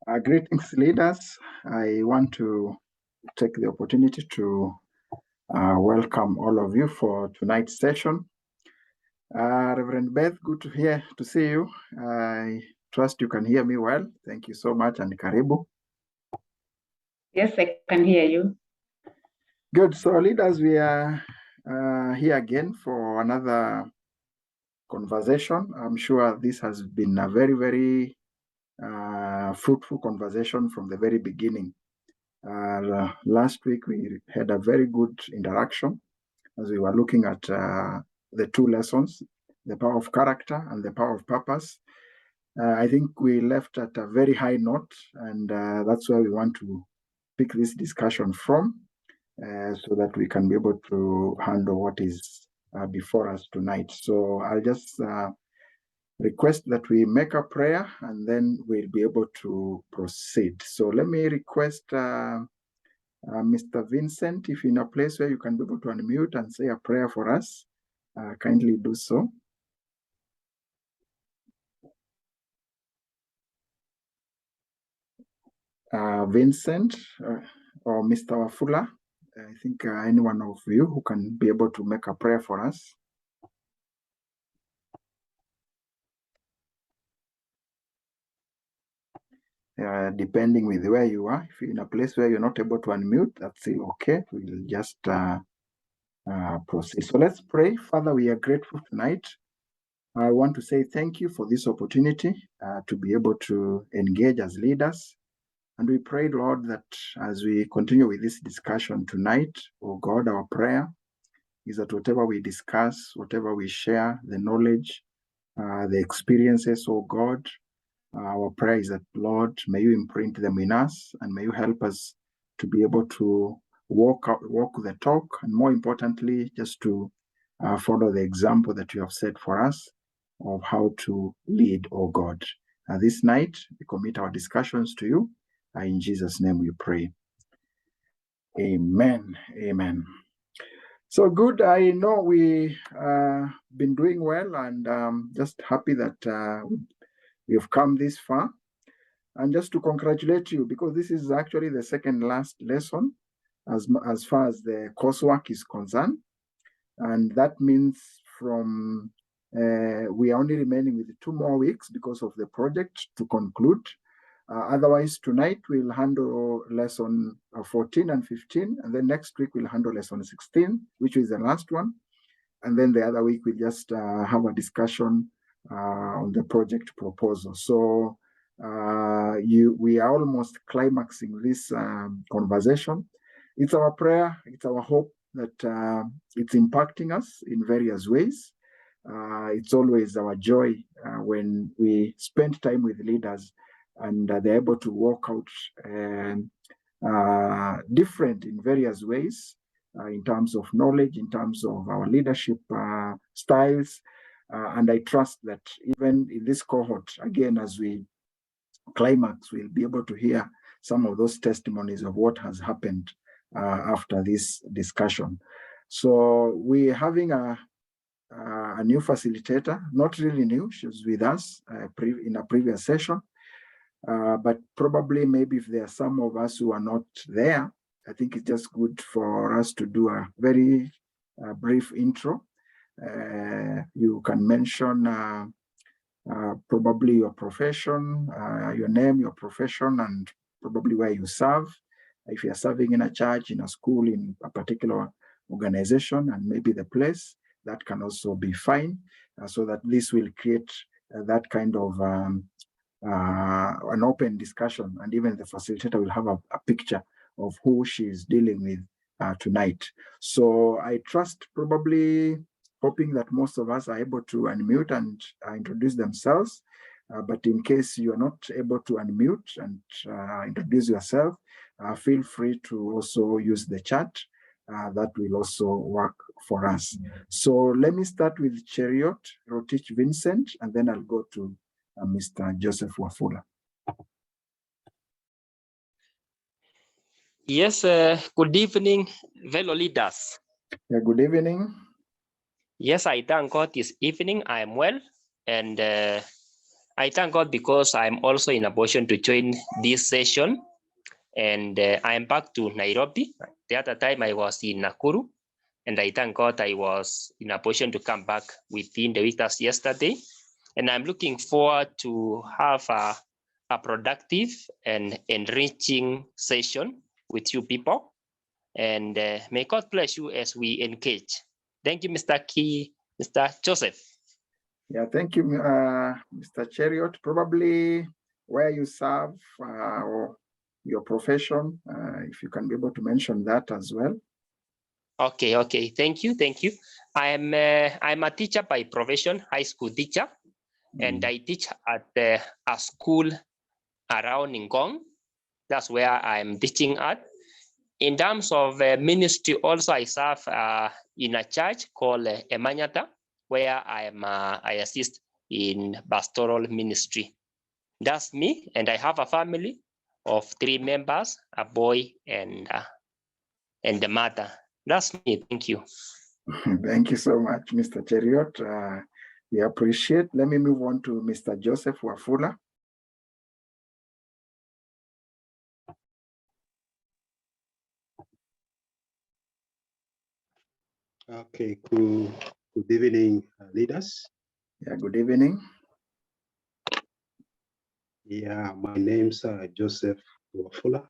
Greetings, leaders. I want to take the opportunity to welcome all of you for tonight's session. Reverend Beth, good to see you. I trust you can hear me well. Thank you so much, and karibu. Yes, I can hear you. Good. So, leaders, we are here again for another conversation. I'm sure this has been a very, very fruitful conversation from the very beginning. Last week, we had a very good interaction as we were looking at the two lessons, the power of character and the power of purpose. I think we left at a very high note, and that's where we want to pick this discussion from so that we can be able to handle what is before us tonight. So I'll just request that we make a prayer and then we'll be able to proceed. So let me request Mr. Vincent, if you're in a place where you can be able to unmute and say a prayer for us, kindly do so. Vincent or Mr. Wafula, I think any one of you who can be able to make a prayer for us. Depending with where you are, if you're in a place where you're not able to unmute, that's still okay. We'll just proceed. So let's pray. Father, we are grateful tonight. I want to say thank you for this opportunity to be able to engage as leaders. And we pray, Lord, that as we continue with this discussion tonight, oh God, our prayer is that whatever we discuss, whatever we share, the knowledge, the experiences, oh God, our prayer is that, Lord, may you imprint them in us and may you help us to be able to walk the talk, and more importantly, just to follow the example that you have set for us of how to lead, oh God. This night, we commit our discussions to you. In Jesus' name we pray. Amen. Amen. So good. I know we been doing well, and just happy that we have come this far. And just to congratulate you, because this is actually the second last lesson as far as the coursework is concerned. And that means from we are only remaining with 2 more weeks because of the project to conclude. Otherwise, tonight we'll handle lesson 14 and 15, and then next week we'll handle lesson 16, which is the last one. And then the other week we'll just have a discussion on the project proposal. So we are almost climaxing this conversation. It's our prayer, it's our hope that it's impacting us in various ways. It's always our joy when we spend time with leaders and they're able to work out different in various ways in terms of knowledge, in terms of our leadership styles. And I trust that even in this cohort, again, as we climax, we'll be able to hear some of those testimonies of what has happened after this discussion. So we're having a new facilitator, not really new, she was with us in a previous session. But probably maybe if there are some of us who are not there, I think it's just good for us to do a very brief intro. You can mention probably your profession, your name, your profession, and probably where you serve. If you're serving in a church, in a school, in a particular organization, and maybe the place, that can also be fine, so that this will create that kind of an open discussion, and even the facilitator will have a picture of who she is dealing with tonight. So I trust, probably hoping that most of us are able to unmute and introduce themselves. But in case you're not able to unmute and introduce yourself, feel free to also use the chat. That will also work for us. So let me start with Cheriot, Rotich Vincent, and then I'll go to Mr. Joseph Wafula. Yes, good evening, fellow leaders. Yeah, good evening. Yes, I thank God this evening I am well, and I thank God because I'm also in a position to join this session, and I am back to Nairobi. The other time I was in Nakuru, and I thank God I was in a position to come back within the week as yesterday. And I'm looking forward to have a productive and enriching session with you people. And may God bless you as we engage. Thank you, Mr. Key, Mr. Joseph. Yeah, thank you, Mr. Cheriot. Probably where you serve or your profession, if you can be able to mention that as well. Okay. Thank you. I'm a teacher by profession, high school teacher, and I teach at a school around Ngong. That's where I'm teaching at. In terms of ministry, also I serve in a church called Emanyata, where I assist in pastoral ministry. That's me, and I have a family of 3 members, a boy and the mother. That's me. Thank you. Thank you so much, Mr. Cheriot. We appreciate. Let me move on to Mr. Joseph Wafula. Okay, good evening, leaders. Yeah, good evening. Yeah, my name's Joseph Wafula.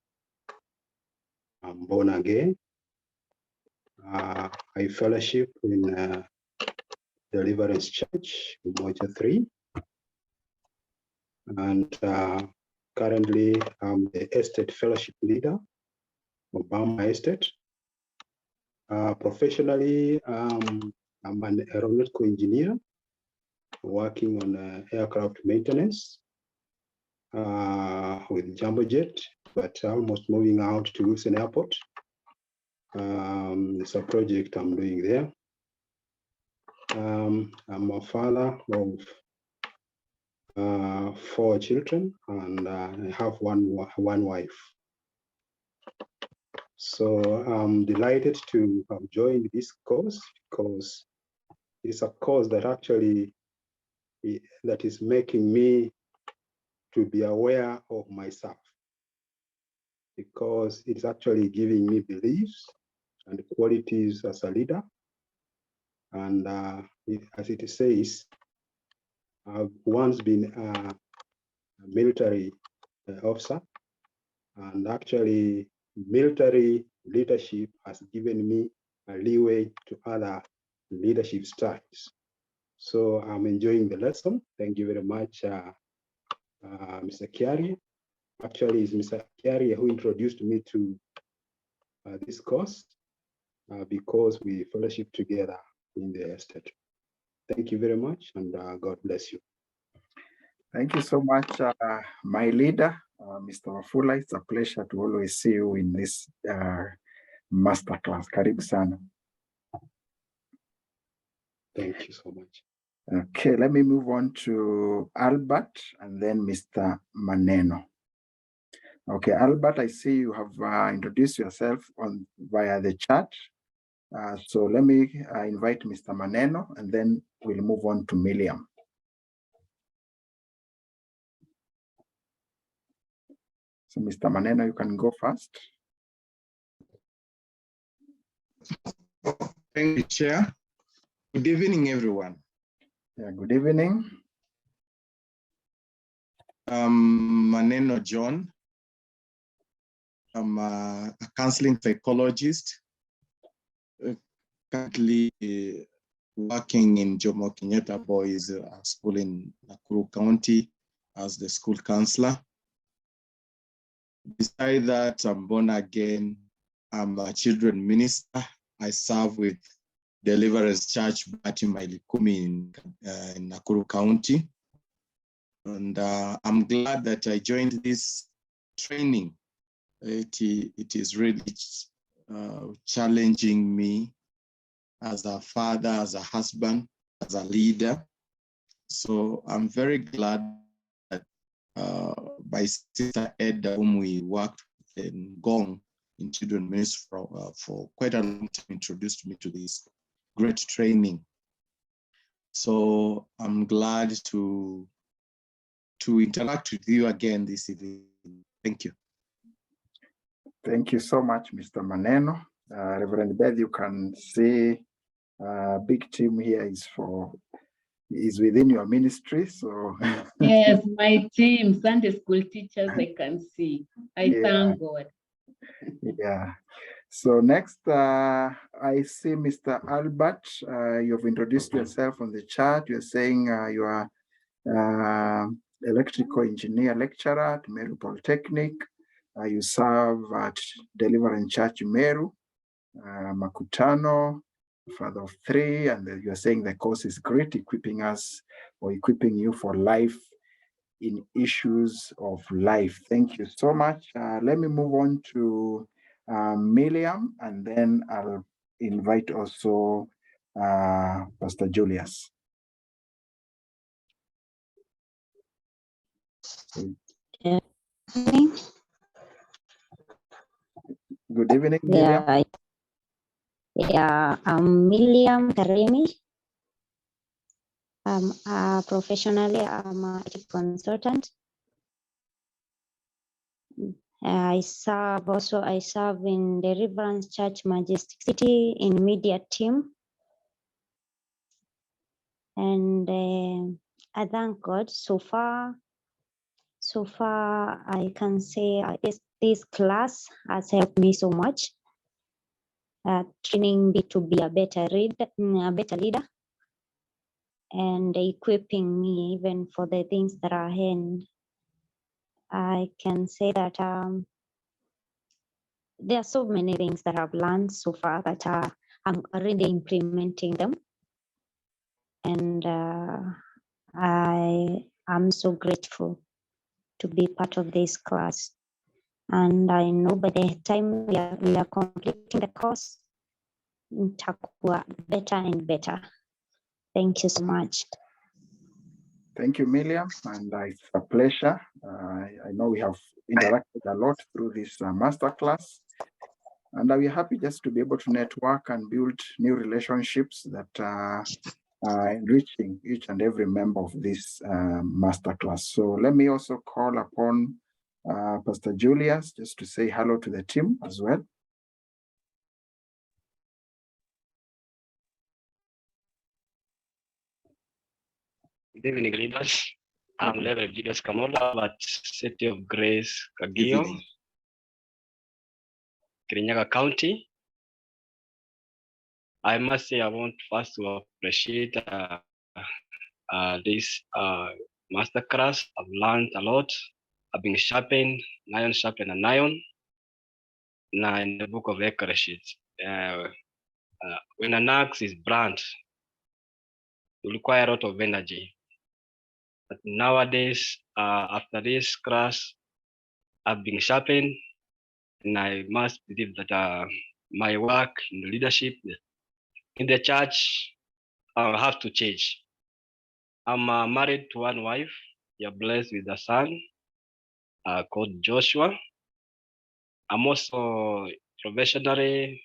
I'm born again. I fellowship in Deliverance Church, Umoja 3. And currently, I'm the estate fellowship leader of Obama Estate. Professionally, I'm an aeronautical engineer working on aircraft maintenance with Jumbo Jet, but almost moving out to Wilson Airport. It's a project I'm doing there. I'm a father of 4 children, and I have one wife. So I'm delighted to have joined this course because it's a course that actually that is making me to be aware of myself, because it's actually giving me beliefs and qualities as a leader. And as it says, I've once been a military officer, and actually military leadership has given me a leeway to other leadership styles. So I'm enjoying the lesson. Thank you very much, Mr. Kiari. Actually, it's Mr. Kiari who introduced me to this course because we fellowship together in the estate. Thank you very much, and God bless you. Thank you so much, my leader, Mr. Wafula. It's a pleasure to always see you in this masterclass. Karibu sana. Thank you so much. Okay, let me move on to Albert and then Mr. Maneno. Okay, Albert, I see you have introduced yourself via the chat. So let me invite Mr. Maneno, and then we'll move on to Miriam. So Mr. Maneno, you can go first. Thank you, Chair. Good evening, everyone. Yeah, good evening. Maneno John. I'm a counseling psychologist, currently working in Jomo Kenyatta Boys School in Nakuru County as the school counselor. Besides that, I'm born again. I'm a children minister. I serve with Deliverance Church Batimai Likumi in Nakuru County. And I'm glad that I joined this training. It is really challenging me as a father, as a husband, as a leader. So I'm very glad that my sister Edda, whom we worked in Ngong in children ministry for quite a long time, introduced me to this great training. So I'm glad to to interact with you again this evening. Thank you. Thank you so much, Mr. Maneno. Reverend Beth, you can see big team here is within your ministry. So Yes, my team, Sunday school teachers, I can see. I thank God. Yeah. So next, I see Mr. Albert. You've introduced yourself on the chat. You're saying you are electrical engineer lecturer at Meru Polytechnic. You serve at Deliverance Church Meru, Makutano, father of 3, and you're saying the course is great, equipping us or equipping you for life in issues of life. Thank you so much. Let me move on to Miriam, and then I'll invite also Pastor Julius. Good evening, Miriam. Yeah, I'm Miriam Karemi. Professionally, I'm a consultant. I serve in Deliverance Church Majestic City in media team. And I thank God so far I can say this class has helped me so much, training me to be a better leader, and equipping me even for the things that are ahead. I can say that there are so many things that I've learned so far that I'm already implementing them, and I am so grateful to be part of this class. And I know by the time we are completing the course, itakuwa better and better. Thank you so much. Thank you, Miriam, and it's a pleasure. I know we have interacted a lot through this masterclass, and we're happy just to be able to network and build new relationships that are enriching each and every member of this masterclass. So let me also call upon Pastor Julius just to say hello to the team as well. Good evening, leaders. I'm Reverend Julius Kamola at City of Grace, Kagio, Kirinyaga County. I must say I want first to appreciate this masterclass. I've learned a lot. I've been sharpened, iron sharpened and iron. Now in the book of Ecclesiastes, when an axe is burnt, you require a lot of energy. But nowadays, after this class, I've been sharpened, and I must believe that my work in the leadership in the church have to change. I'm married to one wife. You're blessed with a son called Joshua. I'm also professionally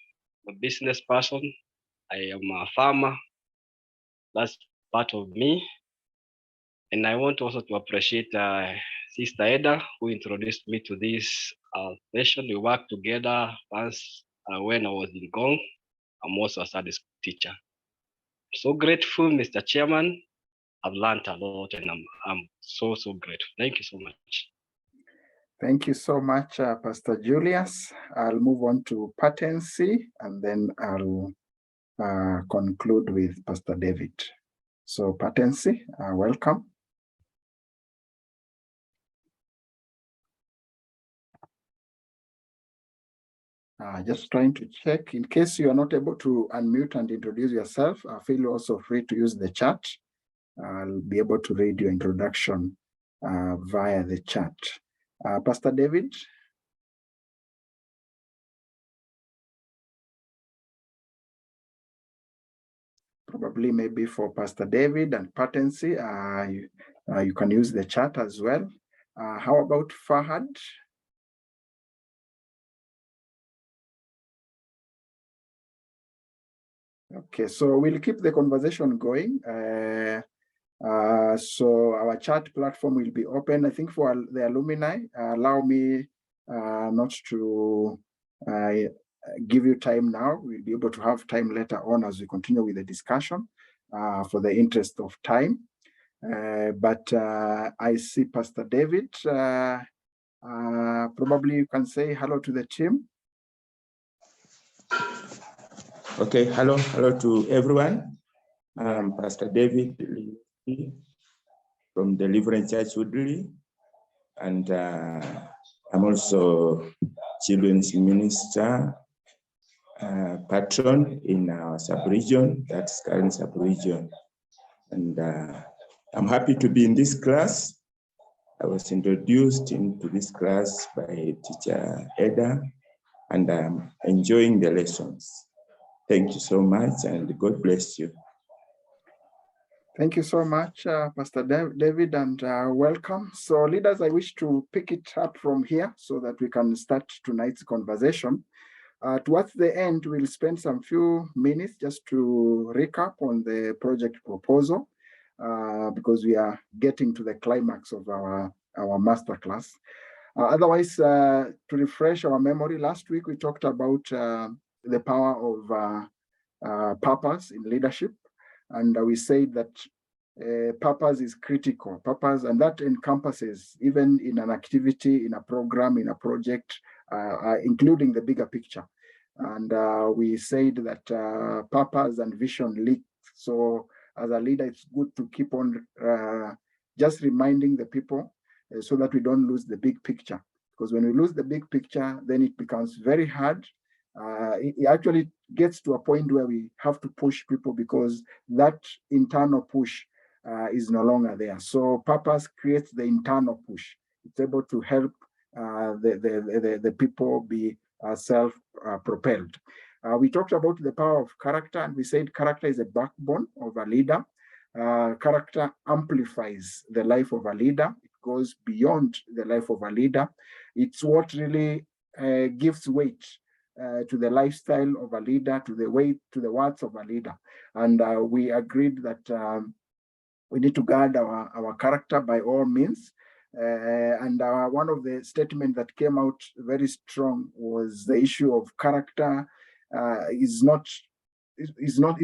a business person. I am a farmer. That's part of me. And I want also to appreciate Sister Eda, who introduced me to this session. We worked together once when I was in Gong. I'm also a Sunday school teacher. So grateful, Mr. Chairman. I've learned a lot, and I'm so grateful. Thank you so much. Thank you so much, Pastor Julius. I'll move on to patency, and then I'll conclude with Pastor David. So patency, welcome. Just trying to check. In case you are not able to unmute and introduce yourself, feel also free to use the chat. I'll be able to read your introduction via the chat. Pastor David. Probably maybe for Pastor David and patency, you can use the chat as well. How about Fahad? Okay, so we'll keep the conversation going. So our chat platform will be open. I think for the alumni, allow me not to give you time now. We'll be able to have time later on as we continue with the discussion for the interest of time. But I see Pastor David. Probably you can say hello to the team. Okay, hello to everyone. I'm Pastor David from Deliverance Church Woodley, and I'm also children's minister, patron in our sub-region, that's current sub-region. And I'm happy to be in this class. I was introduced into this class by teacher Eda, and I'm enjoying the lessons. Thank you so much, and God bless you. Thank you so much, Pastor David, and welcome. So leaders, I wish to pick it up from here so that we can start tonight's conversation. Towards the end, we'll spend some few minutes just to recap on the project proposal because we are getting to the climax of our masterclass. Otherwise, to refresh our memory, last week we talked about the power of purpose in leadership. And we say that purpose is critical. Purpose, and that encompasses even in an activity, in a program, in a project, including the bigger picture. And we said that purpose and vision link. So as a leader, it's good to keep on just reminding the people so that we don't lose the big picture. Because when we lose the big picture, then it becomes very hard. It actually gets to a point where we have to push people because that internal push is no longer there. So purpose creates the internal push. It's able to help the people be self-propelled. We talked about the power of character, and we said character is a backbone of a leader. Character amplifies the life of a leader. It goes beyond the life of a leader. It's what really gives weight to the lifestyle of a leader, to the words of a leader. And we agreed that we need to guard our character by all means. And one of the statements that came out very strong was the issue of character is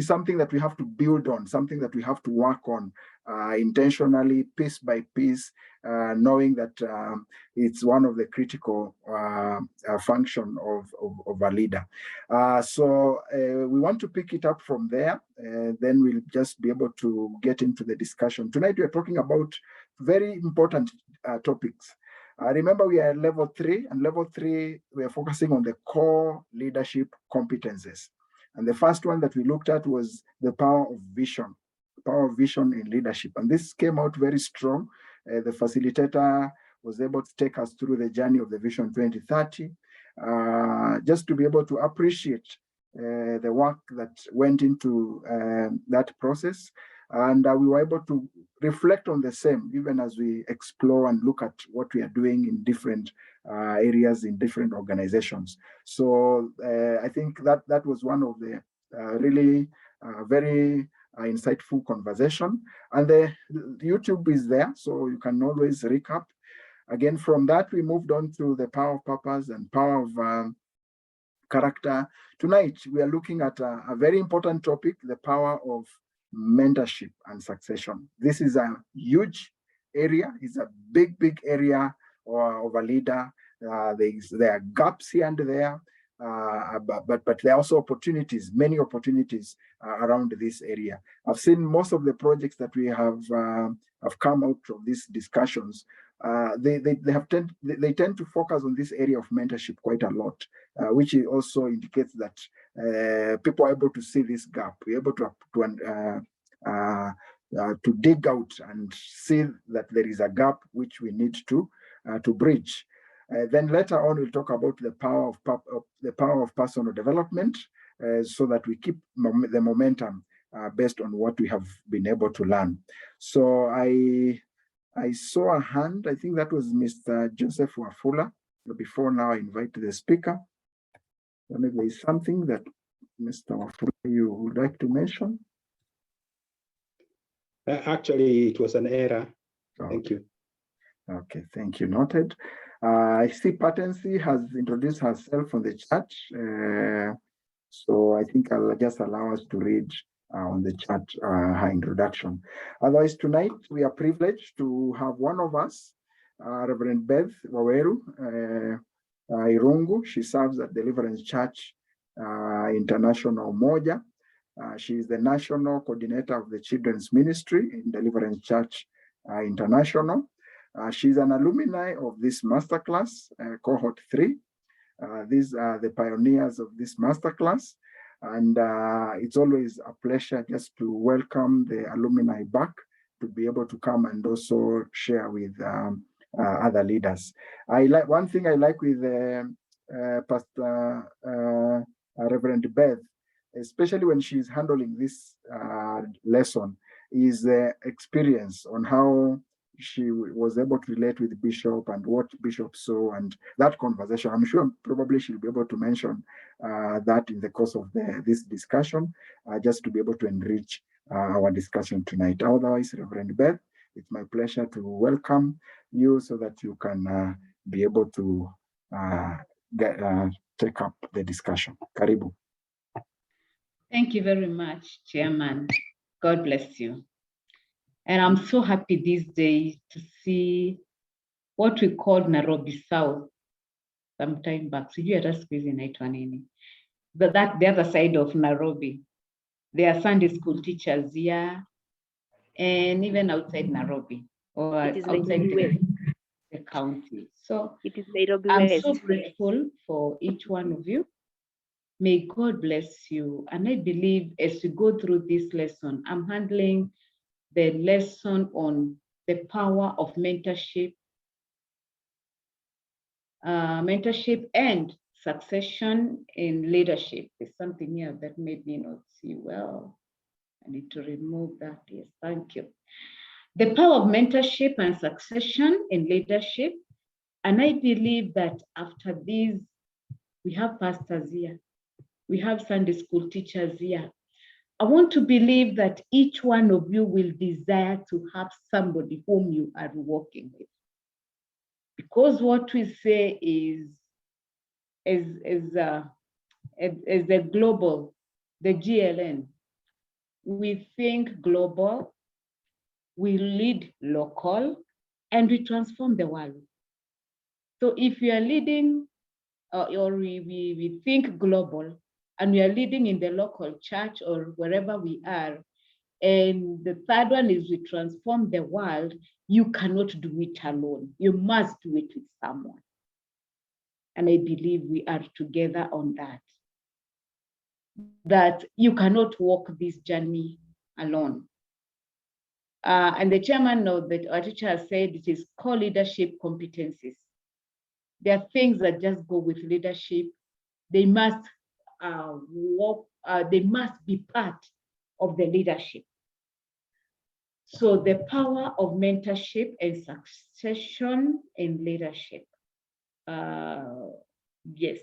something that we have to build on, something that we have to work on intentionally, piece by piece, knowing that it's one of the critical function of a leader. So we want to pick it up from there, then we'll just be able to get into the discussion. Tonight we are talking about very important topics. Remember, we are at level 3, and level 3, we are focusing on the core leadership competences. And the first one that we looked at was the power of vision in leadership. And this came out very strong. The facilitator was able to take us through the journey of the Vision 2030, just to be able to appreciate the work that went into that process. And we were able to reflect on the same, even as we explore and look at what we are doing in different areas, in different organizations. So I think that was one of the really very insightful conversation. And the YouTube is there, so you can always recap. Again, from that, we moved on to the power of purpose and power of character. Tonight, we are looking at a very important topic, the power of mentorship and succession. This is a huge area. It's a big area of a leader. There are gaps here and there, but there are also opportunities, many opportunities around this area. I've seen most of the projects that we have come out of these discussions. They tend to focus on this area of mentorship quite a lot, which also indicates that people are able to see this gap. We're able to dig out and see that there is a gap which we need to bridge. Then later on, we'll talk about the power of personal development, so that we keep the momentum based on what we have been able to learn. So I saw a hand. I think that was Mr. Joseph Wafula. Before now, I invite the speaker. Maybe there is something that Mr. Wafula you would like to mention. Actually, it was an error. Thank you. Okay, thank you. Noted. I see Patency has introduced herself on the chat. So I think I'll just allow us to read on the chat her introduction. Otherwise, tonight we are privileged to have one of us, Reverend Beth Waweru Irungu. She serves at Deliverance Church International Moja. She is the national coordinator of the children's ministry in Deliverance Church International. She's an alumni of this masterclass, Cohort 3. These are the pioneers of this masterclass. And it's always a pleasure just to welcome the alumni back to be able to come and also share with other leaders. One thing I like with Pastor Reverend Beth, especially when she's handling this lesson, is the experience on how she was able to relate with Bishop and what Bishop saw and that conversation. I'm sure probably she'll be able to mention that in the course of this discussion, just to be able to enrich our discussion tonight. Otherwise, Reverend Beth, it's my pleasure to welcome you so that you can be able to take up the discussion. Karibu. Thank you very much, Chairman. God bless you. And I'm so happy these days to see what we called Nairobi South some time back. So you are squeezing inaitwa nini? But that the other side of Nairobi. There are Sunday school teachers here and even outside Nairobi or outside the county. So I'm so grateful for each one of you. May God bless you. And I believe as we go through this lesson, I'm handling the lesson on the power of mentorship, mentorship and succession in leadership. There's something here that made me not see well. I need to remove that. Yes, thank you. The power of mentorship and succession in leadership. And I believe that after this, we have pastors here. We have Sunday school teachers here. I want to believe that each one of you will desire to have somebody whom you are working with. Because what we say is the global, the GLN, we think global, we lead local, and we transform the world. So if we are leading, or we think global, and we are leading in the local church or wherever we are, and the third one is we transform the world, you cannot do it alone. You must do it with someone. And I believe we are together on that. That you cannot walk this journey alone. And the chairman knows that our teacher has said it is core leadership competencies. There are things that just go with leadership. They must they must be part of the leadership. So the power of mentorship and succession in leadership. Yes.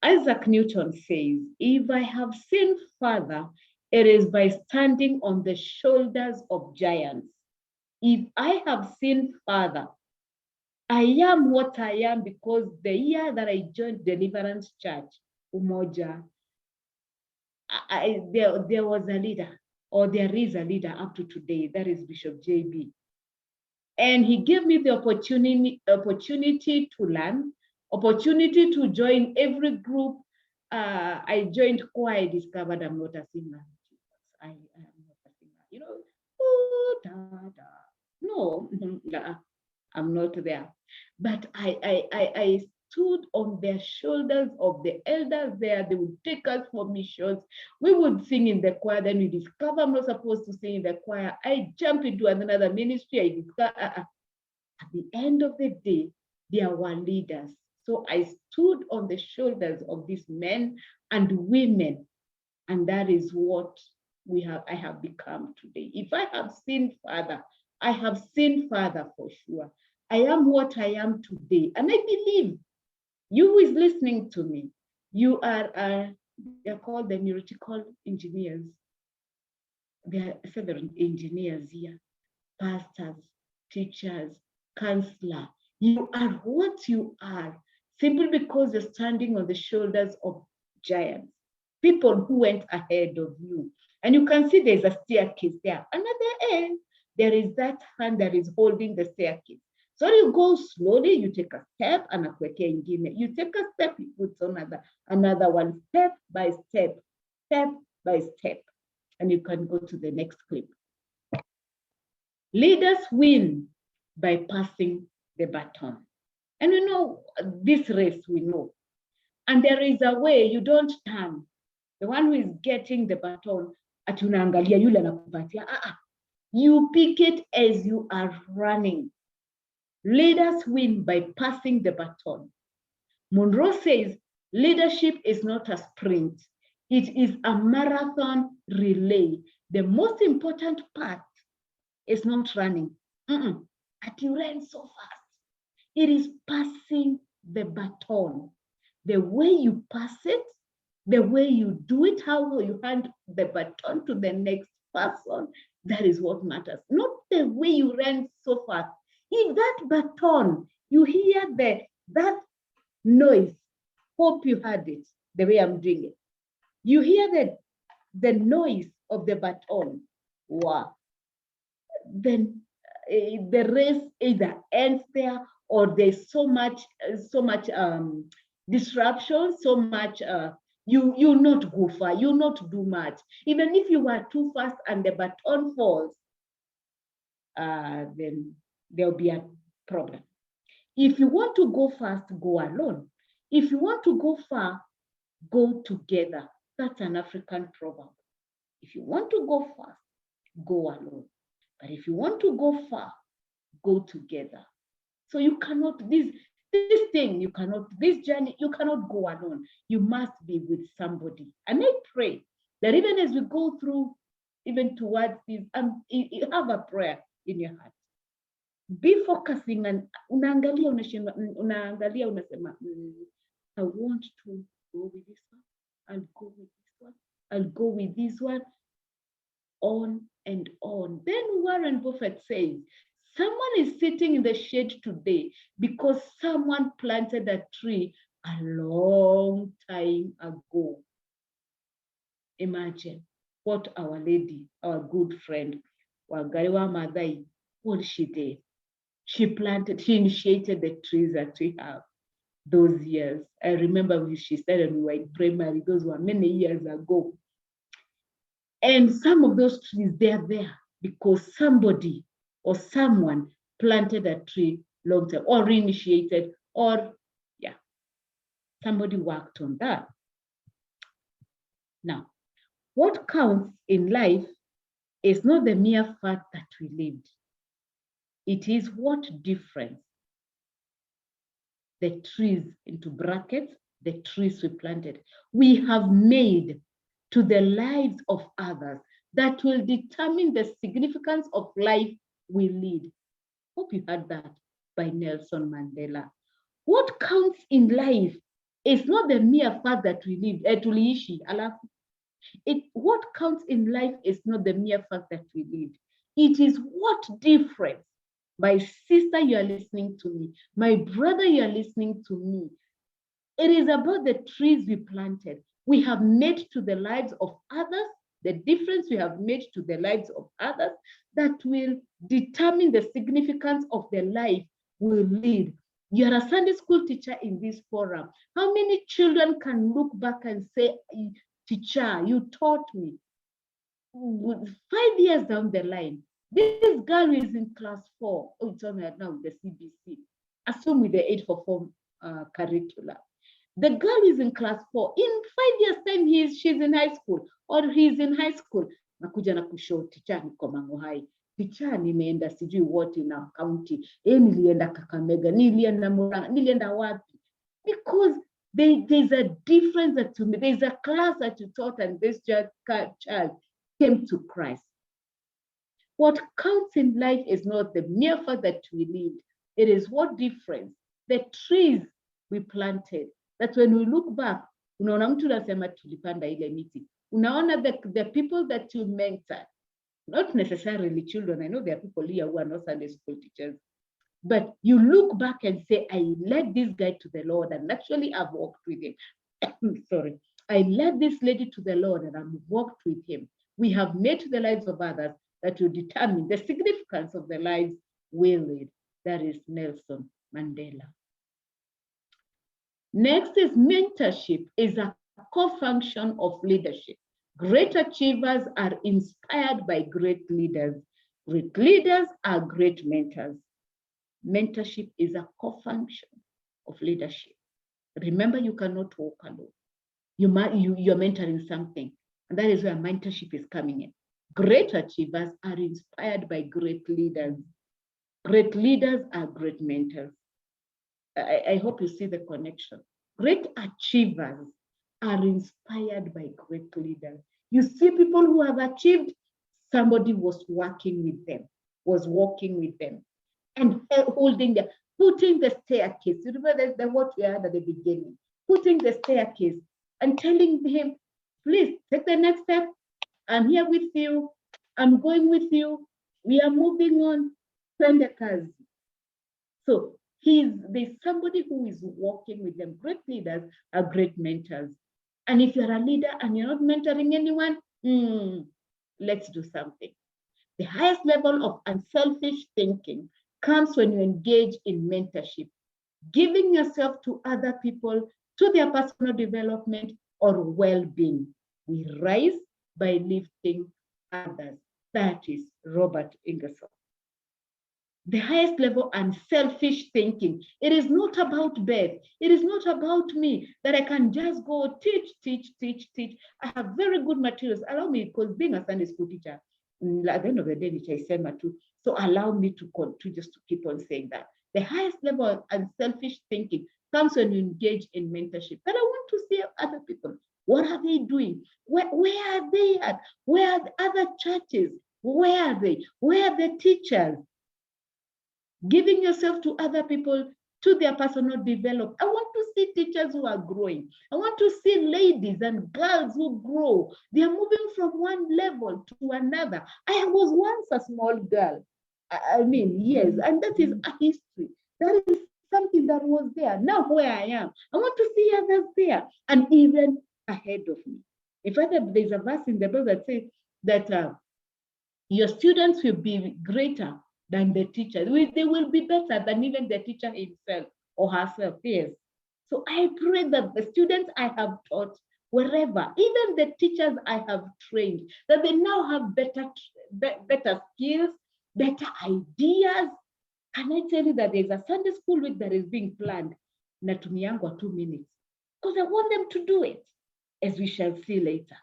Isaac Newton says, if I have seen further, it is by standing on the shoulders of giants. If I have seen further, I am what I am because the year that I joined Deliverance Church, Umoja, there was a leader, or there is a leader up to today, that is Bishop JB. And he gave me the opportunity to learn, opportunity to join every group. I joined choir, I discovered I'm not a singer. I am not a singer. You know, oh, da, da. No, I'm not there. But I stood on their shoulders of the elders there. They would take us for missions. We would sing in the choir. Then we discover I'm not supposed to sing in the choir. I jump into another ministry. I discover at the end of the day, they were leaders. So I stood on the shoulders of these men and women. And that is what I have become today. If I have seen further, I have seen further for sure. I am what I am today. And I believe you who is listening to me, you are, they're called the theoretical engineers. there are several engineers here, pastors, teachers, counselor. You are what you are simply because you're standing on the shoulders of giants, people who went ahead of you. And you can see there's a staircase there. Another end, there is that hand that is holding the staircase. So you go slowly, you take a step, and you take a step, you put another one, step by step, step by step. And you can go to the next clip. Leaders win by passing the baton. And you know, this race we know. And there is a way you don't turn. The one who is getting the baton, you pick it as you are running. Leaders win by passing the baton. Monroe says, leadership is not a sprint. It is a marathon relay. The most important part is not running. But you ran so fast. It is passing the baton. The way you pass it, the way you do it, how you hand the baton to the next person, that is what matters. Not the way you ran so fast. If that baton, you hear that noise, hope you heard it the way I'm doing it. You hear the noise of the baton. Wow. Then the race either ends there or there's so much disruption, so much you not go far, you not do much. Even if you were too fast and the baton falls, then there'll be a problem. If you want to go fast, go alone. If you want to go far, go together. That's an African proverb. If you want to go fast, go alone. But if you want to go far, go together. So you cannot, this thing, you cannot, this journey, you cannot go alone. You must be with somebody. And I pray that even as we go through, even towards this, you have a prayer in your heart. Be focusing and unaangalia unasema, I want to go with this one. I'll go with this one. I'll go with this one. On and on. Then Warren Buffett says, someone is sitting in the shade today because someone planted a tree a long time ago. Imagine what Our Lady, our good friend, Wangariwa Maathai, what she did. She initiated the trees that we have those years. I remember when she started, we were in primary, those were many years ago. And some of those trees, they're there because somebody or someone planted a tree long time or initiated or, somebody worked on that. Now, what counts in life is not the mere fact that we lived. It is what difference the trees, into brackets, the trees we planted, we have made to the lives of others that will determine the significance of life we lead. Hope you heard that by Nelson Mandela. What counts in life is not the mere fact that we lived, what counts in life is not the mere fact that we lived. It is what difference, my sister, you are listening to me, my brother, you are listening to me. It is about the trees we planted. We have made to the lives of others, the difference we have made to the lives of others that will determine the significance of the life we lead. You're a Sunday school teacher in this forum. How many children can look back and say, teacher, you taught me? 5 years down the line, this girl is in class 4. Oh, it's on right now with the CBC. Assume with the 844 curricula. The girl is in class 4. In 5 years' time, she's in high school or he's in high school. Nakuja na kushow teacher niko Manguhai. Teacher nimeenda sijui what in our county. Nilienda Kakamega, nilienda Murang'a, nilienda wapi? Because there's a difference that to me. There's a class that you taught and this child came to Christ. What counts in life is not the mere fact that we lived. It is what difference the trees we planted. That when we look back, unaona mtu unasema tulipanda ile miti. Unaona the people that you mentored, not necessarily children. I know there are people here who are not Sunday school teachers, but you look back and say, I led this guy to the Lord, and actually I've walked with him. Sorry. I led this lady to the Lord and I've walked with him. We have made the lives of others that will determine the significance of the lives we lead. That is Nelson Mandela. Next is mentorship, is a core function of leadership. Great achievers are inspired by great leaders. Great leaders are great mentors. Mentorship is a core function of leadership. Remember, you cannot walk alone. You're mentoring something, and that is where mentorship is coming in. Great achievers are inspired by great leaders. Great leaders are great mentors. I hope you see the connection. Great achievers are inspired by great leaders. You see people who have achieved, somebody was working with them, was walking with them, and holding them, putting the staircase. You remember the what we had at the beginning, putting the staircase and telling him, please take the next step. I'm here with you. I'm going with you. We are moving on. Send the cars. So there's somebody who is walking with them. Great leaders are great mentors. And if you're a leader and you're not mentoring anyone, let's do something. The highest level of unselfish thinking comes when you engage in mentorship, giving yourself to other people, to their personal development or well-being. We rise by lifting others. That is Robert Ingersoll. The highest level unselfish thinking. It is not about Beth. It is not about me that I can just go teach. I have very good materials. Allow me, because being a Sunday school teacher, at the end of the day, which I say too. So allow me to continue just to keep on saying that. The highest level of unselfish thinking comes when you engage in mentorship. But I want to see other people. What are they doing? Where are they at? Where are the other churches? Where are they? Where are the teachers? Giving yourself to other people, to their personal development. I want to see teachers who are growing. I want to see ladies and girls who grow. They are moving from one level to another. I was once a small girl. I mean, yes, and that is a history. That is something that was there. Now where I am, I want to see others there and even ahead of me. In fact, there's a verse in the Bible that says that your students will be greater than the teacher. They will be better than even the teacher himself or herself. Yes. So I pray that the students I have taught, wherever, even the teachers I have trained, that they now have better skills, better ideas. Can I tell you that there's a Sunday school week that is being planned? Natumiangwa 2 minutes. Because I want them to do it, as we shall see later.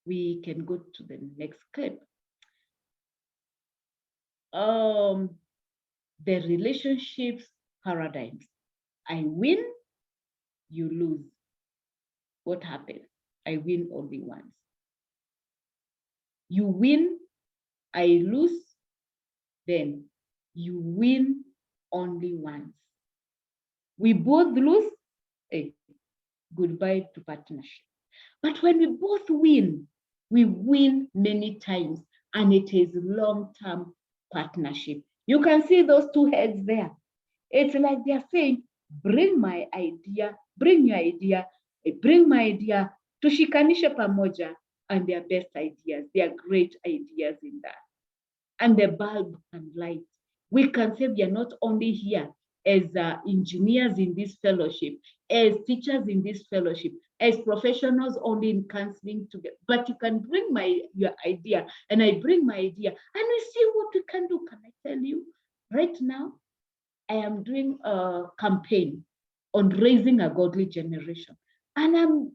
We can go to the next clip. The relationships paradigms. I win, you lose. What happens? I win only once. You win, I lose, then you win only once. We both lose, goodbye to partnership. But when we both win, we win many times, and it is long-term partnership. You can see those two heads there. It's like they're saying, bring my idea, bring your idea, bring my idea, tushikanishe pamoja, and their best ideas, their great ideas in that. And the bulb can light. We can say we are not only here as engineers in this fellowship, as teachers in this fellowship, as professionals only in counseling together, but you can bring your idea, and I bring my idea, and we see what we can do. Can I tell you, right now, I am doing a campaign on raising a godly generation, and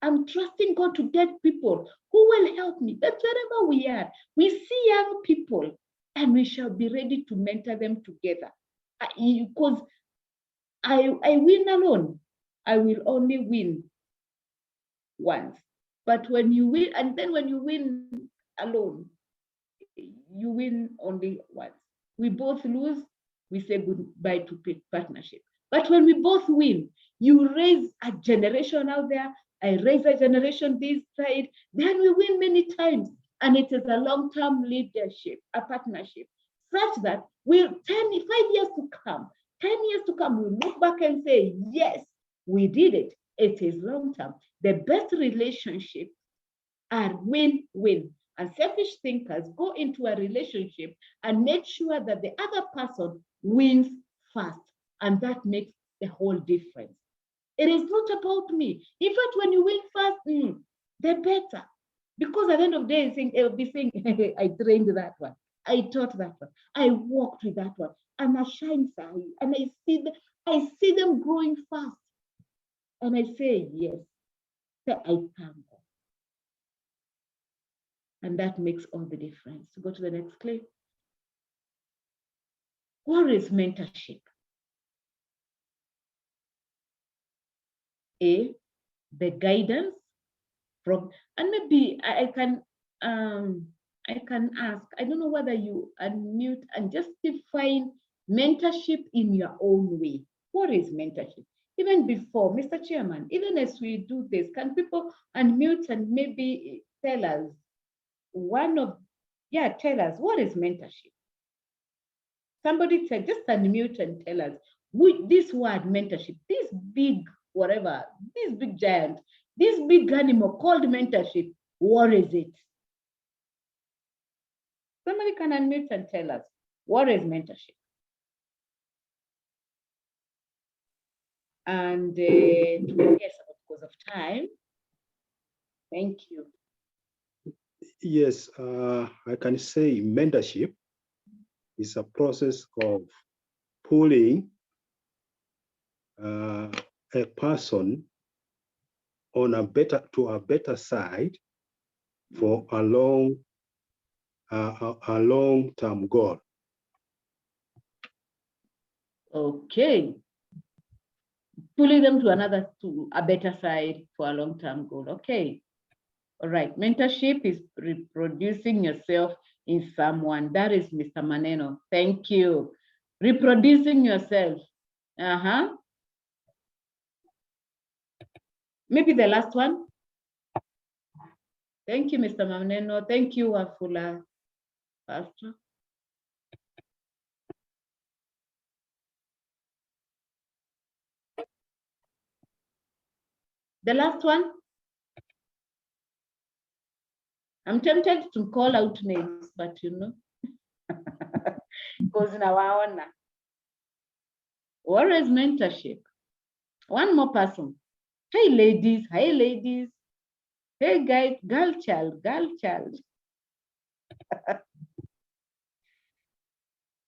I'm trusting God to get people who will help me. That wherever we are, we see young people, and we shall be ready to mentor them together. Because I win alone, I will only win once. But when you win, and then when you win alone, you win only once. We both lose, we say goodbye to partnership. But when we both win, you raise a generation out there I raise a generation this side, then we win many times. And it is a long-term leadership, a partnership, such that 5 years to come, 10 years to come, we look back and say, yes, we did it. It is long-term. The best relationships are win-win. And selfish thinkers go into a relationship and make sure that the other person wins first. And that makes the whole difference. It is not about me. In fact, when you win first, the better. Because at the end of the day, they'll be saying, I trained that one. I taught that one. I worked with that one. And I shine Sahi. And I see them growing fast. And I say, yes, I thank God. And that makes all the difference. Go to the next clip. What is mentorship? A, the guidance from, and maybe I can ask, I don't know whether you unmute and just define mentorship in your own way. What is mentorship? Even before, Mr. Chairman, even as we do this, can people unmute and maybe tell us tell us, what is mentorship? Somebody said, just unmute and tell us, this word mentorship, this big whatever, this big giant, this big animal called mentorship, what is it? Somebody can unmute and tell us, what is mentorship? And yes, because of time, thank you. Yes, I can say mentorship is a process of pulling a person on a better side for a long-term goal. Okay. Pulling them to a better side for a long-term goal. Okay. All right. Mentorship is reproducing yourself in someone. That is Mr. Maneno. Thank you. Reproducing yourself. Maybe the last one. Thank you, Mr. Maneno. Thank you, Wafula. Pastor. The last one. I'm tempted to call out names, but you know, because now I wanna. What is mentorship? One more person. Hey, ladies. Hey, ladies. Hey, guys. Girl child. Girl child.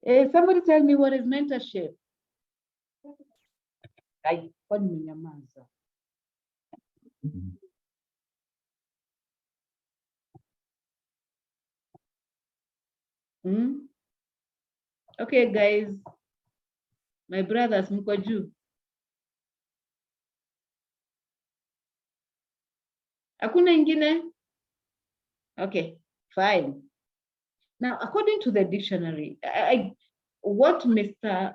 Hey, somebody tell me what is mentorship? Okay, guys. My brothers, mko juu. Hakuna ingine? Okay, fine. Now, according to the dictionary, what Mr.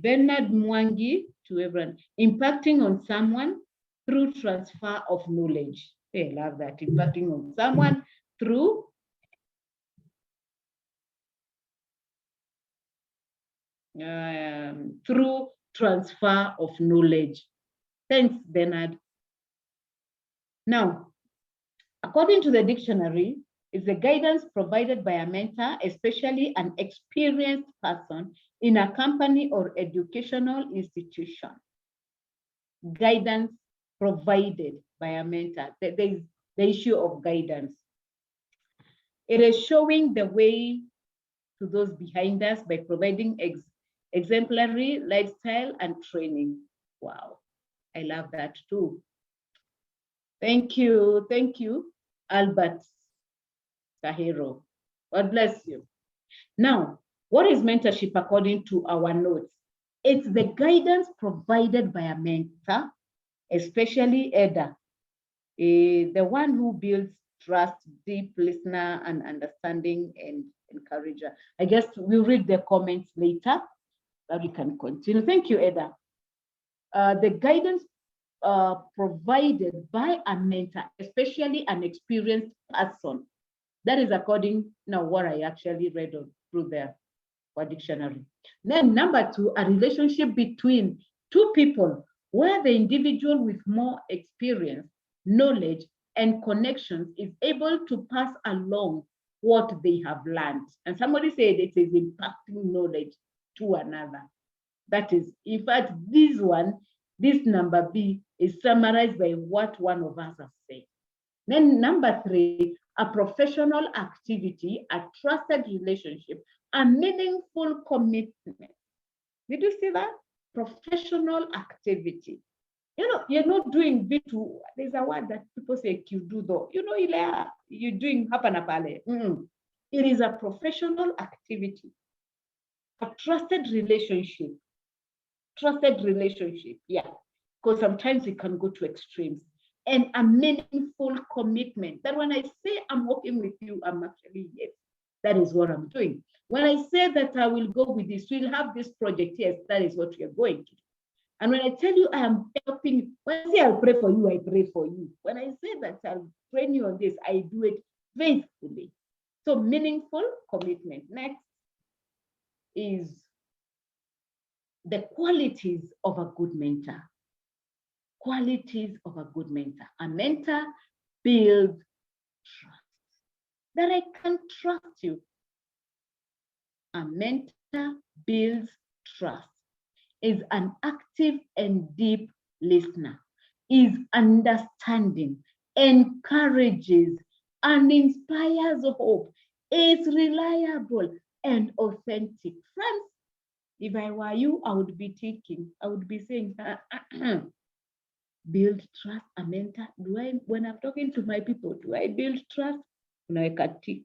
Bernard Mwangi, to everyone, impacting on someone through transfer of knowledge. I love that, impacting on someone through transfer of knowledge. Thanks, Bernard. Now, according to the dictionary, is the guidance provided by a mentor, especially an experienced person in a company or educational institution. Guidance provided by a mentor. There is the issue of guidance. It is showing the way to those behind us by providing exemplary lifestyle and training. Wow, I love that too. Thank you, Albert Kahiro. God bless you. Now, what is mentorship according to our notes? It's the guidance provided by a mentor, especially Eda, the one who builds trust, deep listener, and understanding and encourager. I guess we'll read the comments later, but we can continue. Thank you, Eda. The guidance provided by a mentor, especially an experienced person. That is according now what I actually read through the dictionary. Then number two, a relationship between two people where the individual with more experience, knowledge, and connections is able to pass along what they have learned. And somebody said it is impacting knowledge to another. That is, in fact, this number B is summarized by what one of us has said. Then number three, a professional activity, a trusted relationship, a meaningful commitment. Did you see that? Professional activity. You know, you're not doing B2. There's a word that people say, though. You know, you're doing hapanapale. It is a professional activity, a trusted relationship. Trusted relationship, yeah. Because sometimes it can go to extremes. And a meaningful commitment. That when I say I'm working with you, I'm actually, yes, that is what I'm doing. When I say that I will go with this, we'll have this project, yes, that is what we are going to do. And when I tell you I am helping you, when I say I'll pray for you, I pray for you. When I say that I'll train you on this, I do it faithfully. So meaningful commitment. Next is the qualities of a good mentor. Qualities of a good mentor. A mentor builds trust. That I can trust you. A mentor builds trust. Is an active and deep listener. Is understanding, encourages, and inspires hope. Is reliable and authentic. Friends, if I were you, I would be thinking, I would be saying, build trust, a mentor. When I'm talking to my people, do I build trust? Like a tick.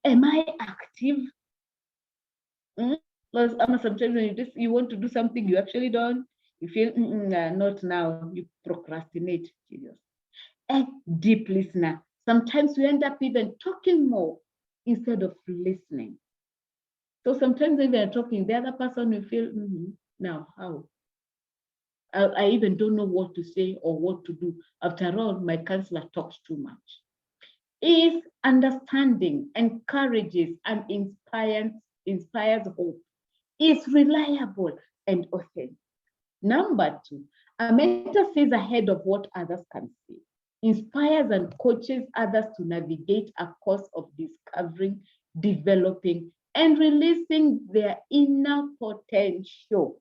Am I active? Because sometimes when you want to do something, you actually don't. You feel, not now. You procrastinate. Serious. A deep listener. Sometimes we end up even talking more instead of listening. So sometimes when they're talking, the other person will feel, now how? I even don't know what to say or what to do. After all, my counselor talks too much. Is understanding, encourages, and inspires hope. Is reliable and authentic. Number two, a mentor sees ahead of what others can see. Inspires and coaches others to navigate a course of discovering, developing, and releasing their inner potential.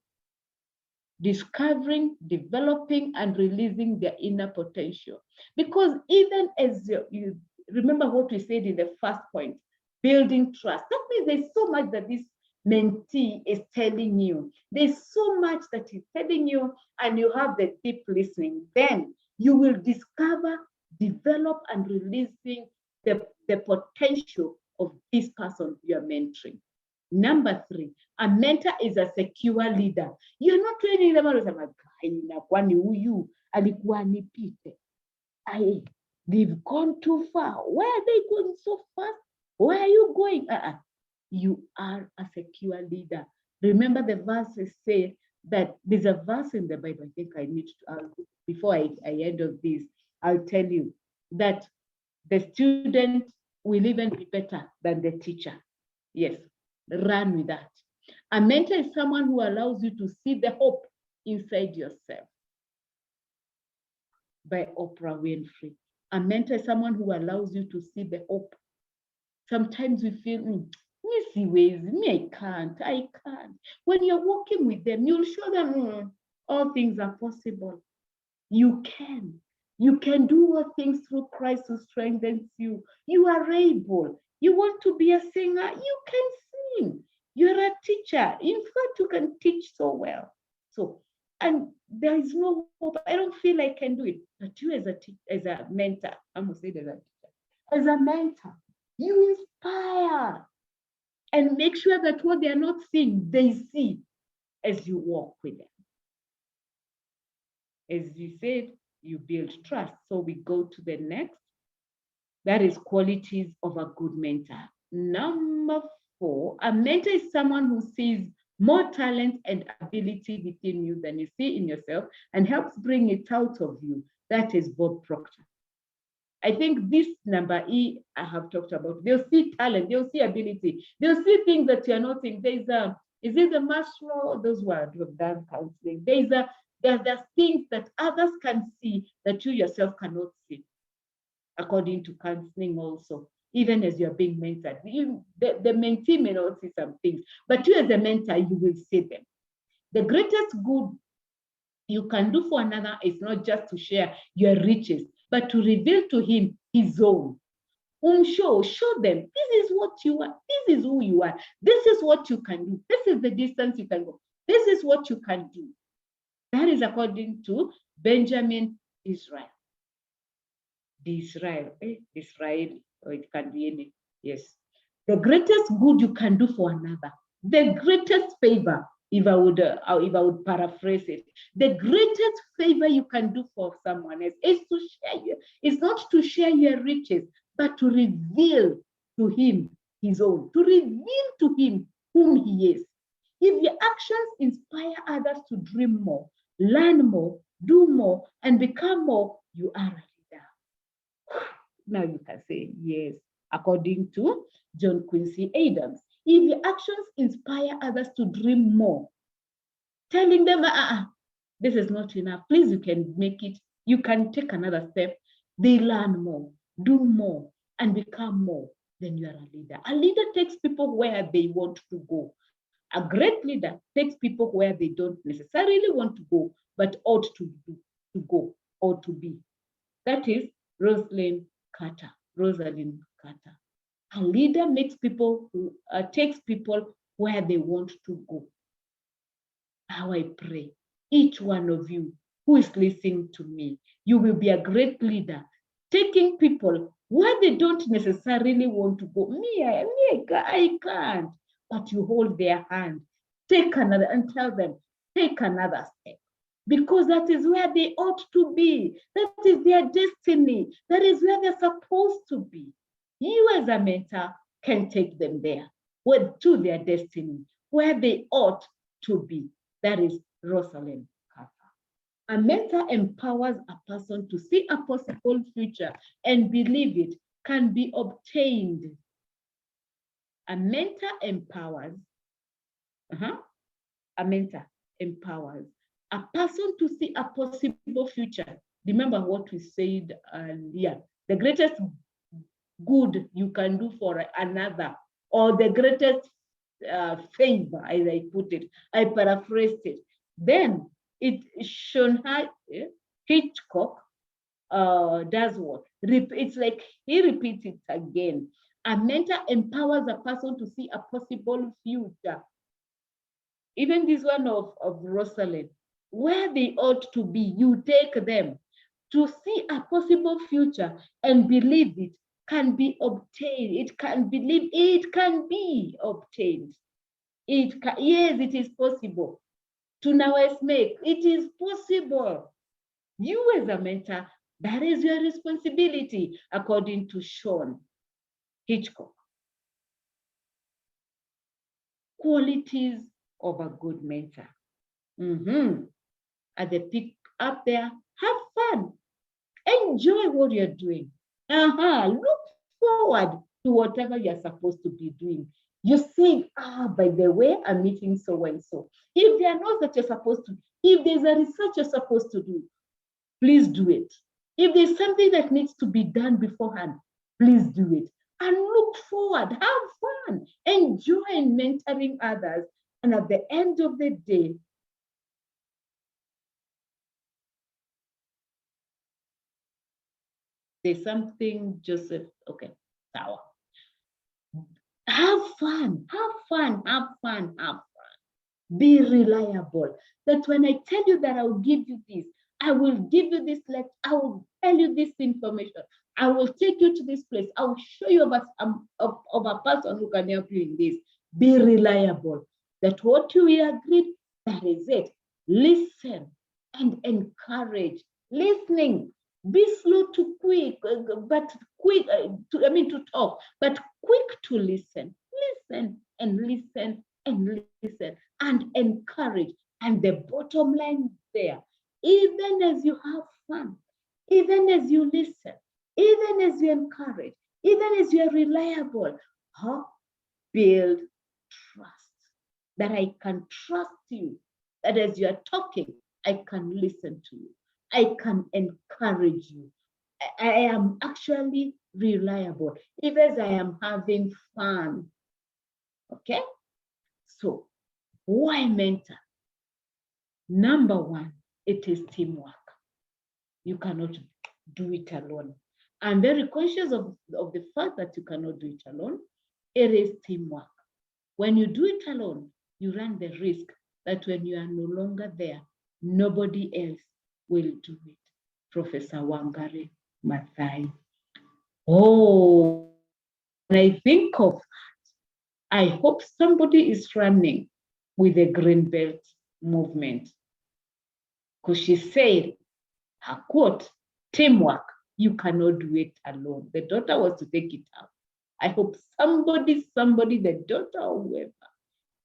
Discovering, developing, and releasing their inner potential. Because even as you remember what we said in the first point, building trust. That means there's so much that this mentee is telling you. There's so much that he's telling you, and you have the deep listening. Then you will discover, develop, and releasing the potential of this person you're mentoring. Number three, a mentor is a secure leader. You're not training them as they've gone too far. Where are they going so fast? Where are you going? You are a secure leader. Remember the verses say that there's a verse in the Bible. I think I need to, before I end of this, I'll tell you that the student will even be better than the teacher. Yes, run with that. A mentor is someone who allows you to see the hope inside yourself. By Oprah Winfrey. A mentor is someone who allows you to see the hope. Sometimes we feel, me see ways, me I can't. When you're working with them, you'll show them all things are possible. You can. You can do all things through Christ who strengthens you. You are able. You want to be a singer, you can sing. You're a teacher. In fact, you can teach so well. So, and there is no hope. I don't feel I can do it. But you as a mentor, I'm going to say that as a teacher. As a mentor, you inspire and make sure that what they're not seeing, they see as you walk with them. As you said, you build trust. So we go to the next. That is qualities of a good mentor. Number 4, a mentor is someone who sees more talent and ability within you than you see in yourself and helps bring it out of you. That is Bob Proctor. I think this number E I have talked about. They'll see talent, they'll see ability, they'll see things that you're not seeing. There's a, is it the master? Those who have done counseling. There's things that others can see that you yourself cannot see, according to counseling also. Even as you're being mentored, the mentee may not see some things, but you as a mentor, you will see them. The greatest good you can do for another is not just to share your riches, but to reveal to him his own. Show them, this is what you are, this is who you are, this is what you can do, this is the distance you can go, this is what you can do. That is according to Benjamin Israel. Israel, or it can be any, yes. The greatest good you can do for another, the greatest favor, if I would paraphrase it, the greatest favor you can do for someone else is to share it's not to share your riches, but to reveal to him his own, to reveal to him whom he is. If your actions inspire others to dream more, learn more, do more, and become more, you are a leader. Now you can say yes, according to John Quincy Adams. If your actions inspire others to dream more, telling them, this is not enough, please, you can make it, you can take another step, they learn more, do more, and become more, then you are a leader. A leader takes people where they want to go. A great leader takes people where they don't necessarily want to go, but ought to go or to be. That is Rosalind Carter. A leader makes people takes people where they want to go. How I pray, each one of you who is listening to me, you will be a great leader, taking people where they don't necessarily want to go. I can't, but you hold their hand, take another, and tell them, take another step. Because that is where they ought to be. That is their destiny. That is where they're supposed to be. You as a mentor can take them there, to their destiny, where they ought to be. That is Rosalind Carter. A mentor empowers a person to see a possible future and believe it can be obtained. A mentor empowers, a mentor empowers a person to see a possible future. Remember what we said earlier. The greatest good you can do for another, or the greatest favor, as I put it, I paraphrased it. Then Hitchcock does what? It's like he repeats it again. A mentor empowers a person to see a possible future. Even this one of Rosalind, where they ought to be, you take them to see a possible future and believe it can be obtained. It can believe it can be obtained. Yes, it is possible. To now make it is possible. You as a mentor, that is your responsibility, according to Sean Hitchcock. Qualities of a good mentor. At the peak up there, have fun. Enjoy what you're doing. Look forward to whatever you're supposed to be doing. You say, by the way, I'm meeting so and so. If there are notes that you're supposed to, if there's a research you're supposed to do, please do it. If there's something that needs to be done beforehand, please do it. And look forward, have fun, enjoy mentoring others. And at the end of the day, there's something, Joseph, okay, sour. Have fun. Be reliable. That when I tell you that I will give you this, I will give you this, I will tell you this information. I will take you to this place. I will show you of a person who can help you in this. Be reliable. That what you agreed, that is it. Listen and encourage. Listening. Be slow to quick, but quick to talk, but quick to listen. Listen and listen and listen and encourage. And the bottom line there, even as you have fun, even as you listen, even as you encourage, even as you are reliable, build trust. That I can trust you, that as you are talking, I can listen to you. I can encourage you. I am actually reliable, even as I am having fun. Okay? So, why mentor? Number one, it is teamwork. You cannot do it alone. I'm very conscious of the fact that you cannot do it alone. It is teamwork. When you do it alone, you run the risk that when you are no longer there, nobody else will do it. Professor Wangari Maathai. Oh, when I think of that, I hope somebody is running with the Green Belt movement. Because she said, her quote, teamwork, you cannot do it alone. The daughter was to take it out. I hope somebody, the daughter or whoever,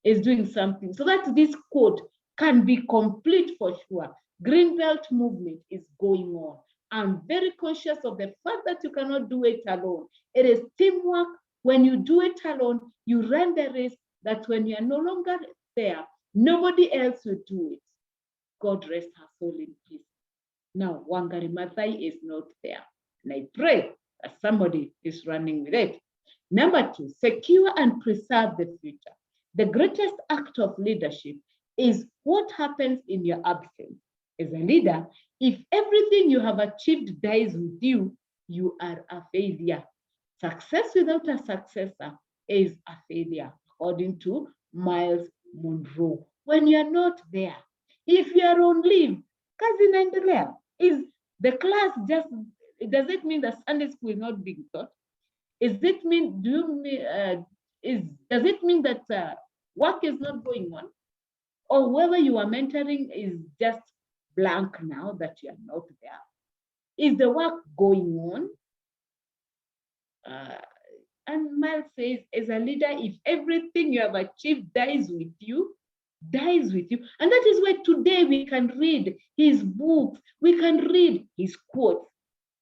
is doing something so that this quote can be complete for sure. Greenbelt movement is going on. I'm very conscious of the fact that you cannot do it alone. It is teamwork. When you do it alone, you run the risk that when you are no longer there, nobody else will do it. God rest her soul in peace. Now, Wangari Maathai is not there. And I pray that somebody is running with it. Number two, secure and preserve the future. The greatest act of leadership is what happens in your absence. As a leader, if everything you have achieved dies with you, you are a failure. Success without a successor is a failure, according to Miles Monroe. When you are not there, if you are on leave, kazi inaendelea. Is the class just, does it mean that Sunday school is not being taught? Does it mean that work is not going on? Or whoever you are mentoring is just blank now that you are not there? Is the work going on? And Miles says, as a leader, if everything you have achieved dies with you, dies with you. And that is why today we can read his books, we can read his quotes,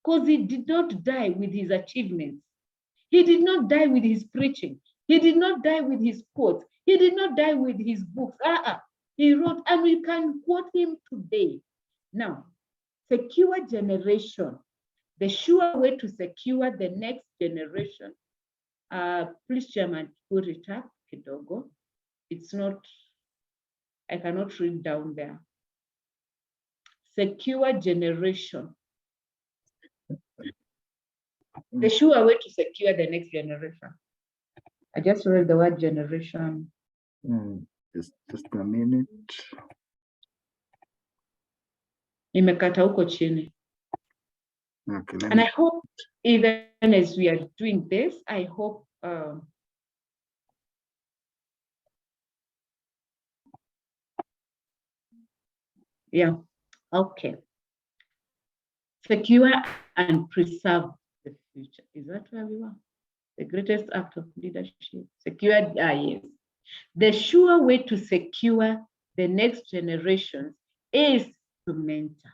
because he did not die with his achievements. He did not die with his preaching. He did not die with his quotes. He did not die with his books. He wrote, and we can quote him today. Now, secure generation. The sure way to secure the next generation. Please, Chairman, put it up, kidogo. It's not, I cannot read down there. Secure generation. The sure way to secure the next generation. I just read the word generation. Just a minute. Nimekata huko chini. Okay, and I hope even as we are doing this, I hope yeah, okay. Secure and preserve the future. Is that where we were? The greatest act of leadership. Secure, yes. The sure way to secure the next generation is to mentor.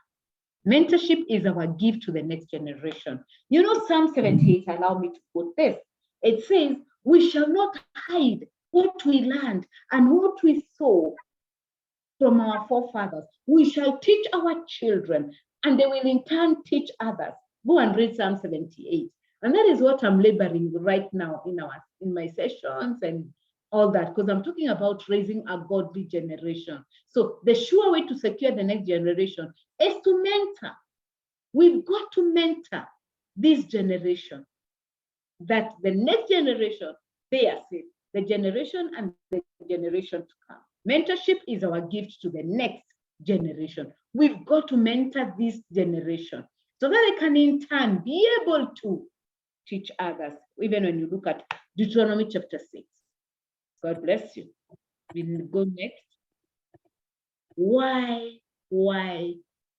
Mentorship is our gift to the next generation. You know, Psalm 78, allow me to quote this. It says, we shall not hide what we learned and what we saw from our forefathers. We shall teach our children, and they will in turn teach others. Go and read Psalm 78. And that is what I'm laboring right now in my sessions and all that, because I'm talking about raising a godly generation. So the sure way to secure the next generation is to mentor. We've got to mentor this generation, that the next generation, they are safe, the generation and the generation to come. Mentorship is our gift to the next generation. We've got to mentor this generation so that they can in turn be able to teach others. Even when you look at Deuteronomy chapter 6. God bless you. We'll go next. Why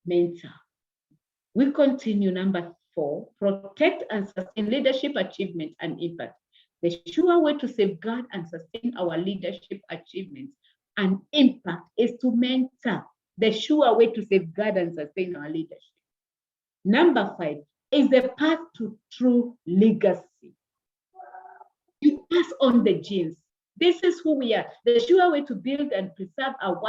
mentor? We continue, number 4, protect and sustain leadership achievement and impact. The sure way to safeguard and sustain our leadership achievements and impact is to mentor, the sure way to safeguard and sustain our leadership. Number 5 is the path to true legacy. You pass on the genes. This is who we are. The sure way to build and preserve our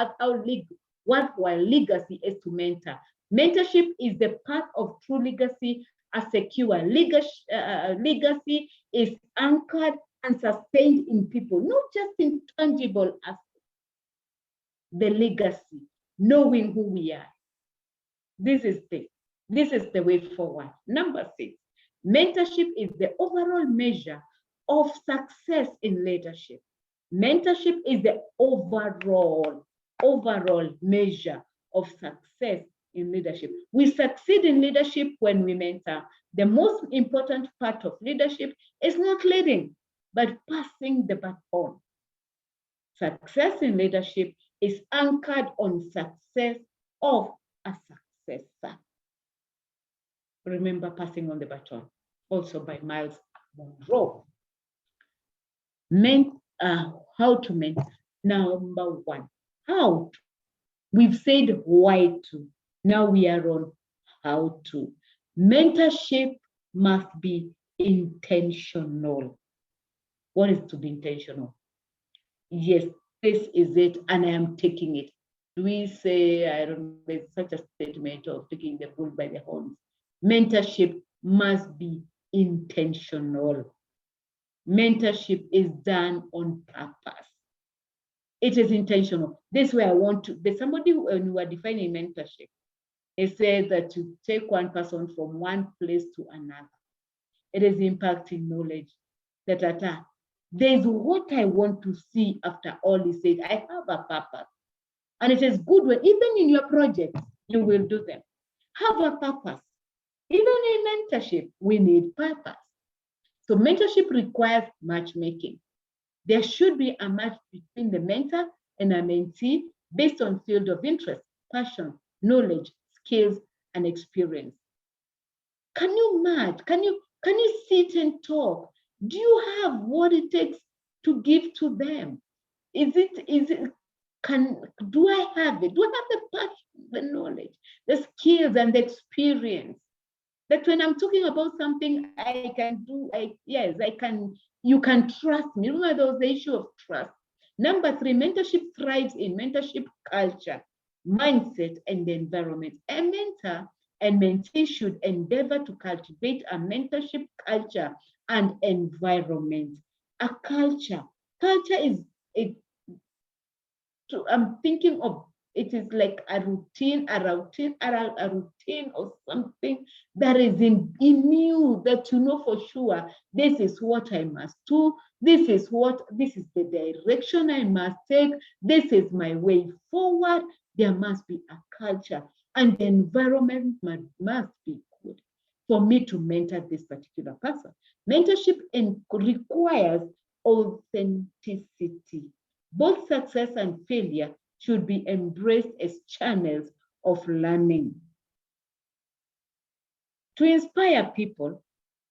worthwhile legacy is to mentor. Mentorship is the path of true legacy. A secure legacy is anchored and sustained in people, not just in tangible aspects. The legacy, knowing who we are. This is the way forward. Number 6, mentorship is the overall measure of success in leadership. Mentorship is the overall measure of success in leadership. We succeed in leadership when we mentor. The most important part of leadership is not leading, but passing the baton. Success in leadership is anchored on success of a successor. Remember passing on the baton, also by Miles Monroe. How to mentor. Number 1, how to. We've said why to. Now we are on how to. Mentorship must be intentional. What is to be intentional? Yes, this is it, and I am taking it. Do we say, I don't know, it's such a statement of taking the bull by the horns? Mentorship must be intentional. Mentorship is done on purpose. It is intentional. This is where I want to. There's somebody who, when we were defining mentorship, they said that to take one person from one place to another. It is impacting knowledge. There's what I want to see after all is said. I have a purpose. And it is good when, even in your projects, you will do them. Have a purpose. Even in mentorship, we need purpose. So mentorship requires matchmaking. There should be a match between the mentor and a mentee based on field of interest, passion, knowledge, skills, and experience. Can you match? Can you sit and talk? Do you have what it takes to give to them? Do I have it? Do I have the passion, the knowledge, the skills, and the experience? That when I'm talking about something I can do, yes, I can, you can trust me. Remember, there was the issue of trust. Number 3, mentorship thrives in mentorship culture, mindset, and environment. A mentor and mentee should endeavor to cultivate a mentorship culture and environment. A culture. Culture is, I'm thinking of, it is like a routine or something that is in you, that you know for sure, this is what I must do, this is the direction I must take, this is my way forward. There must be a culture, and the environment must be good for me to mentor this particular person. Mentorship requires authenticity. Both success and failure should be embraced as channels of learning. To inspire people,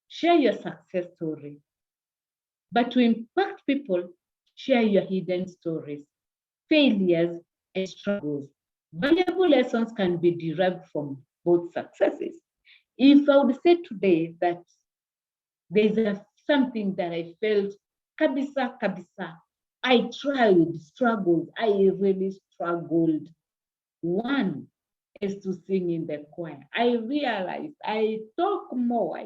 share your success story. But to impact people, share your hidden stories, failures, and struggles. Valuable lessons can be derived from both successes. If I would say today that there's something that I felt, kabisa, I tried, struggled, I really struggled. One is to sing in the choir. I realized I talk more,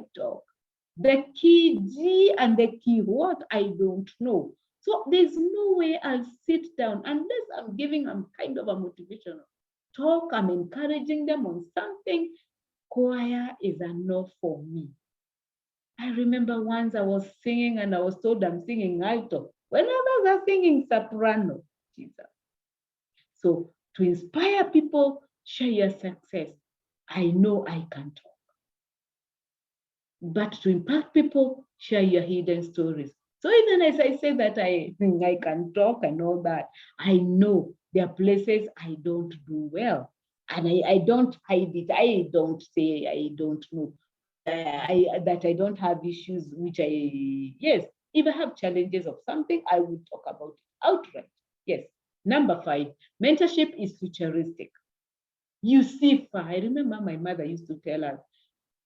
The key G and the key what, I don't know. So there's no way I'll sit down unless I'm giving them kind of a motivational talk, I'm encouraging them on something. Choir is a no for me. I remember once I was singing and I was told I'm singing alto when others are singing soprano. Jesus. So to inspire people, share your success. I know I can talk. But to impact people, share your hidden stories. So even as I say that I can talk and all that, I know there are places I don't do well. And I don't hide it. I don't say I don't know. That I don't have issues, which yes, if I have challenges of something, I would talk about it outright. Yes, Number 5, mentorship is futuristic. You see far. I remember my mother used to tell us,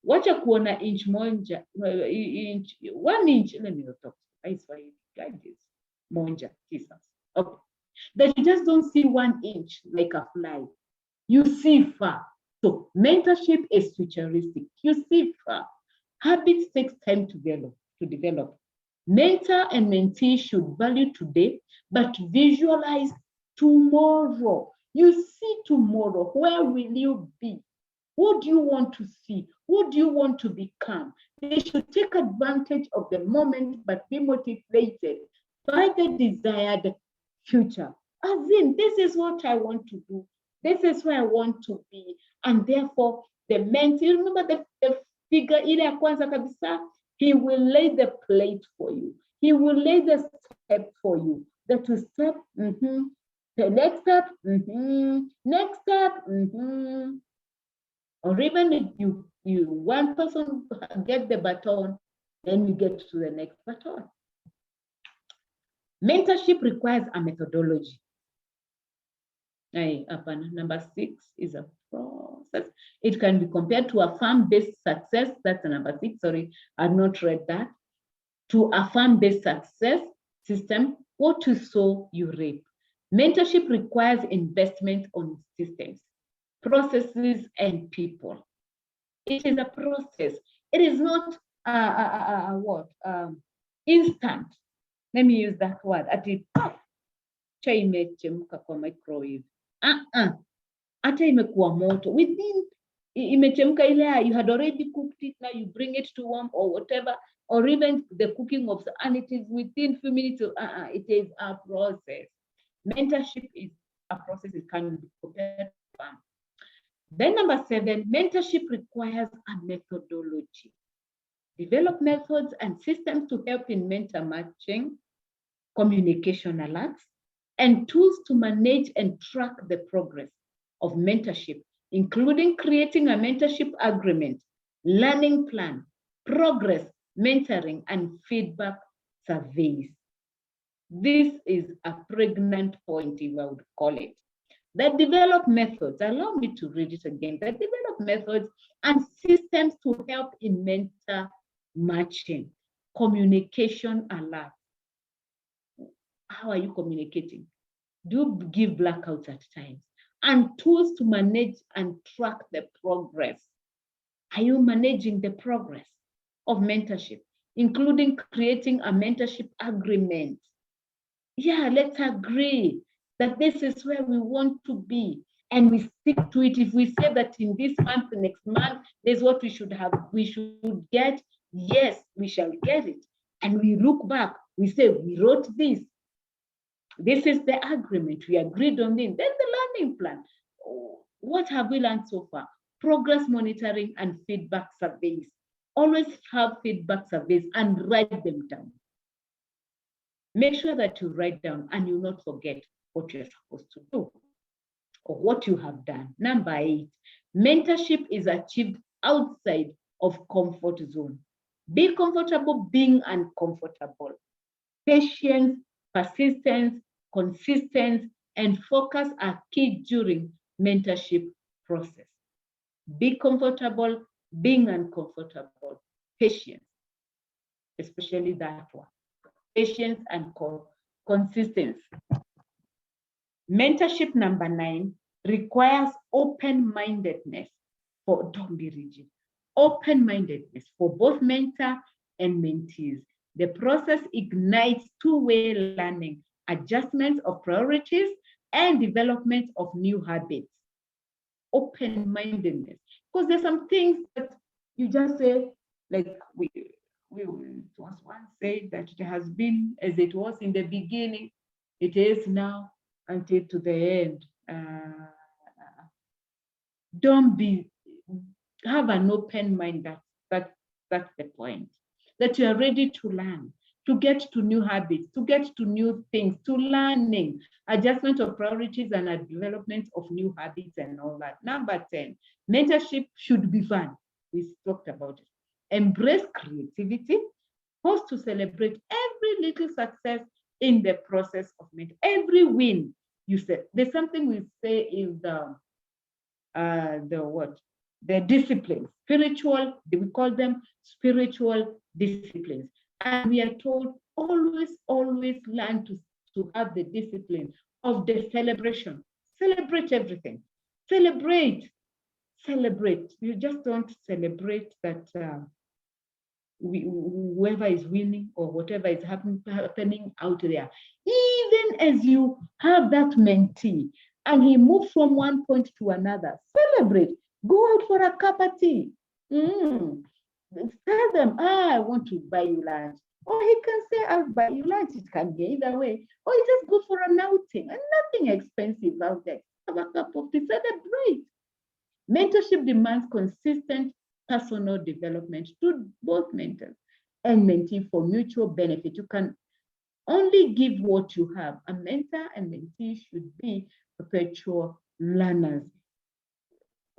wacha kuona inch monja, 1 inch, let me not talk. I swear, guys, monja, Jesus. Okay. That you just don't see 1 inch like a fly. You see far. So mentorship is futuristic. You see far. Habits takes time to develop. Mentor and mentee should value today, but visualize tomorrow. You see tomorrow. Where will you be? What do you want to see? What do you want to become? They should take advantage of the moment, but be motivated by the desired future. As in, this is what I want to do. This is where I want to be. And therefore, the mentee, remember the figure ile ya kwanza kabisa, he will lay the plate for you. He will lay the step for you. That to step, the next step, next step, or even if you one person get the baton, then you get to the next baton. Mentorship requires a methodology. Number 6 is a process. It can be compared to a farm-based success. That's number 6. Sorry, I've not read that. To a farm-based success system, what you sow, you reap. Mentorship requires investment on systems, processes, and people. It is a process. It is not instant. Let me use that word. Cha imechemka kwa microwave. Hata imekuwa moto. Within imechemka ile, you had already cooked it, now you bring it to warm or whatever, or even the cooking of, and it is within few minutes. It is a process. Mentorship is a process. It can be compared to farm. Then number 7, mentorship requires a methodology. Develop methods and systems to help in mentor matching, communication alerts, and tools to manage and track the progress of mentorship, including creating a mentorship agreement, learning plan, progress, mentoring, and feedback surveys. This is a pregnant point, if I would call it. That develop methods, allow me to read it again, that develop methods and systems to help in mentor matching, communication alert. How are you communicating? Do give blackouts at times, and tools to manage and track the progress. Are you managing the progress of mentorship, including creating a mentorship agreement? Yeah, let's agree that this is where we want to be, and we stick to it. If we say that in this month, next month, there's what we should have, we should get, yes, we shall get it. And we look back, we say, we wrote this. This is the agreement, we agreed on this. Then the learning plan. What have we learned so far? Progress monitoring and feedback surveys. Always have feedback surveys and write them down. Make sure that you write down and you not forget what you're supposed to do or what you have done. Number 8, mentorship is achieved outside of comfort zone. Be comfortable being uncomfortable. Patience, persistence, consistency, and focus are key during mentorship process. Be comfortable being uncomfortable. Patience, especially that one. Patience and consistency. Mentorship number 9 requires open-mindedness don't be rigid. Open-mindedness for both mentor and mentees. The process ignites two-way learning, adjustments of priorities, and development of new habits. Open-mindedness, because there's some things that you just say, like it was once said that it has been as it was in the beginning, it is now until to the end. Have an open mind. That's the point. That you are ready to learn, to get to new habits, to get to new things, to learning, adjustment of priorities and a development of new habits and all that. Number 10, mentorship should be fun. We talked about it. Embrace creativity, pause to celebrate every little success in the process of mentorship. Every win you said. There's something we say is the disciplines, spiritual, we call them spiritual disciplines. And we are told always learn to have the discipline of the celebration. Celebrate everything. Celebrate. You just don't celebrate that whoever is winning or whatever is happening out there. Even as you have that mentee and he moves from one point to another, celebrate. Go out for a cup of tea. Tell them, I want to buy you lunch. Or he can say, I'll buy you lunch. It can be either way. Or you just go for an outing and nothing expensive out there. Have a cup of tea, celebrate. Mentorship demands consistent personal development to both mentors and mentee for mutual benefit. You can only give what you have. A mentor and mentee should be perpetual learners.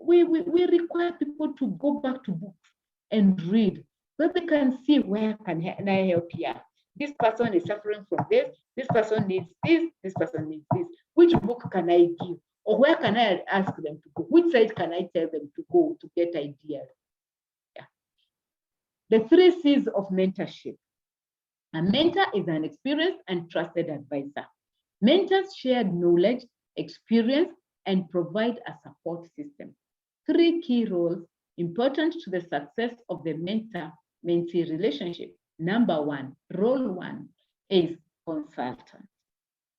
We require people to go back to books and read so they can see where can I help here. This person is suffering from this person needs this person needs this. Which book can I give? Or where can I ask them to go? Which site can I tell them to go to get ideas? Yeah. The 3 C's of mentorship. A mentor is an experienced and trusted advisor. Mentors share knowledge, experience, and provide a support system. 3 key roles important to the success of the mentor-mentee relationship. Number 1, role 1 is consultant.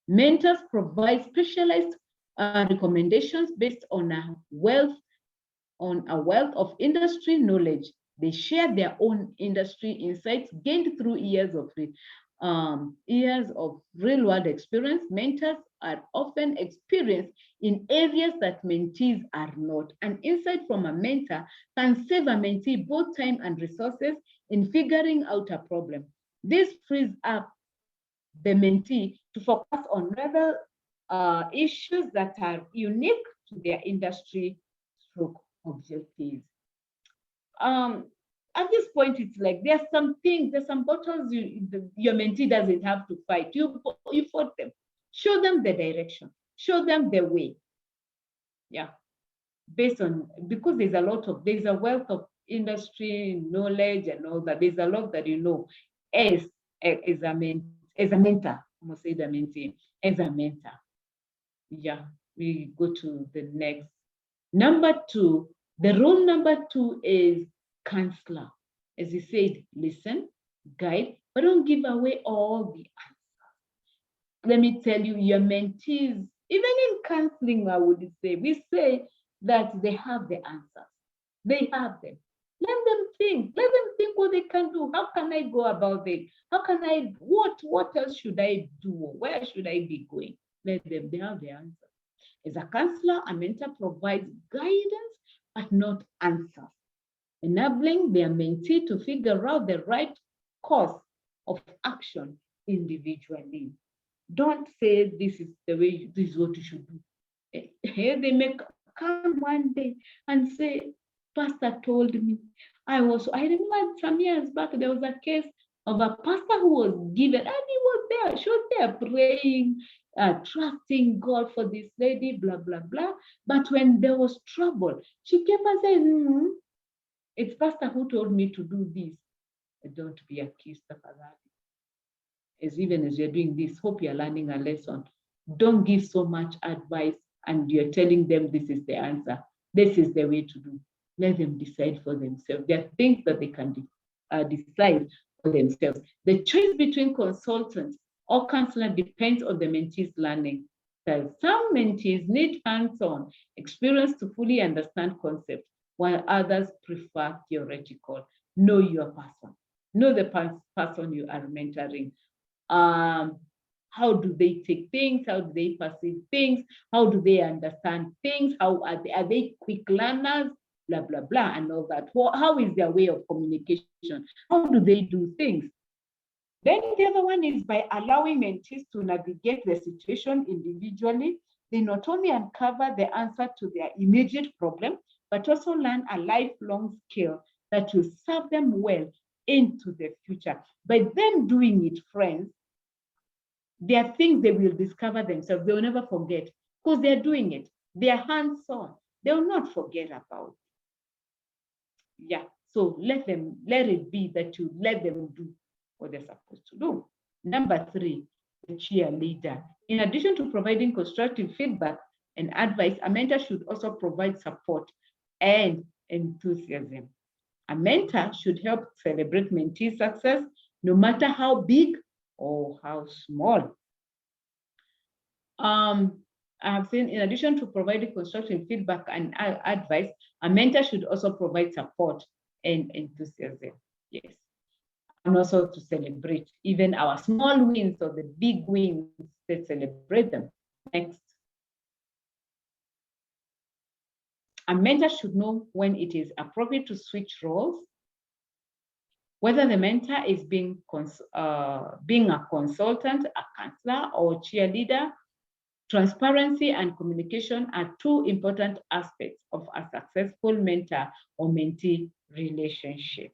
Mentors provide specialized recommendations based on a wealth of industry knowledge. They share their own industry insights gained through years of real-world experience. Mentors are often experienced in areas that mentees are not. An insight from a mentor can save a mentee both time and resources in figuring out a problem. This frees up the mentee to focus on rather issues that are unique to their industry stroke objectives. At this point, it's like there's some battles your mentee doesn't have to fight. You fought them. Show them the direction. Show them the way. Yeah. Because there's a wealth of industry knowledge and all that. There's a lot that you know as a mentor. I'm gonna say the mentee as a mentor. Yeah, we go to the next. Number 2, the role number 2 is counselor. As you said, listen, guide, but don't give away all the answers. Let me tell you, your mentees, even in counseling, I would say, we say that they have the answers. They have them. Let them think what they can do. How can I go about it? What else should I do? Where should I be going? Let them, they have the answer. As a counselor, a mentor provides guidance, but not answers, enabling their mentee to figure out the right course of action individually. Don't say this is what you should do. Here they may come one day and say, Pastor told me. I remember some years back, there was a case of a pastor who was given, and he was there. She was there praying, trusting God for this lady, blah, blah, blah. But when there was trouble, she came and said, it's pastor who told me to do this. Don't be accused of that. Even as you're doing this, hope you're learning a lesson. Don't give so much advice and you're telling them this is the answer. This is the way to do. Let them decide for themselves. There are things that they can decide for themselves. The choice between consultant or counselor depends on the mentee's learning style. Some mentees need hands-on experience to fully understand concepts, while others prefer theoretical. Know your person. Know the person you are mentoring. How do they take things? How do they perceive things? How do they understand things? How are they quick learners? Blah, blah, blah, and all that. How is their way of communication? How do they do things? Then the other one is by allowing mentees to navigate the situation individually. They not only uncover the answer to their immediate problem, but also learn a lifelong skill that will serve them well into the future. By them doing it, friends, There are things they will discover themselves. They will never forget because they're doing it. They are hands-on. They will not forget about it. Yeah. So let it be that you let them do what they're supposed to do. Number 3, the cheerleader. In addition to providing constructive feedback and advice, a mentor should also provide support and enthusiasm. A mentor should help celebrate mentee success, no matter how big or how small. I have seen, in addition to providing constructive feedback and advice, a mentor should also provide support and enthusiasm. Yes. And also to celebrate even our small wins or the big wins, they celebrate them. Next. A mentor should know when it is appropriate to switch roles, whether the mentor is being a consultant, a counselor, or cheerleader. Transparency and communication are 2 important aspects of a successful mentor or mentee relationship.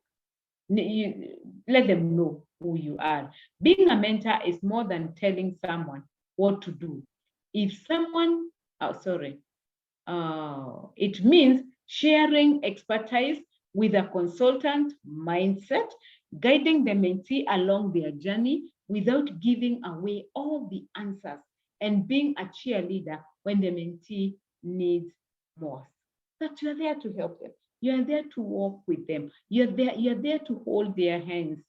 Let them know who you are. Being a mentor is more than telling someone what to do. If someone, it means sharing expertise with a consultant mindset, guiding the mentee along their journey without giving away all the answers, and being a cheerleader when the mentee needs more. But you're there to help them. You're there to walk with them. You're there to hold their hands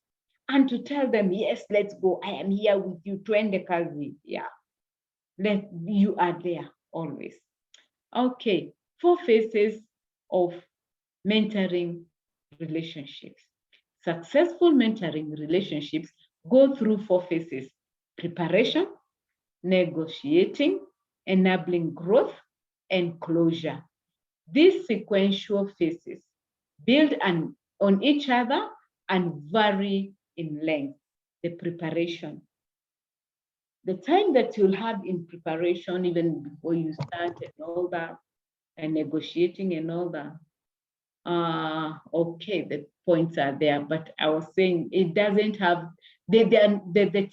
and to tell them, yes, let's go. I am here with you. Twende kazi. Yeah. You are there always. Okay. 4 phases of mentoring relationships. Successful mentoring relationships go through 4 phases: preparation, negotiating, enabling growth, and closure. These sequential phases build on each other and vary in length. The preparation. The time that you'll have in preparation, even before you start and all that, and negotiating and all that. Okay, the points are there, but I was saying it doesn't have, the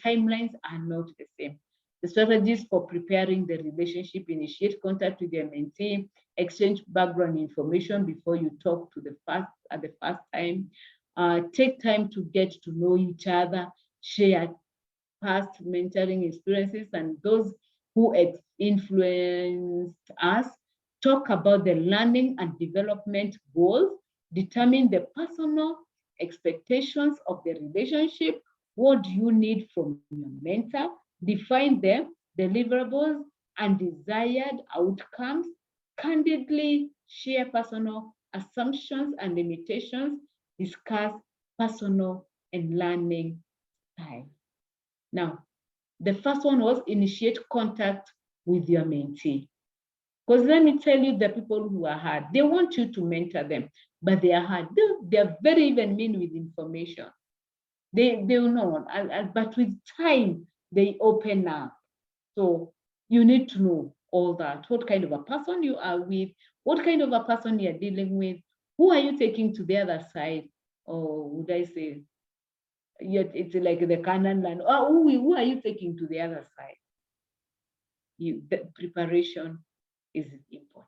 timelines are not the same. The strategies for preparing the relationship: initiate contact with your mentee, exchange background information before you talk to the first time, take time to get to know each other, share past mentoring experiences and those who influenced us, talk about the learning and development goals, determine the personal expectations of the relationship. What do you need from your mentor? Define the deliverables and desired outcomes. Candidly share personal assumptions and limitations. Discuss personal and learning style. Now, the first one was initiate contact with your mentee. Because let me tell you, the people who are hard, they want you to mentor them, but they are hard. They're very even mean with information. They will know, but with time, they open up. So you need to know all that. What kind of a person you are with, what kind of a person you're dealing with, who are you taking to the other side? Or would I say, it's like the Canaan land. Oh, who are you taking to the other side? The preparation is important.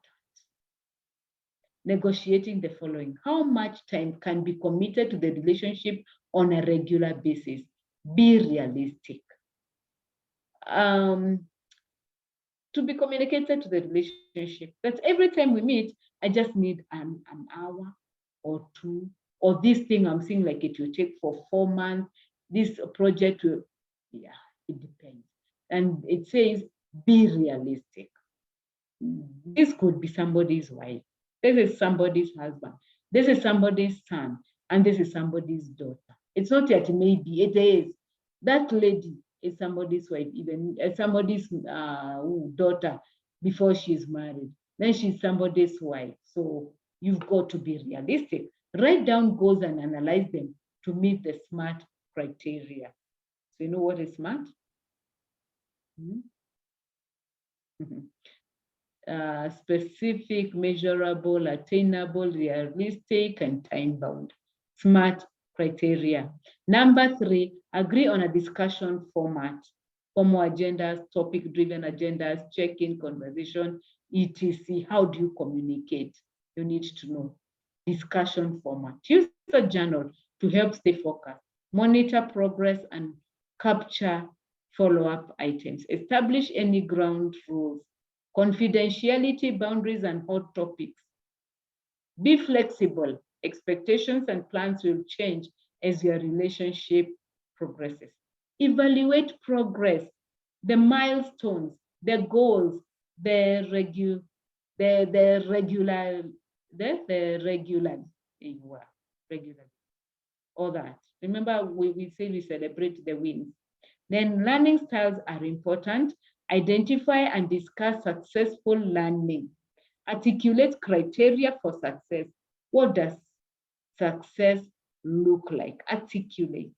Negotiating the following: how much time can be committed to the relationship on a regular basis? Be realistic. To be communicated to the relationship that every time we meet, I just need an hour or 2, or this thing I'm seeing like it will take for 4 months. This project will, yeah, it depends. And it says, be realistic. This could be somebody's wife. This is somebody's husband. This is somebody's son. And this is somebody's daughter. It's not yet maybe, it is. That lady is somebody's wife, even somebody's daughter before she's married. Then she's somebody's wife. So you've got to be realistic. Write down goals and analyze them to meet the SMART criteria. So you know what is SMART? Specific, measurable, attainable, realistic, and time-bound. SMART criteria. Number 3, agree on a discussion format. formal agendas, topic-driven agendas, check-in conversation, etc. How do you communicate? You need to know. Discussion format. Use a journal to help stay focused. Monitor progress and capture follow-up items. Establish any ground rules. Confidentiality, boundaries, and hot topics. Be flexible. Expectations and plans will change as your relationship progresses. Evaluate progress, the milestones, the goals, the regular, all that. Remember, we say we celebrate the wins. Then learning styles are important. Identify and discuss successful learning. Articulate criteria for success. What does success look like? Articulate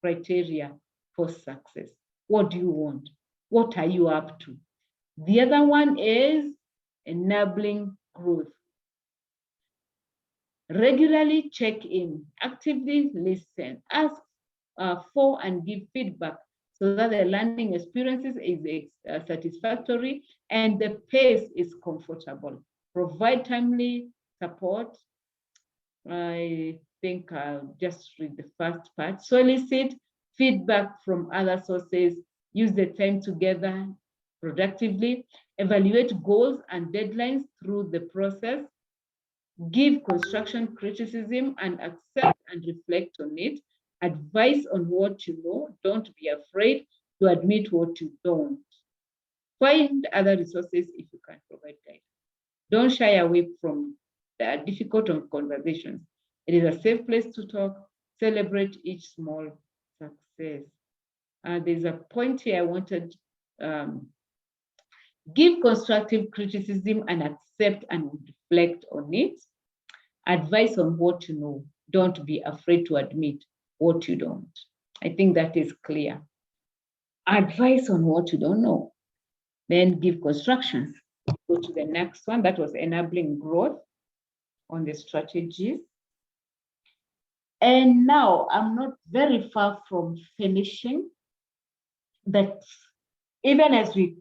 criteria for success. What do you want? What are you up to? The other one is enabling growth. Regularly check in, actively listen, ask for and give feedback so that the learning experiences is satisfactory and the pace is comfortable. Provide timely support. I think I'll just read the first part. Solicit feedback from other sources. Use the time together productively. Evaluate goals and deadlines through the process. Give construction criticism and accept and reflect on it. Advice on what you know. Don't be afraid to admit what you don't. Find other resources if you can provide guidance. Don't shy away from the difficult conversations. It is a safe place to talk. Celebrate each small success. There's a point here I wanted. Give constructive criticism and accept and reflect on it. Advice on what you know. Don't be afraid to admit what you don't. I think that is clear. Advice on what you don't know. Then give constructions. Go to the next one. That was enabling growth on the strategies. And now I'm not very far from finishing, but even as we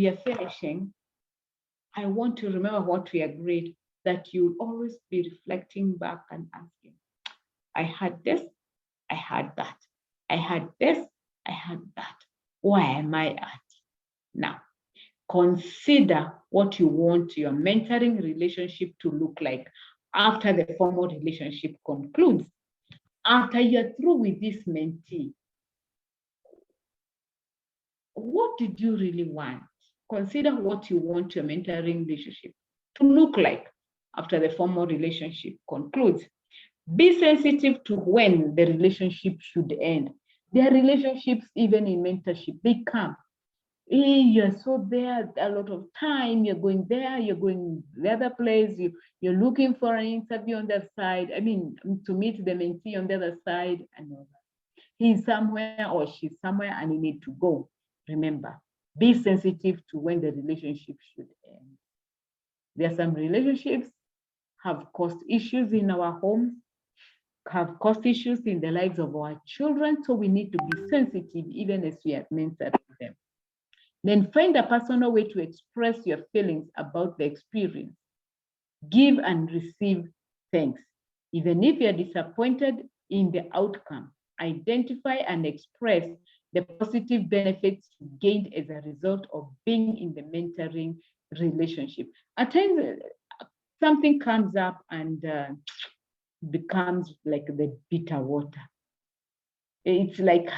are finishing, I want to remember what we agreed, that you'll always be reflecting back and asking, I had this, I had that. I had this, I had that. Where am I at? Now, consider what you want your mentoring relationship to look like after the formal relationship concludes. After you're through with this mentee, what did you really want? Consider what you want your mentoring relationship to look like after the formal relationship concludes. Be sensitive to when the relationship should end. There are relationships, even in mentorship, they come. You're so there a lot of time, you're going there, you're going the other place, you're looking for an interview on the other side. I mean, to meet the mentee on the other side, and all that. He's somewhere or she's somewhere and you need to go. Remember, be sensitive to when the relationship should end. There are some relationships have caused issues in our homes, have caused issues in the lives of our children, so we need to be sensitive even as we are mentoring them. Then find a personal way to express your feelings about the experience. Give and receive thanks. Even if you're disappointed in the outcome, identify and express the positive benefits gained as a result of being in the mentoring relationship. At times, something comes up and becomes like the bitter water. It's like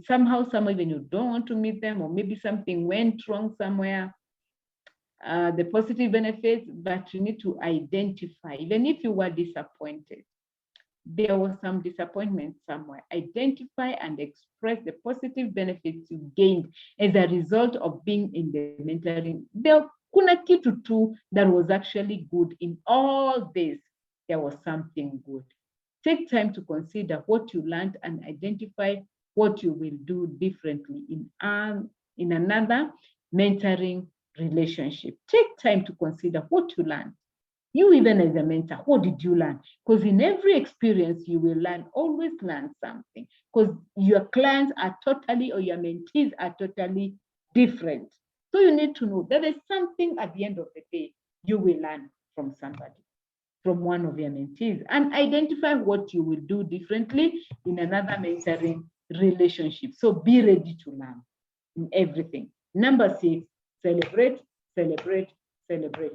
somehow even you don't want to meet them, or maybe something went wrong somewhere. The positive benefits, but you need to identify, even if you were disappointed, there was some disappointment somewhere. Identify and express the positive benefits you gained as a result of being in the mentoring. There kuna kitu tu that was actually good in all this. There was something good. Take time to consider what you learned and identify what you will do differently in another mentoring relationship. Take time to consider what you learned. You even as a mentor, what did you learn? Because in every experience you will always learn something, because your clients are totally, or your mentees are totally different. So you need to know that there's something at the end of the day you will learn from somebody, from one of your mentees, and identify what you will do differently in another mentoring relationship. So be ready to learn in everything. Number 6, celebrate, celebrate, celebrate.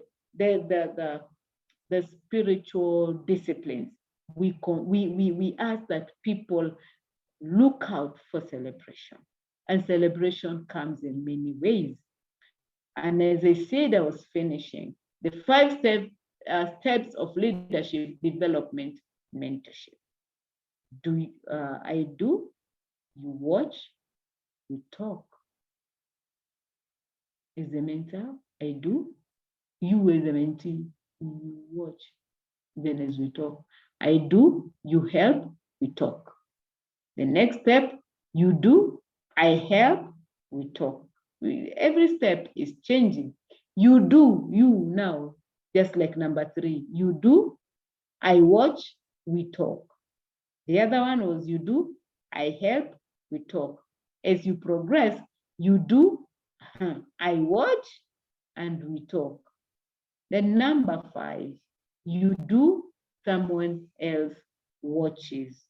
The spiritual disciplines. We ask that people look out for celebration, and celebration comes in many ways. And as I said, I was finishing the 5 steps of leadership development mentorship. I do, you watch, you talk. As a mentor, I do, you as a mentee, you watch, then as we talk. I do, you help, we talk. The next step, you do, I help, we talk. Every step is changing. You do, you now, just like number 3, you do, I watch, we talk. The other one was you do, I help, we talk. As you progress, you do, I watch, and we talk. Then number 5, you do, someone else watches.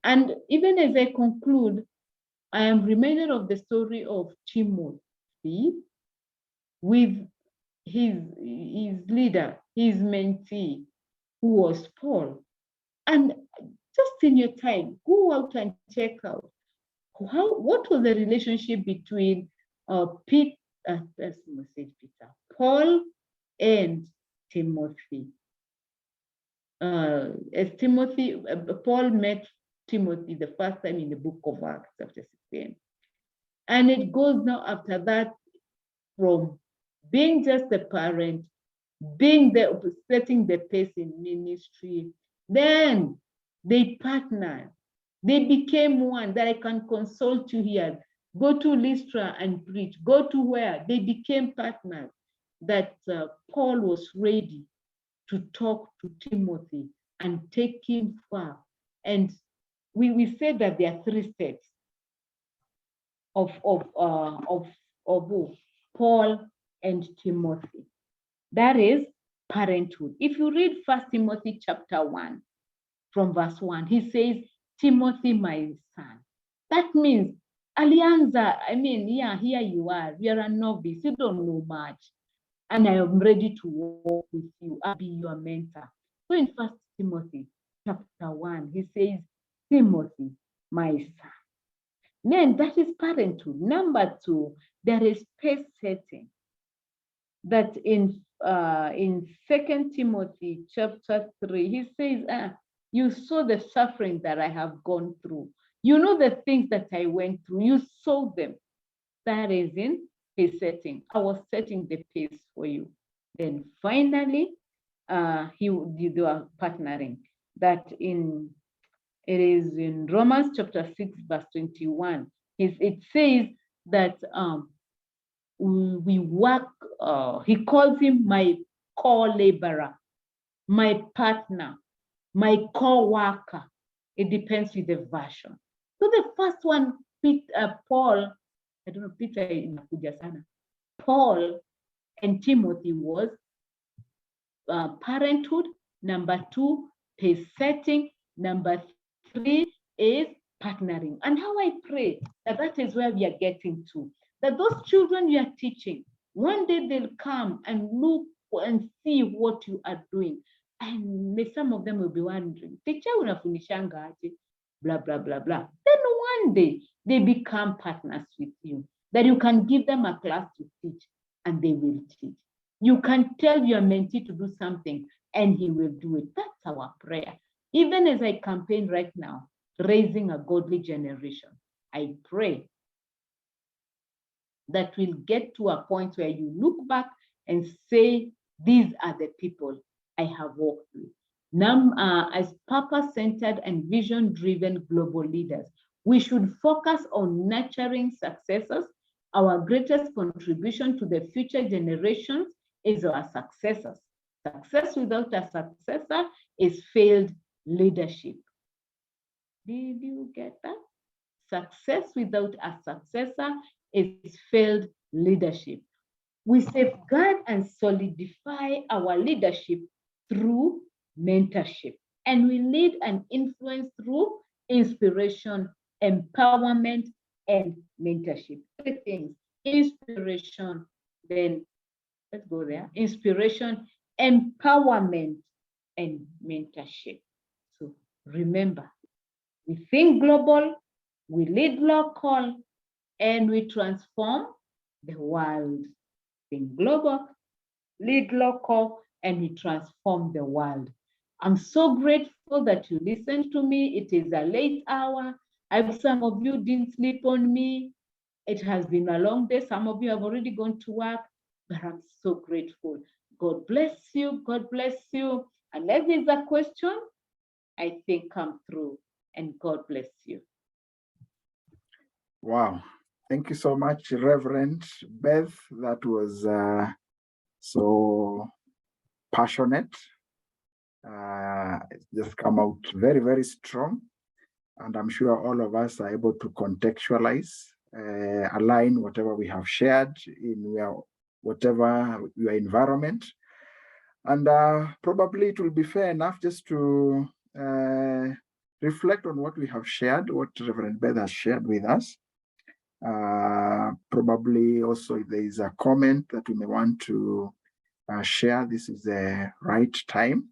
And even as I conclude, I am reminded of the story of Timothy with his leader, his mentee, who was Paul. And just in your time, go out and check out what was the relationship between Paul and Timothy. As Paul met Timothy the first time in the book of Acts, chapter 16. And it goes now after that from being just a parent, setting the pace in ministry, then they partnered. They became one, that I can consult you here. Go to Lystra and preach. Go to where? They became partners, that Paul was ready to talk to Timothy and take him far. And we said that there are 3 steps of Paul and Timothy. That is parenthood. If you read 1 Timothy chapter 1, from verse 1, he says, Timothy, my son. That means, Alianza, yeah, here you are. You are a novice. You don't know much. And I am ready to walk with you. I'll be your mentor. So in 1 Timothy chapter 1, he says, Timothy, my son. Then that is parenthood. Number 2, there is pace setting. That in 2 Timothy chapter 3, he says, you saw the suffering that I have gone through. You know the things that I went through. You saw them. That is in pace setting. I was setting the pace for you. Then finally, they were partnering. That it is in Romans chapter 6, verse 21. It says that we work, he calls him my co-laborer, my partner, my co-worker. It depends with the version. So the first one, Paul, I don't know, Peter inakuja sana. Paul and Timothy was parenthood. Number 2, pace setting. Number 3 is partnering. And how I pray that is where we are getting to. That those children you are teaching, one day they'll come and look and see what you are doing. And some of them will be wondering, teacher unafundishanga aje, blah, blah, blah, blah. Then one day they become partners with you, that you can give them a class to teach and they will teach. You can tell your mentee to do something and he will do it. That's our prayer. Even as I campaign right now, raising a godly generation, I pray that we'll get to a point where you look back and say, these are the people I have worked with. Now, as purpose-centered and vision-driven global leaders, we should focus on nurturing successors. Our greatest contribution to the future generations is our successors. Success without a successor is failed leadership. Did you get that? Success without a successor is failed leadership. We safeguard and solidify our leadership through mentorship, and we lead and influence through inspiration, empowerment, and mentorship. Three things: inspiration, then let's go there, inspiration, empowerment, and mentorship. So remember, we think global, we lead local, and we transform the world. Think global, lead local, and we transform the world. I'm so grateful that you listened to me. It is a late hour. I hope some of you didn't sleep on me. It has been a long day. Some of you have already gone to work, but I'm so grateful. God bless you. God bless you. Unless there's a question, I think come through, and God bless you. Wow. Thank you so much, Reverend Beth. That was so passionate. It just come out very, very strong. And I'm sure all of us are able to contextualize, align whatever we have shared in whatever your environment. And probably it will be fair enough just to reflect on what we have shared, what Reverend Beth has shared with us. Probably also if there is a comment that we may want to share, this is the right time.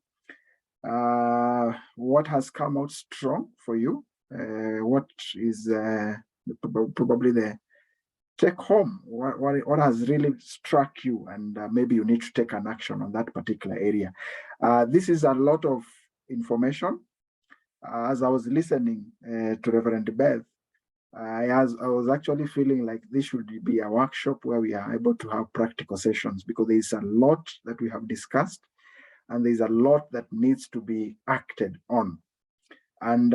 What has come out strong for you? What is probably the take home? What has really struck you? And maybe you need to take an action on that particular area. This is a lot of information. As I was listening to Reverend Beth, I was actually feeling like this should be a workshop where we are able to have practical sessions, because there is a lot that we have discussed and there's a lot that needs to be acted on. And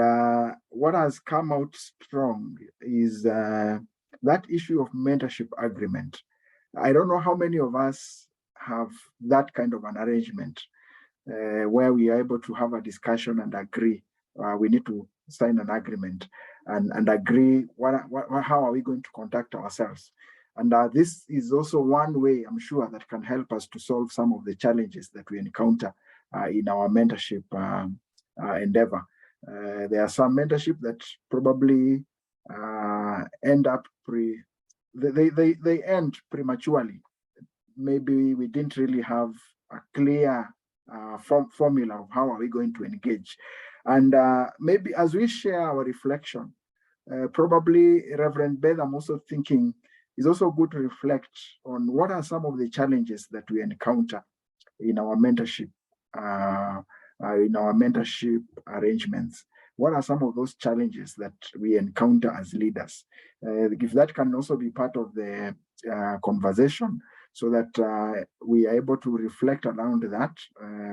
what has come out strong is that issue of mentorship agreement. I don't know how many of us have that kind of an arrangement where we are able to have a discussion and agree. We need to sign an agreement and agree how are we going to conduct ourselves. And this is also one way, I'm sure, that can help us to solve some of the challenges that we encounter in our mentorship endeavor. There are some mentorship that probably end up they end prematurely. Maybe we didn't really have a clear formula of how are we going to engage. And maybe as we share our reflection, probably Reverend Beth, I'm also thinking it's also good to reflect on what are some of the challenges that we encounter in our mentorship arrangements. What are some of those challenges that we encounter as leaders? If that can also be part of the conversation, so that we are able to reflect around that.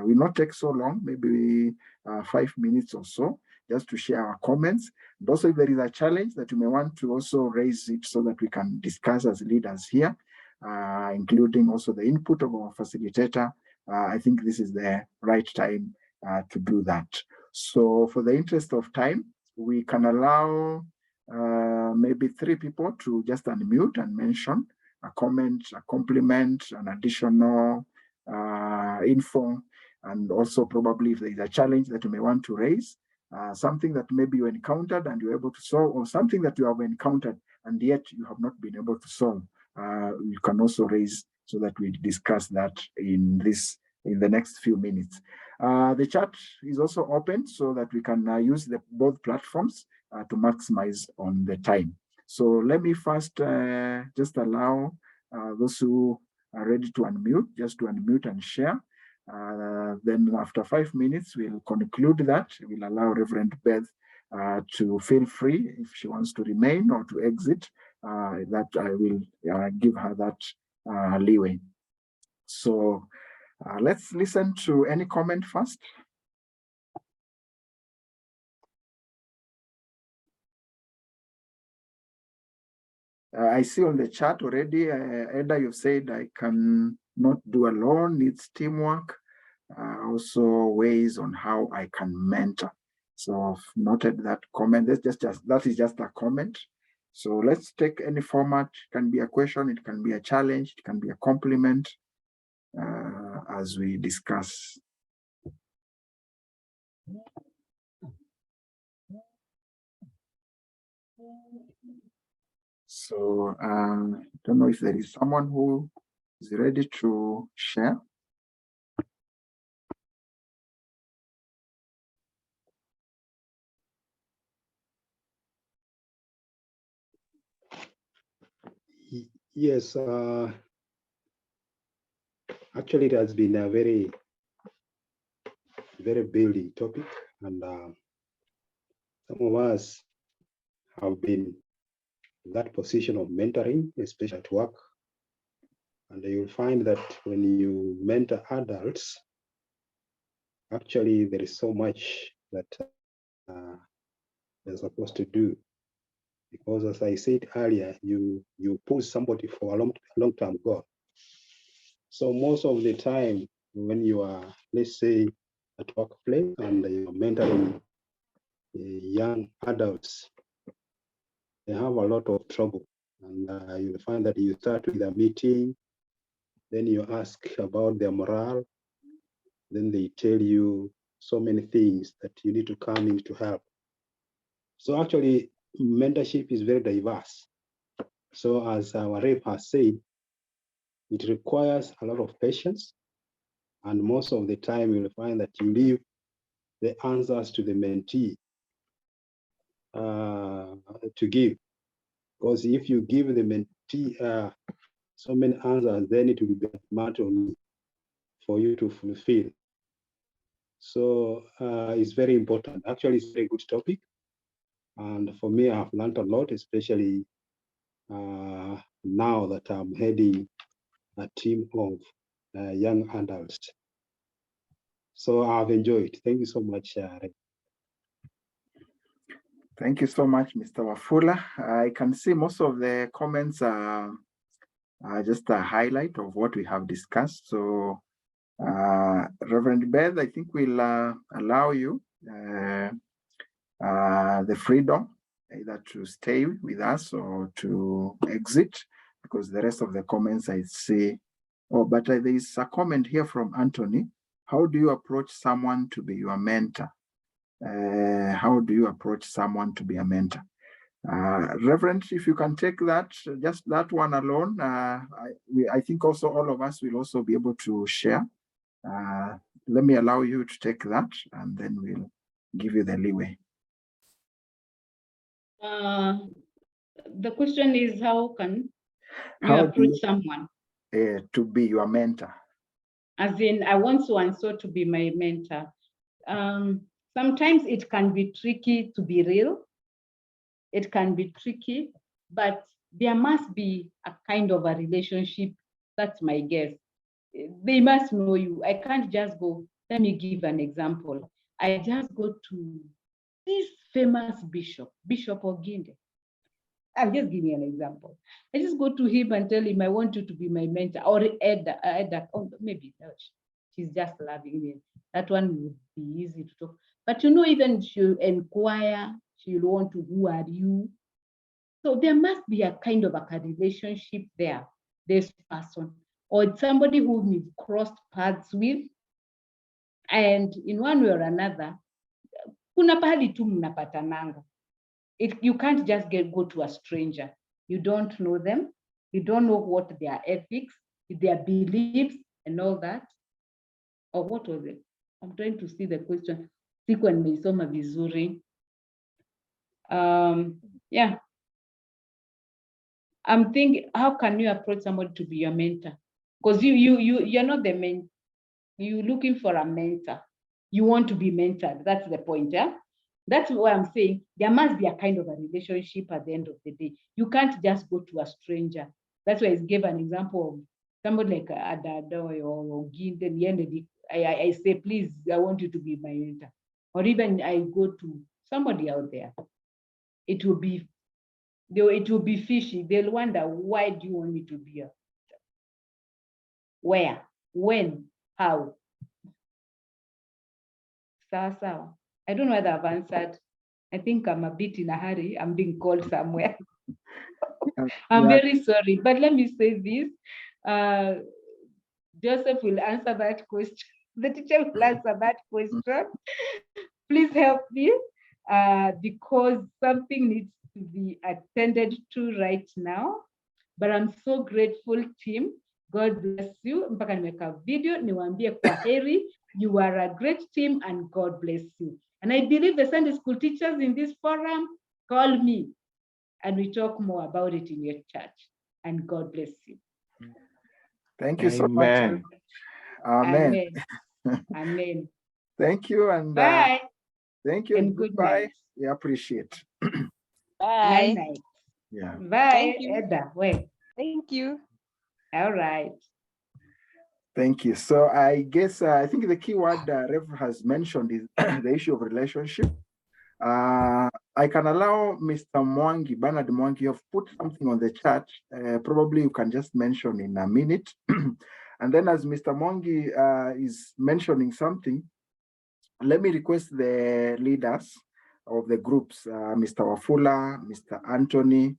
Will not take so long, maybe 5 minutes or so, just to share our comments. And also, if there is a challenge that you may want to also raise it so that we can discuss as leaders here, including also the input of our facilitator, I think this is the right time to do that. So for the interest of time, we can allow maybe 3 people to just unmute and mention a comment, a compliment, an additional info, and also probably if there is a challenge that you may want to raise, something that maybe you encountered and you're able to solve, or something that you have encountered and yet you have not been able to solve, you can also raise so that we discuss that in the next few minutes. The chat is also open so that we can use both platforms to maximize on the time. So let me first just allow those who are ready to unmute, just to unmute and share. Then after 5 minutes, we'll conclude that. We'll allow Reverend Beth to feel free if she wants to remain or to exit, that I will give her that leeway. So let's listen to any comment first. I see on the chat already, Eda, you've said I can not do alone, needs teamwork. also ways on how I can mentor. So I've noted that comment. That is just a comment. So let's take any format. It can be a question, it can be a challenge, it can be a compliment as we discuss. So I don't know if there is someone who is ready to share. Yes, actually, it has been a very, very building topic, and some of us have been in that position of mentoring, especially at work. And you'll find that when you mentor adults, actually, there is so much that they're supposed to do. Because as I said earlier, you push somebody for a long-term goal. So most of the time when you are, let's say, at workplace and you're mentoring young adults, they have a lot of trouble. And you'll find that you start with a meeting, then you ask about their morale, then they tell you so many things that you need to come in to help. So actually, mentorship is very diverse. So as our rep has said, it requires a lot of patience. And most of the time, you'll find that you leave the answers to the mentee to give. Because if you give the mentee so many answers, then it will be a matter of you for you to fulfill. So it's very important. Actually, it's a very good topic. And for me, I've learned a lot, especially now that I'm heading a team of young adults. So I've enjoyed. Thank you so much. Thank you so much, Mr. Wafula. I can see most of the comments are just a highlight of what we have discussed. So Reverend Beth, I think we'll allow you the freedom either to stay with us or to exit, because the rest of the comments I see. Oh, but there is a comment here from Anthony. How do you approach someone to be your mentor? How do you approach someone to be a mentor? Reverend, if you can take that, just that one alone, I think also all of us will also be able to share. Let me allow you to take that, and then we'll give you the leeway. The question is, how can you approach someone? To be your mentor. As in, I want so and so to be my mentor. Sometimes it can be tricky to be real. It can be tricky, but there must be a kind of a relationship. That's my guess. They must know you. I can't just go, let me give an example. I just go to this famous bishop, Bishop Oginde. I'm just giving you an example. I just go to him and tell him, I want you to be my mentor, or Edda, oh, maybe no, she's just loving me. That one would be easy to talk. But you know, even she'll inquire, she'll want to, who are you? So there must be a kind of a relationship there, this person, or somebody who you've crossed paths with, and in one way or another, kuna pahali tu mnapatananga. You can't just go to a stranger. You don't know them. You don't know what their ethics, their beliefs, and all that. Or what was it? I'm trying to see the question. Siku nimeisoma vizuri. Yeah. I'm thinking, how can you approach somebody to be your mentor? Because you're not the mentor. You're looking for a mentor. You want to be mentored. That's the point, yeah? That's what I'm saying. There must be a kind of a relationship at the end of the day. You can't just go to a stranger. That's why I gave an example of somebody like Adada or Ginden. I say, please, I want you to be my mentor. Or even I go to somebody out there. It will be fishy. They'll wonder, why do you want me to be a mentor? Where? When? How? Sawa sawa. I don't know whether I've answered. I think I'm a bit in a hurry. I'm being called somewhere. I'm very sorry, but let me say this. Joseph will answer that question. The teacher will answer that question. Please help me because something needs to be attended to right now. But I'm so grateful, team. God bless you. Mpaka nimeka video niwaambie kwa heri. You are a great team and God bless you. And I believe the Sunday school teachers in this forum, call me and we talk more about it in your church. And God bless you. Thank you so much. Amen. Amen. Amen. Thank you and bye. Thank you And good goodbye. night. We appreciate. Night night. Yeah. Bye, Thank you. Edda. Wait. Thank you. All right. Thank you. So I guess I think the key word Rev has mentioned is the issue of relationship. I can allow Mr. Mwangi, Bernard Mwangi, you've put something on the chat. Probably you can just mention in a minute. And then as Mr. Mwangi is mentioning something, let me request the leaders of the groups, Mr. Wafula, Mr. Anthony,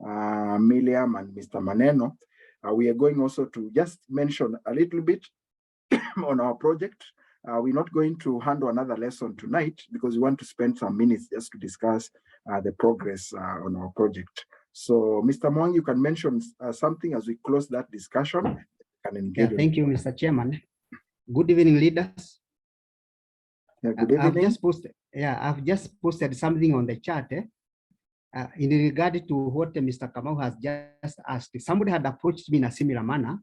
Miriam, and Mr. Maneno. We are going also to just mention a little bit on our project. We're not going to handle another lesson tonight because we want to spend some minutes just to discuss the progress on our project. So, Mr. Mwangi, you can mention something as we close that discussion. Yeah, thank you, Mr. Chairman. Good evening, leaders. Yeah, good evening. I've just posted something on the chat. In regard to what Mr. Kamau has just asked. Somebody had approached me in a similar manner.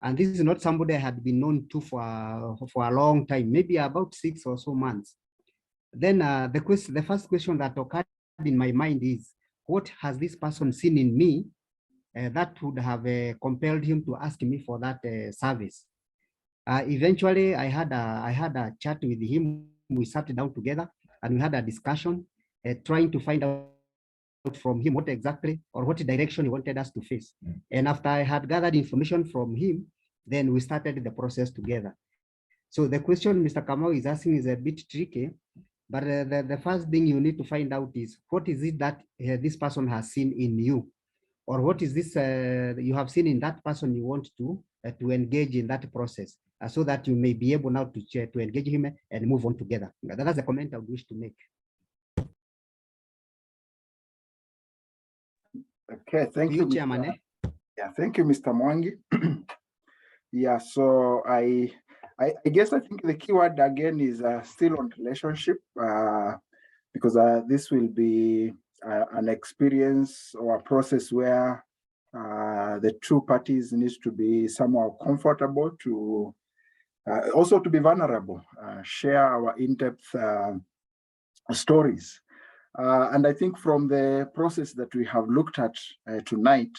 And this is not somebody I had been known to for a long time, maybe about 6 or so months. Then the first question that occurred in my mind is, what has this person seen in me that would have compelled him to ask me for that service? Eventually, I had a chat with him. We sat down together and we had a discussion, trying to find out from him what exactly or what direction he wanted us to face. And after I had gathered information from him, then we started the process together. So the question Mr. Kamau is asking is a bit tricky, but the first thing you need to find out is what is it that this person has seen in you, or what is this you have seen in that person you want to engage in that process, so that you may be able now to engage him and move on together. That's the comment I would wish to make. Okay, thank you, Chairman. Yeah, thank you, Mr. Mwangi. Yeah, so I guess I think the key word again is still on relationship, because this will be an experience or a process where the two parties need to be somehow comfortable to also to be vulnerable, share our in-depth stories. And I think from the process that we have looked at tonight,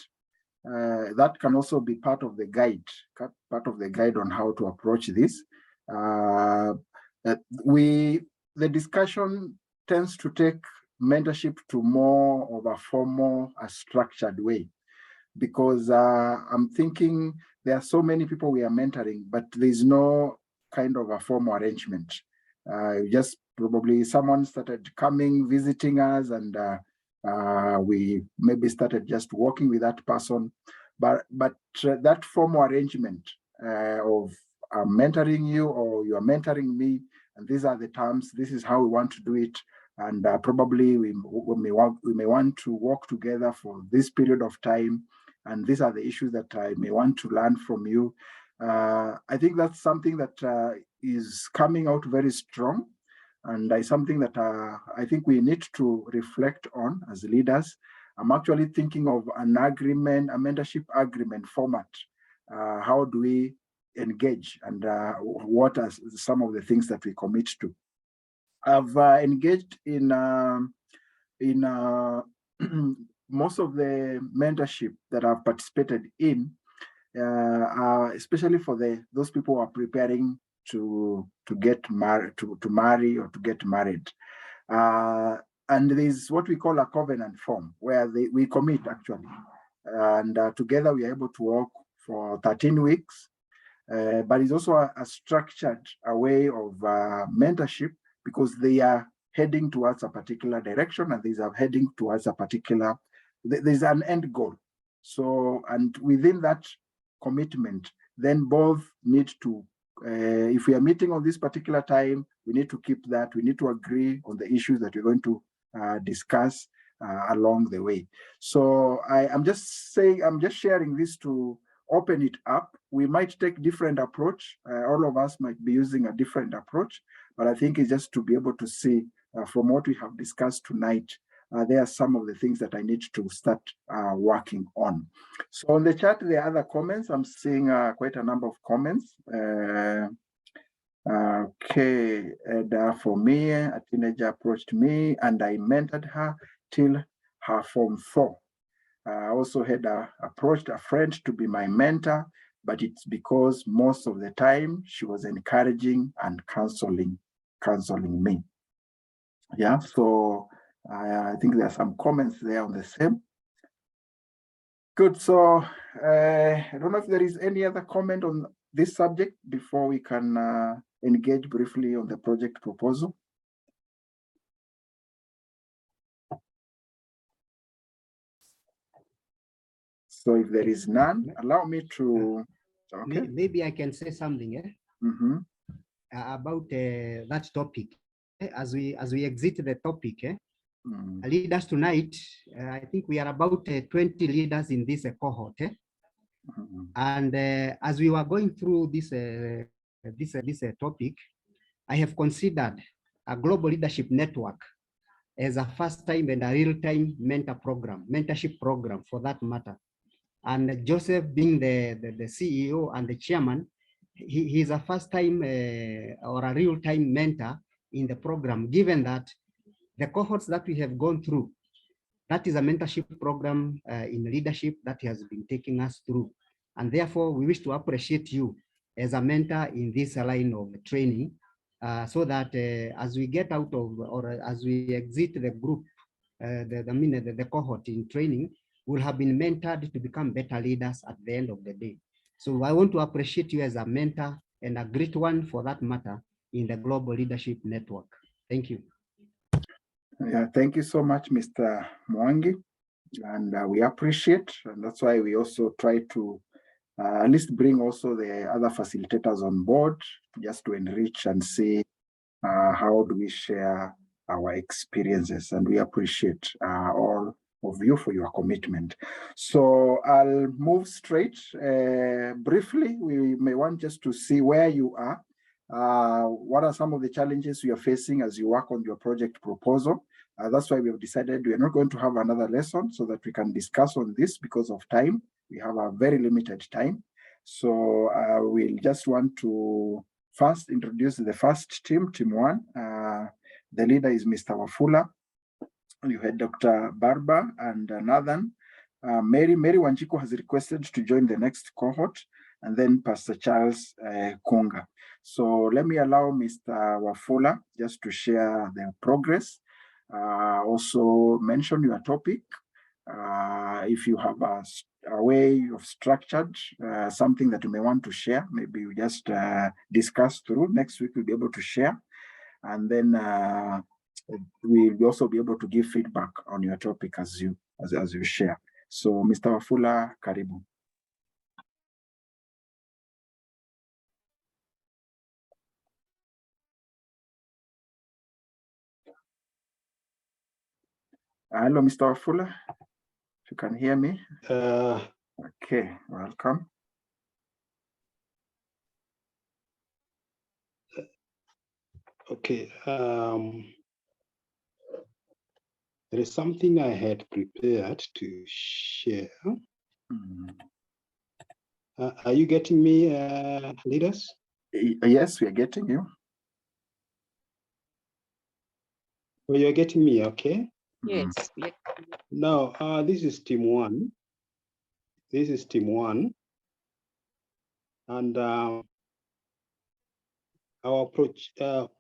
that can also be part of the guide on how to approach this. The discussion tends to take mentorship to more of a formal, structured way, because I'm thinking there are so many people we are mentoring, but there's no kind of a formal arrangement. Just probably someone started coming, visiting us, and we maybe started just working with that person. But that formal arrangement of mentoring you or you are mentoring me, and these are the terms, this is how we want to do it. And probably we may want to work together for this period of time. And these are the issues that I may want to learn from you. I think that's something that is coming out very strong. And something that I think we need to reflect on as leaders. I'm actually thinking of an agreement, a mentorship agreement format. How do we engage, and what are some of the things that we commit to? I've engaged in most of the mentorship that I've participated in, especially for those people who are preparing to get married, to marry or to get married. And there's what we call a covenant form, where we commit actually. And together we are able to work for 13 weeks. But it's also a structured way of mentorship because they are heading towards a particular direction, and these are heading towards a particular, there's an end goal. So, and within that commitment, then both need to, if we are meeting on this particular time, we need to keep that, we need to agree on the issues that we're going to discuss along the way. So I'm just saying, I'm just sharing this to open it up. We might take different approach. All of us might be using a different approach, but I think it's just to be able to see from what we have discussed tonight, there are some of the things that I need to start working on. So on the chat, there are other comments. I'm seeing quite a number of comments. Okay, and for me, a teenager approached me and I mentored her till her Form 4. I also had approached a friend to be my mentor, but it's because most of the time she was encouraging and counseling me. Yeah, so I think there are some comments there on the same. Good, so I don't know if there is any other comment on this subject before we can engage briefly on the project proposal. So if there is none, allow me to, okay. Maybe I can say something about that topic. As we exit the topic, leaders tonight, I think we are about 20 leaders in this cohort. And as we were going through this topic, I have considered a global leadership network as a first time and a real-time mentorship program for that matter. And Joseph being the CEO and the chairman, he's a first time or a real-time mentor in the program, given that the cohorts that we have gone through, that is a mentorship program in leadership that has been taking us through. And therefore, we wish to appreciate you as a mentor in this line of training, so that as we get out of, or as we exit the group, the cohort in training, will have been mentored to become better leaders at the end of the day. So I want to appreciate you as a mentor, and a great one for that matter, in the Global Leadership Network. Thank you. Yeah, thank you so much, Mr. Mwangi. And we appreciate, and that's why we also try to at least bring also the other facilitators on board, just to enrich and see how do we share our experiences. And we appreciate all of you for your commitment. So I'll move straight. Briefly, we may want just to see where you are. What are some of the challenges you are facing as you work on your project proposal? That's why we have decided we are not going to have another lesson so that we can discuss on this because of time. We have a very limited time. So we'll just want to first introduce the first team, team one. The leader is Mr. Wafula. You had Dr. Barba and Nathan. Mary Wanjiku has requested to join the next cohort, and then Pastor Charles Kunga. So let me allow Mr. Wafula just to share the progress. Also mention your topic. If you have a way of structured something that you may want to share, maybe you just discuss through. Next week we'll be able to share, and then we'll also be able to give feedback on your topic as you share. So Mr. Wafula, karibu. Hello, Mr. Wafula, if you can hear me. Okay, welcome. Okay, there is something I had prepared to share. Are you getting me, leaders? Yes, we are getting you. Oh, you're getting me, okay? Yes. Now, this is team one. This is team one. And our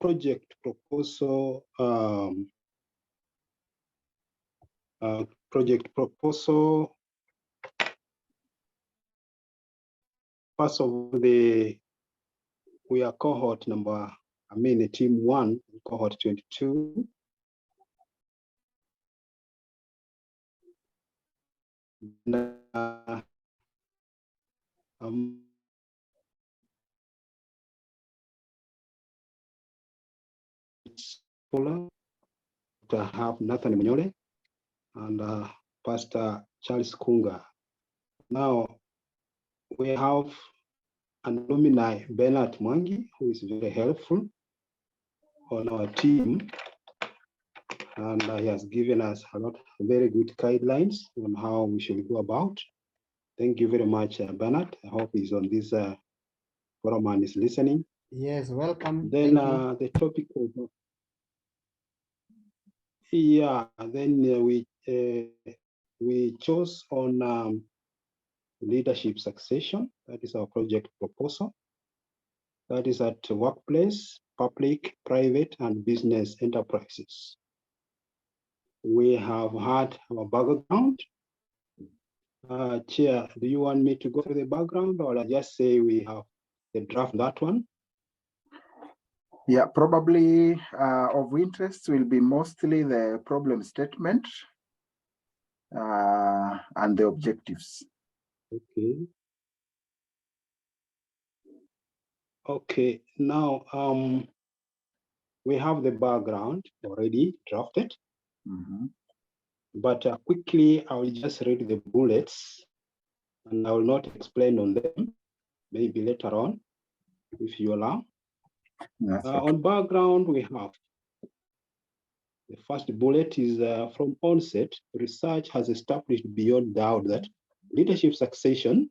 project proposal, first of all, we are cohort number team 1 in cohort 22. I have Nathan Munyole and Pastor Charles Kunga. Now we have an alumni, Bernard Mwangi, who is very helpful on our team, and he has given us a lot of very good guidelines on how we should go about. Thank you very much, Bernard. I hope he's on this forum and is listening. Yes, welcome. Then the topic of we chose on leadership succession. That is our project proposal. That is at workplace, public, private, and business enterprises. We have had our background. Chair, do you want me to go through the background, or I just say we have the draft that one? Yeah, probably of interest will be mostly the problem statement and the objectives. Okay. Okay, now we have the background already drafted. But quickly, I will just read the bullets and I will not explain on them, maybe later on, if you allow. On background, we have the first bullet is from onset, research has established beyond doubt that leadership succession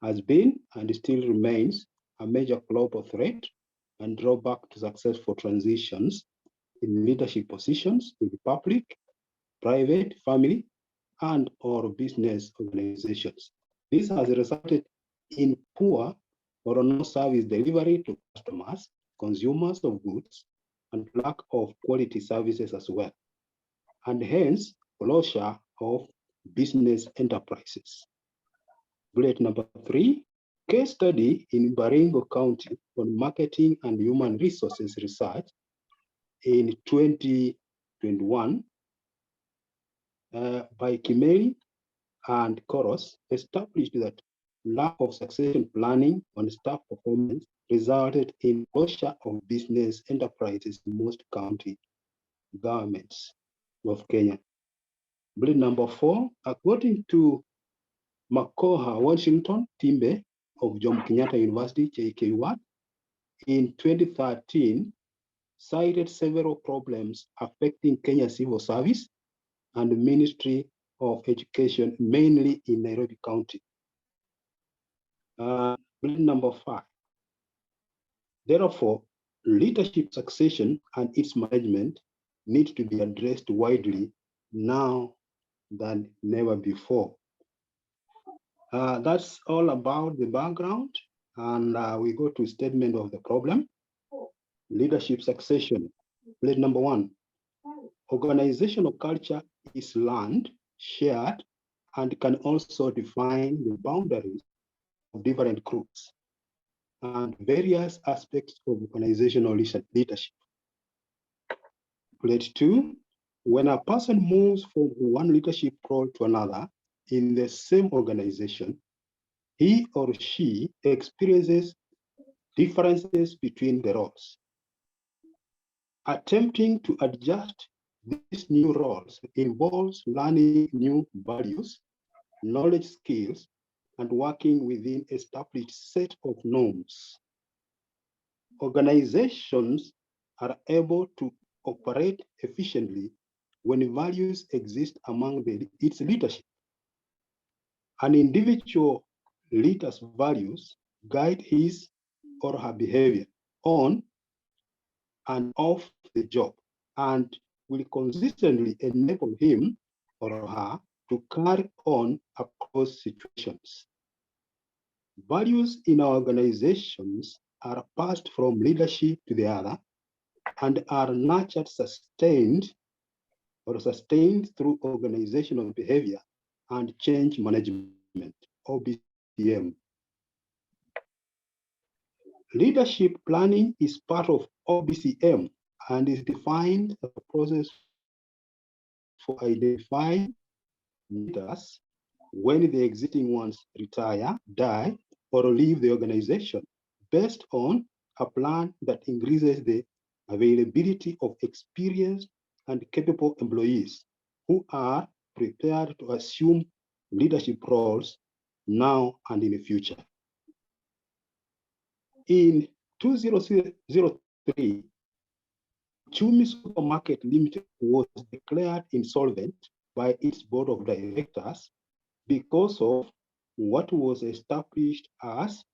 has been and still remains a major global threat and drawback to successful transitions in leadership positions in the public, private, family, and or business organizations. This has resulted in poor or no service delivery to customers, consumers of goods, and lack of quality services as well, and hence closure of business enterprises. Bullet number 3, case study in Baringo County on marketing and human resources research in 2021 by Kimeli and Koros established that lack of succession planning on staff performance resulted in closure of business enterprises in most county governments of Kenya. Bullet number 4, according to Makoha Washington Timbe of Jomo Kenyatta University, JKUAT, in 2013, cited several problems affecting Kenya civil service and the Ministry of Education, mainly in Nairobi County. Bullet number 5. Therefore, leadership succession and its management need to be addressed widely now than never before. That's all about the background, and we go to statement of the problem. Leadership succession. Bullet number 1. Organizational culture is learned, shared, and can also define the boundaries of different groups and various aspects of organizational leadership. Bullet 2, when a person moves from one leadership role to another in the same organization, he or she experiences differences between the roles. Attempting to adjust these new roles involves learning new values, knowledge, skills, and working within an established set of norms. Organizations are able to operate efficiently when values exist among its leadership. An individual leader's values guide his or her behavior on and off the job and will consistently enable him or her to carry on across situations. Values in our organizations are passed from leadership to the other and are nurtured, sustained through organizational behavior and change management, OBCM. Leadership planning is part of OBCM and is defined as a process for identifying leaders when the existing ones retire, die, or leave the organization based on a plan that increases the availability of experienced and capable employees who are prepared to assume leadership roles now and in the future. In 2003, Chumi Supermarket Limited was declared insolvent by its board of directors because of what was established as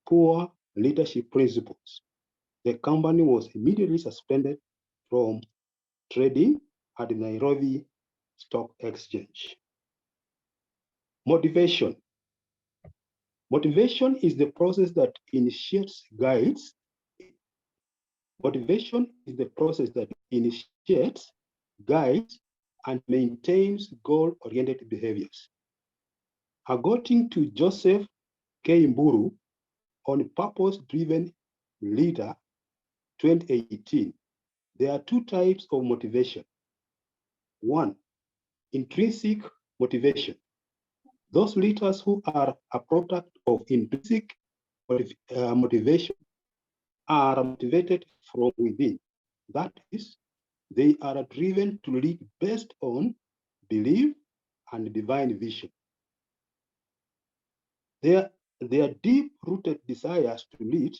poor leadership principles. The company was immediately suspended from trading at the Nairobi Stock Exchange. Motivation. Motivation is the process that initiates, guides. Motivation is the process that initiates, guides, and maintains goal-oriented behaviors. According to Joseph K. Mburu on Purpose-Driven Leader 2018, there are two types of motivation. One, intrinsic motivation. Those leaders who are a product of intrinsic motivation are motivated from within. That is, they are driven to lead based on belief and divine vision. Their deep-rooted desires to lead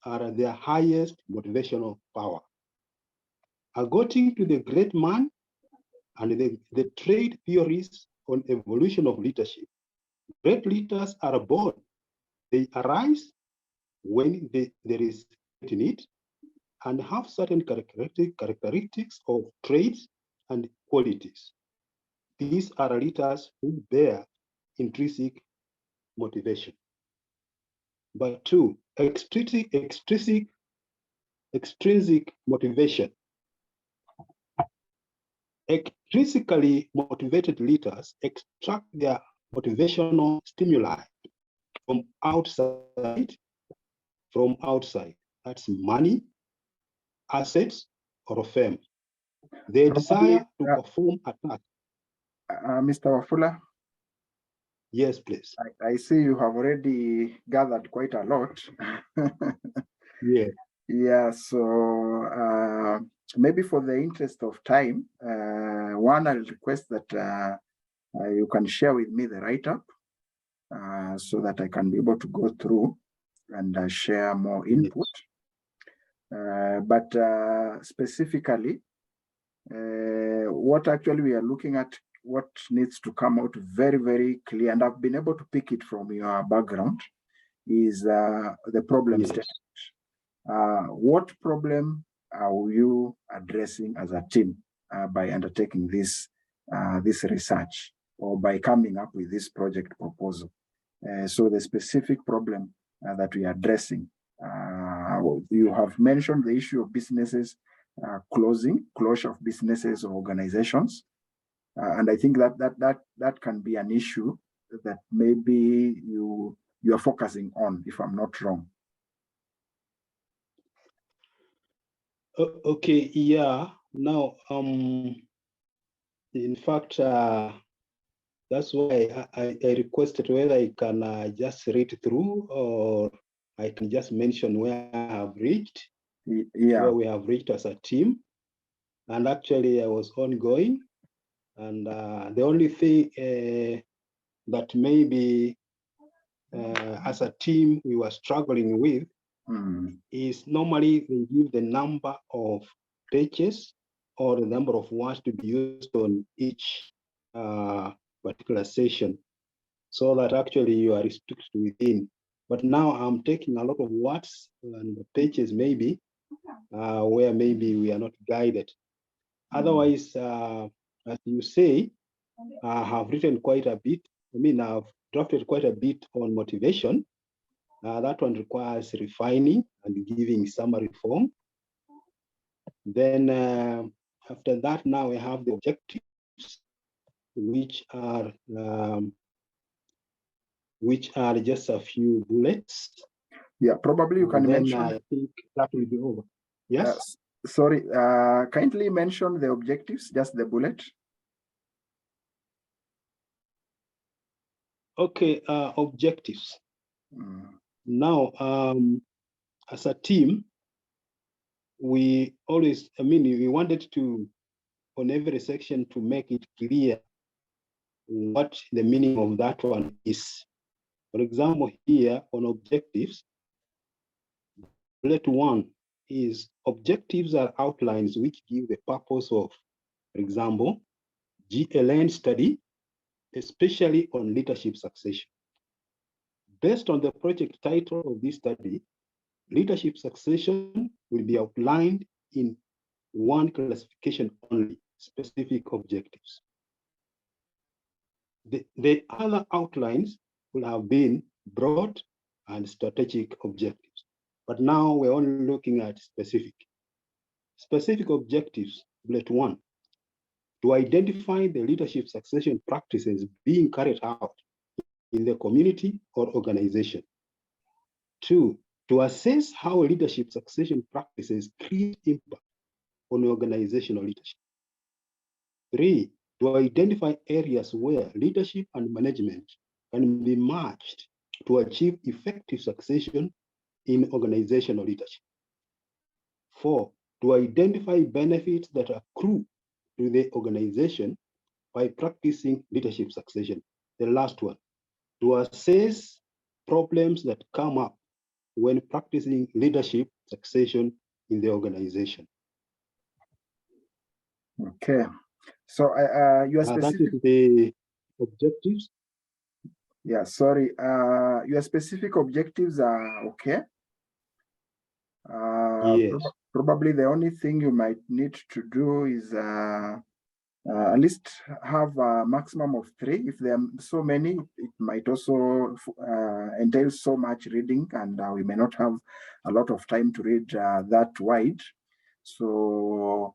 are their highest motivational power. According to the great man and the trade theories on evolution of leadership, great leaders are born. They arise when there is need and have certain characteristics of traits and qualities. These are leaders who bear intrinsic motivation. But two, extrinsic motivation. Extrinsically motivated leaders extract their motivational stimuli from outside. That's money, assets, or fame. They desire to perform a task. Mr. Wafula? Yes, please. I see you have already gathered quite a lot. Yeah. Yeah, so maybe for the interest of time, one, I'll request that you can share with me the write-up so that I can be able to go through and share more input. But specifically, what actually we are looking at, what needs to come out very, very clear, and I've been able to pick it from your background, is the problem statement. What problem are you addressing as a team by undertaking this research or by coming up with this project proposal? So the specific problem that we are addressing, you have mentioned the issue of businesses closure of businesses or organizations, and I think that can be an issue that maybe you are focusing on, if I'm not wrong. Okay, yeah. Now, in fact, that's why I requested whether I can just read through or I can just mention where I have reached, where we have reached as a team. And actually, I was ongoing. And the only thing that maybe as a team we were struggling with is normally they give the number of pages or the number of words to be used on each particular session, so that actually you are restricted within. But now I'm taking a lot of words and pages maybe where maybe we are not guided. Otherwise, as you say, I have written quite a bit. I mean, I've drafted quite a bit on motivation. That one requires refining and giving summary form. Then after that, now we have the objectives, which are just a few bullets. Yeah, probably you can then mention. I think that will be over. Yes? Sorry, kindly mention the objectives, just the bullet. Okay, objectives. Now, as a team, we always, we wanted to, on every section, to make it clear what the meaning of that one is. For example, here on objectives, bullet 1 is objectives are outlines which give the purpose of, for example, GLN study, especially on leadership succession. Based on the project title of this study, leadership succession will be outlined in one classification only, specific objectives. The other outlines will have been broad and strategic objectives. But now we're only looking at specific. Specific objectives, bullet 1, to identify the leadership succession practices being carried out in the community or organization. 2, to assess how leadership succession practices create impact on organizational leadership. 3, to identify areas where leadership and management can be matched to achieve effective succession in organizational leadership. 4, to identify benefits that accrue to the organization by practicing leadership succession. The last one, to assess problems that come up when practicing leadership succession in the organization. Okay, so your specific. That is the objectives. Yeah, sorry. Your specific objectives are okay. Yes. Probably the only thing you might need to do is at least have a maximum of 3. If there are so many, it might also entail so much reading, and we may not have a lot of time to read that wide. So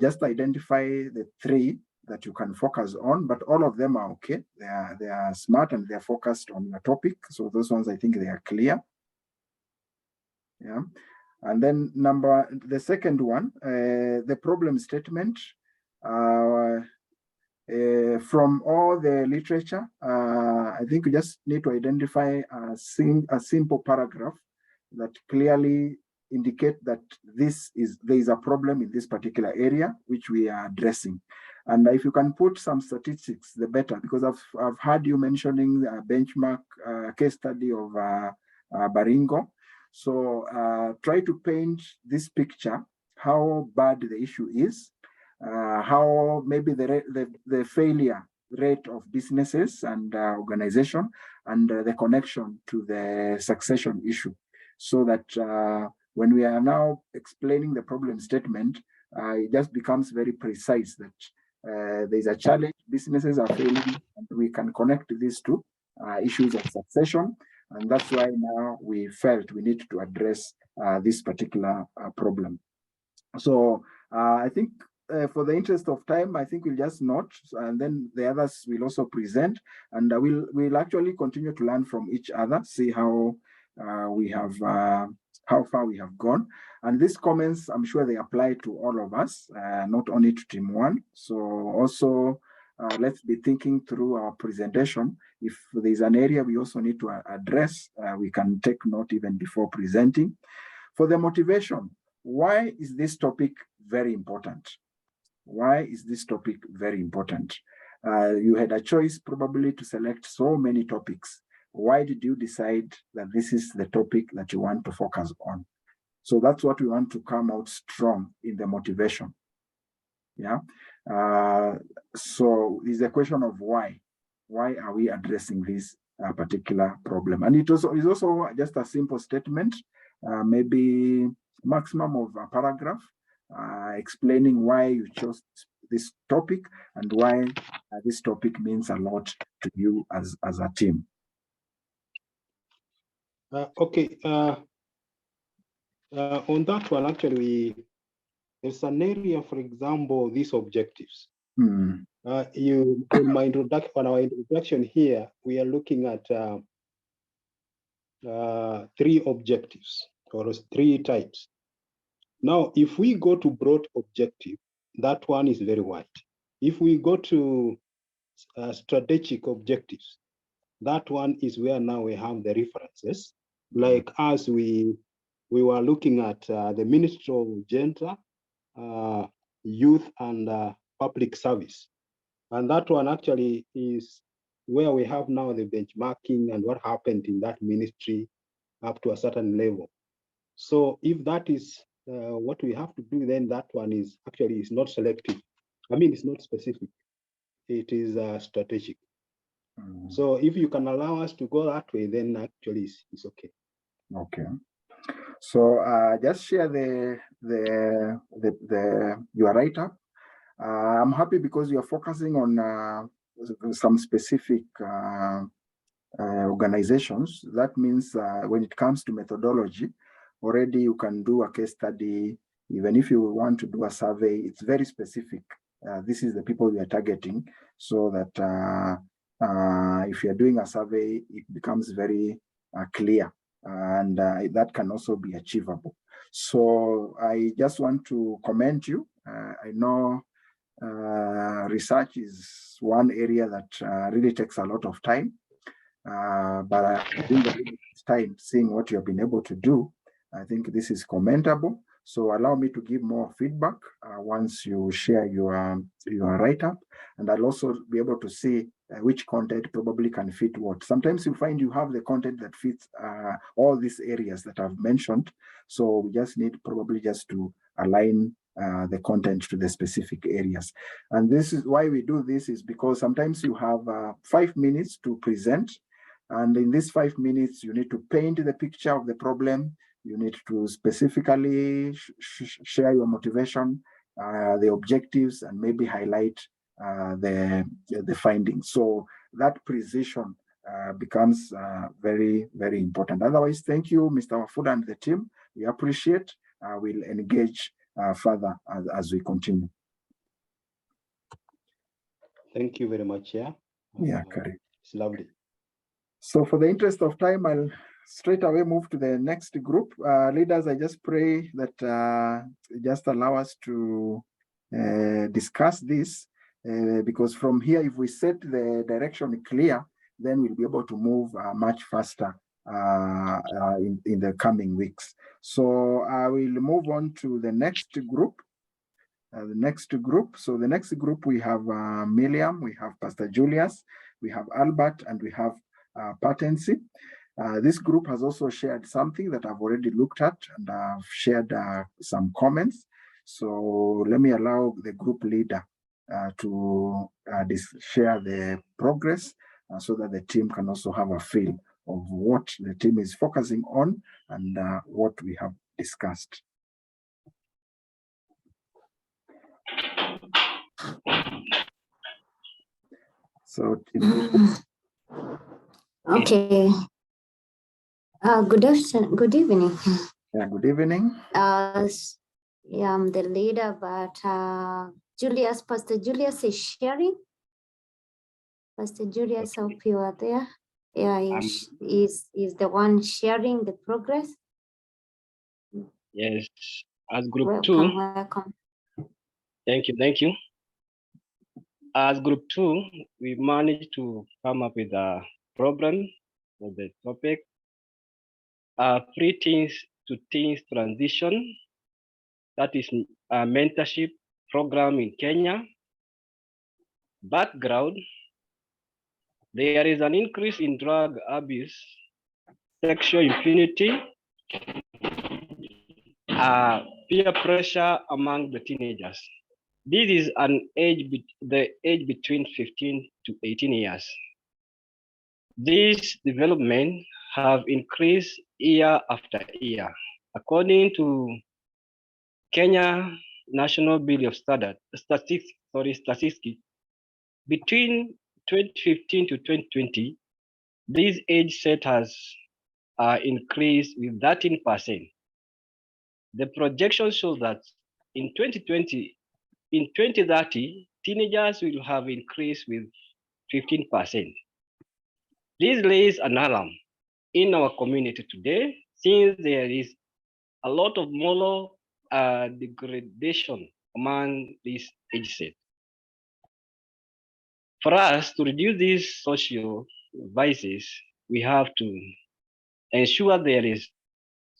just identify the 3 that you can focus on, but all of them are okay. They are smart and they're focused on your topic. So those ones, I think they are clear. Yeah. And then the second one, the problem statement. From all the literature, I think we just need to identify a simple paragraph that clearly indicate that there is a problem in this particular area which we are addressing. And if you can put some statistics, the better, because I've heard you mentioning a benchmark case study of Baringo. So try to paint this picture, how bad the issue is, how maybe the failure rate of businesses and organization, and the connection to the succession issue, so that when we are now explaining the problem statement, it just becomes very precise that there's a challenge, businesses are failing, and we can connect these two issues of succession. And that's why now we felt we need to address this particular problem. So I think for the interest of time, I think we'll just note, and then the others will also present, and we'll actually continue to learn from each other, see how how far we have gone. And these comments, I'm sure they apply to all of us, not only to team 1. So also let's be thinking through our presentation. If there's an area we also need to address, we can take note even before presenting. For the motivation, why is this topic very important? Why is this topic very important? You had a choice probably to select so many topics. Why did you decide that this is the topic that you want to focus on? So that's what we want to come out strong in the motivation. Yeah. So it's a question of why. Why are we addressing this particular problem? And it also is also just a simple statement, maybe maximum of a paragraph, explaining why you chose this topic and why this topic means a lot to you as a team. Okay. On that one, actually, there's an area, for example, these objectives. In my introduction, on our introduction here, we are looking at three objectives or three types. Now, if we go to broad objective, that one is very wide. If we go to strategic objectives, that one is where now we have the references. Like as we were looking at the Ministry of Gender, Youth and Public Service. And that one actually is where we have now the benchmarking and what happened in that ministry up to a certain level. So if that is what we have to do, then that one is actually is not selective. I mean, it's not specific. It is strategic. So if you can allow us to go that way, then actually it's okay. Okay. So just share your write-up. I'm happy because you're focusing on some specific organizations. That means when it comes to methodology, already you can do a case study. Even if you want to do a survey, it's very specific. This is the people we are targeting, so that if you're doing a survey, it becomes very clear, and that can also be achievable. So I just want to commend you. I know research is one area that really takes a lot of time, but I think that it's time seeing what you have been able to do. I think this is commendable. So allow me to give more feedback once you share your write-up, and I'll also be able to see which content probably can fit what. Sometimes you find you have the content that fits all these areas that I've mentioned. So we just need probably just to align the content to the specific areas. And this is why we do this, is because sometimes you have 5 minutes to present. And in these 5 minutes, you need to paint the picture of the problem. You need to specifically share your motivation, the objectives, and maybe highlight the findings. So that precision becomes very, very important. Otherwise, thank you, Mr. Wafuda and the team. We appreciate. We'll engage further as we continue. Thank you very much. Yeah. Correct. It's lovely. So for the interest of time, I'll straight away move to the next group. Leaders, I just pray that just allow us to discuss this, because from here, if we set the direction clear, then we'll be able to move much faster in the coming weeks. So I will move on to the next group. So the next group, we have Miriam, we have Pastor Julius, we have Albert, and we have Patency. This group has also shared something that I've already looked at, and I've shared some comments. So let me allow the group leader to share the progress so that the team can also have a feel of what the team is focusing on and what we have discussed. So, okay. Good afternoon. Good evening. Yeah, good evening. Yeah, I'm the leader, but Pastor Julius is sharing. Pastor Julius, hope you are there. Yeah, is the one sharing the progress. Yes, as group Welcome, 2. welcome. Thank you. As group 2, we managed to come up with a program for the topic, pre-teens to teens transition. That is a mentorship program in Kenya. Background: there is an increase in drug abuse, sexual impunity, peer pressure among the teenagers. This is the age between 15 to 18 years. These developments have increased year after year. According to Kenya National Bureau of Statistics, between 2015 to 2020, this age set has increased with 13%. The projection shows that in 2030, teenagers will have increased with 15%. This lays an alarm in our community today, since there is a lot of moral degradation among these age set. For us to reduce these social vices, we have to ensure there is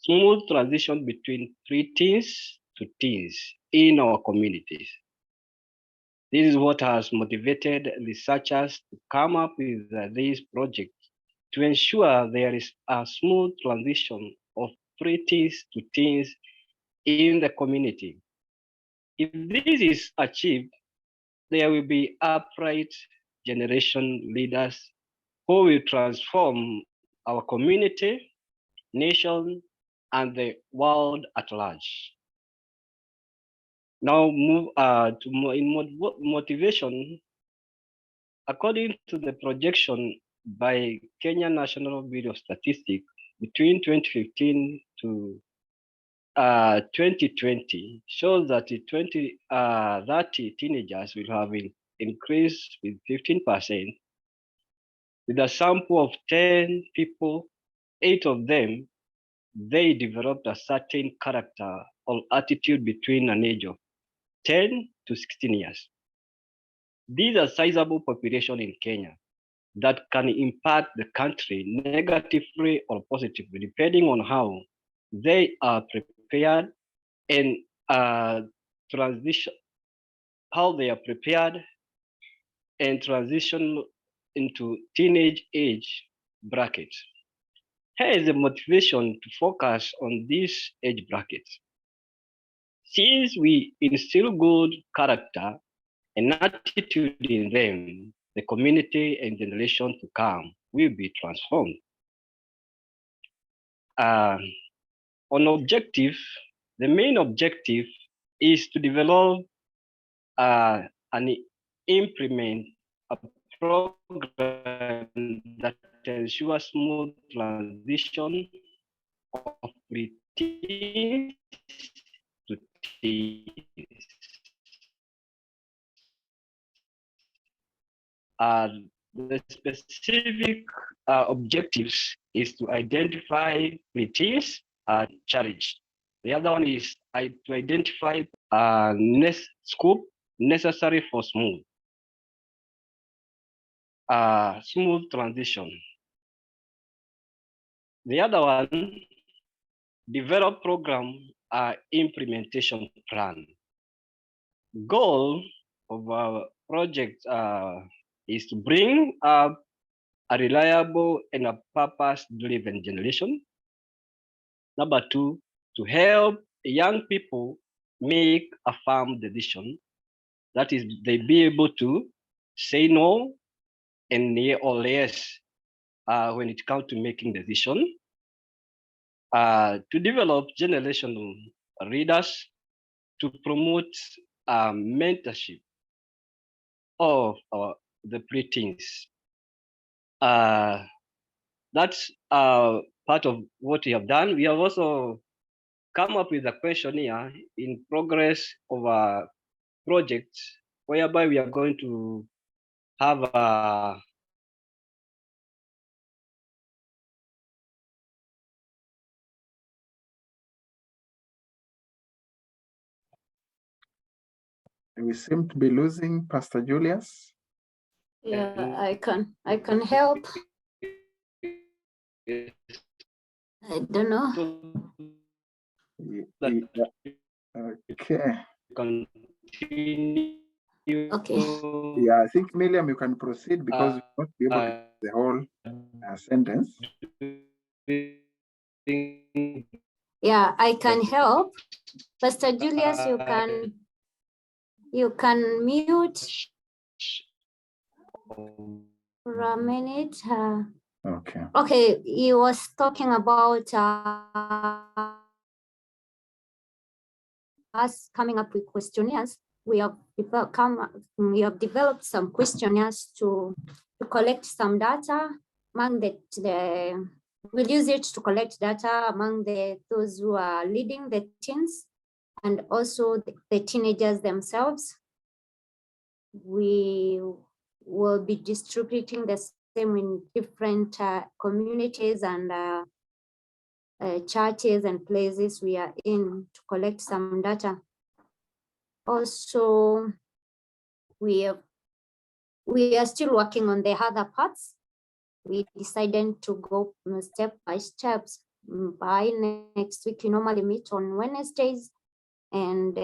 smooth transition between preteens to teens in our communities. This is what has motivated researchers to come up with this project to ensure there is a smooth transition of preteens to teens in the community. If this is achieved, there will be upright generation leaders who will transform our community, nation, and the world at large. Now move to motivation. According to the projection by Kenya National Bureau of Statistics, between 2015 to 2020 shows that 30 teenagers will have increased with 15%. With a sample of 10 people, 8 of them, they developed a certain character or attitude between an age of 10 to 16 years. These are sizable population in Kenya that can impact the country negatively or positively, depending on how they are prepared and transition, how they are prepared and transition into teenage age brackets. Here is the motivation to focus on this age bracket. Since we instill good character and attitude in them, the community and generation to come will be transformed. On objective, the main objective is to develop and implement a program that ensures smooth transition of preteens to teens. The specific objectives is to identify preteens and challenge. The other one is to identify scope necessary for smooth transition. The other one, develop program implementation plan. Goal of our project is to bring up a reliable and a purpose-driven generation. Number 2, to help young people make a firm decision. That is, they be able to say no and yeah or yes when it comes to making decision. To develop generational leaders, to promote mentorship of the preteens. That's part of what we have done. We have also come up with a questionnaire in progress of a project whereby we are going to have a We seem to be losing Pastor Julius. Yeah, I can help. I don't know. Okay. Okay. Yeah, I think Miriam, you can proceed because you won't be able to do the whole sentence. Yeah, I can help. Pastor Julius, you can mute for a minute. Okay. Okay, he was talking about us coming up with questionnaires. We have developed some questionnaires to collect some data among we'll use it to collect data among those who are leading the teens and also the teenagers themselves. We will be distributing the same in different communities and churches and places we are in to collect some data. Also, we are still working on the other parts. We decided to go step by steps. By next week, we normally meet on Wednesdays, and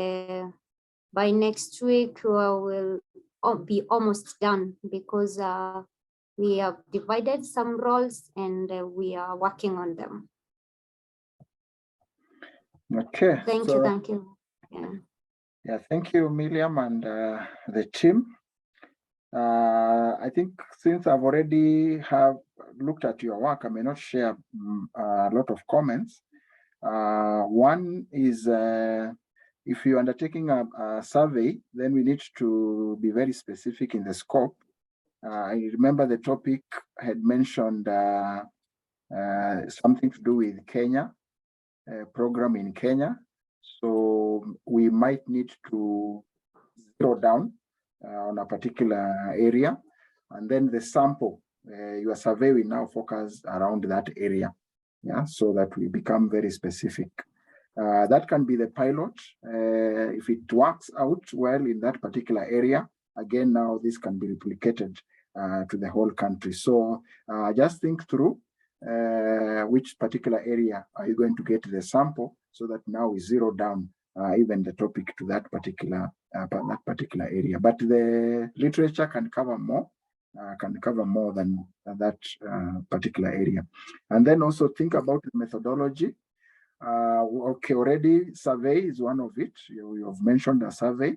by next week we will be almost done because we have divided some roles and we are working on them. Okay. Thank you. Yeah, thank you, Miriam and the team. I think since I've already have looked at your work, I may not share a lot of comments. One is if you're undertaking a survey, then we need to be very specific in the scope. I remember the topic had mentioned something to do with Kenya, program in Kenya. So we might need to zero down on a particular area, and then the sample, your survey will now focus around that area, yeah, so that we become very specific. That can be the pilot. If it works out well in that particular area, again, now this can be replicated to the whole country. So just think through which particular area are you going to get the sample, so that now we zero down even the topic to that particular area. But the literature can cover more than that particular area. And then also think about the methodology. Okay, already survey is one of it. You have mentioned a survey,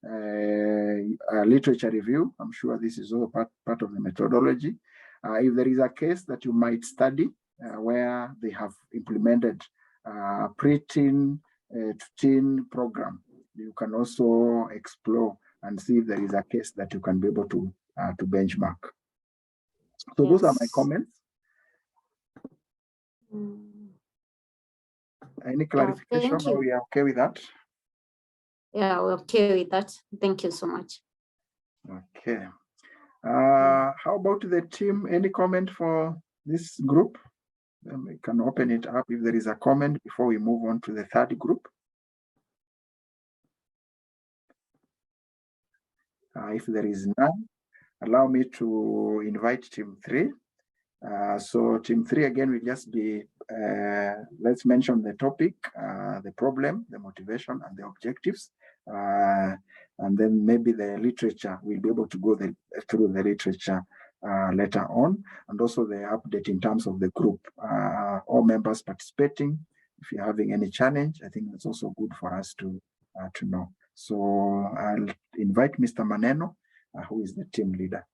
a literature review. I'm sure this is all part of the methodology. If there is a case that you might study where they have implemented pre-teen to teen program, you can also explore and see if there is a case that you can be able to benchmark. So those are my comments. Any clarification? Thank you. Or we are okay with that? Yeah, we're okay with that. Thank you so much. Okay. How about the team? Any comment for this group? Then we can open it up if there is a comment before we move on to the third group. If there is none, allow me to invite team 3. So team 3 again will just be, let's mention the topic, the problem, the motivation, and the objectives. And then maybe the literature, we'll be able to go through the literature later on, and also the update in terms of the group, all members participating. If you're having any challenge, I think that's also good for us to know. So I'll invite Mr. Maneno, who is the team leader.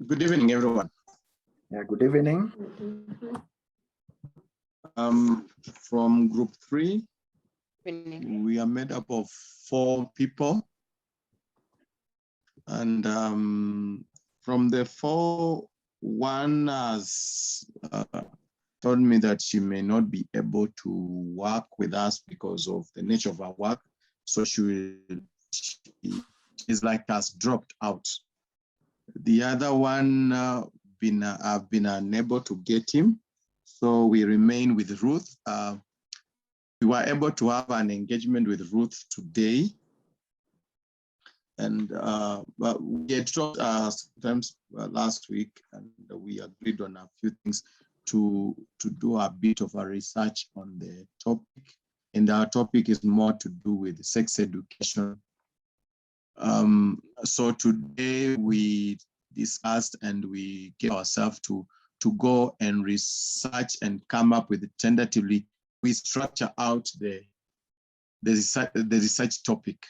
Good evening, everyone. Yeah, good evening. From group 3, we are made up of 4 people. And from the 4, one has told me that she may not be able to work with us because of the nature of her work. So she's like us, dropped out. The other one I've been unable to get him. So we remain with Ruth. We were able to have an engagement with Ruth today. And but we had talked sometimes last week, and we agreed on a few things to do a bit of a research on the topic. And our topic is more to do with sex education. So today we discussed and we gave ourselves to go and research and come up with tentatively, we structure out the research topic,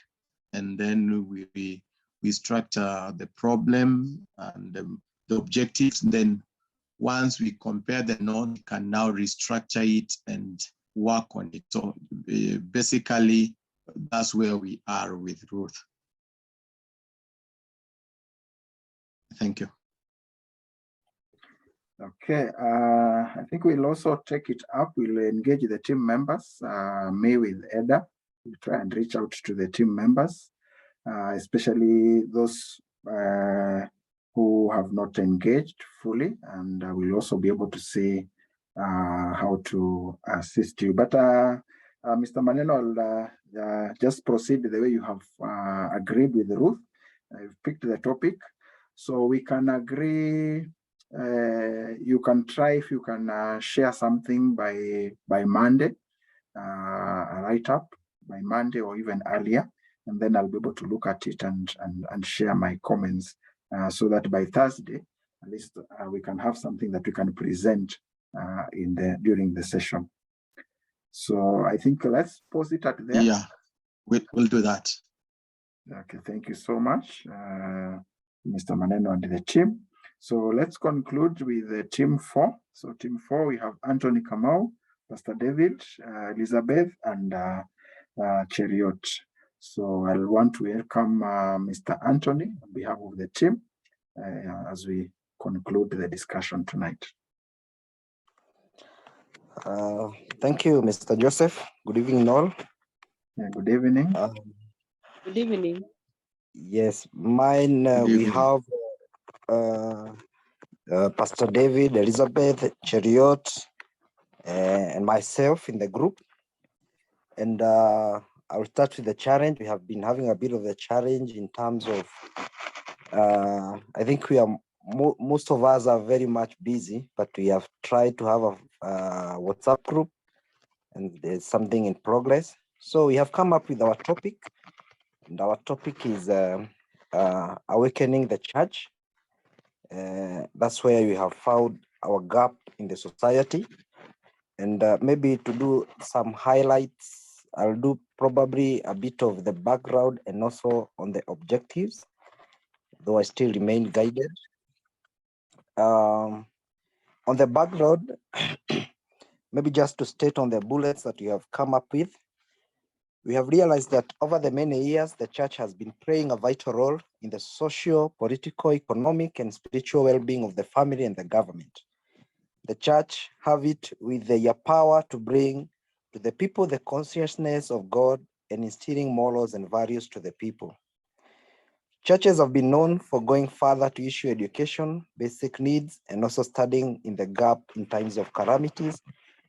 and then we structure the problem and the objectives. And then once we compare the note, we can now restructure it and work on it. So basically, that's where we are with Ruth. Thank you. Okay, I think we'll also take it up. We'll engage the team members, May with Eda, we'll try and reach out to the team members, especially those who have not engaged fully, and we'll also be able to see how to assist you. But Mr. Maneno, I'll just proceed the way you have agreed with Ruth. I've picked the topic, so we can agree. You can try if you can share something by Monday, a write-up by Monday or even earlier, and then I'll be able to look at it and share my comments so that by Thursday, at least we can have something that we can present during the session. So I think let's pause it at there. Yeah, we'll do that. Okay, thank you so much, Mr. Maneno and the team. So let's conclude with team 4. So team 4, we have Anthony Kamau, Pastor David, Elizabeth, and Cheriot. So I want to welcome Mr. Anthony on behalf of the team as we conclude the discussion tonight. Thank you, Mr. Joseph. Good evening, all. Yeah, good evening. Good evening. Yes, mine, we have Pastor David, Elizabeth, Cheriot, and myself in the group. And I'll start with the challenge. We have been having a bit of a challenge in terms of, I think we are, most of us are very much busy, but we have tried to have a WhatsApp group, and there's something in progress. So we have come up with our topic, and our topic is awakening the church. That's where we have found our gap in the society. And maybe to do some highlights, I'll do probably a bit of the background and also on the objectives, though I still remain guided. On the background, maybe just to state on the bullets that we have come up with, we have realized that over the many years, the church has been playing a vital role in the social, political, economic, and spiritual well-being of the family and the government. The church have it with their power to bring to the people the consciousness of God and instilling morals and values to the people. Churches have been known for going further to issue education, basic needs, and also standing in the gap in times of calamities,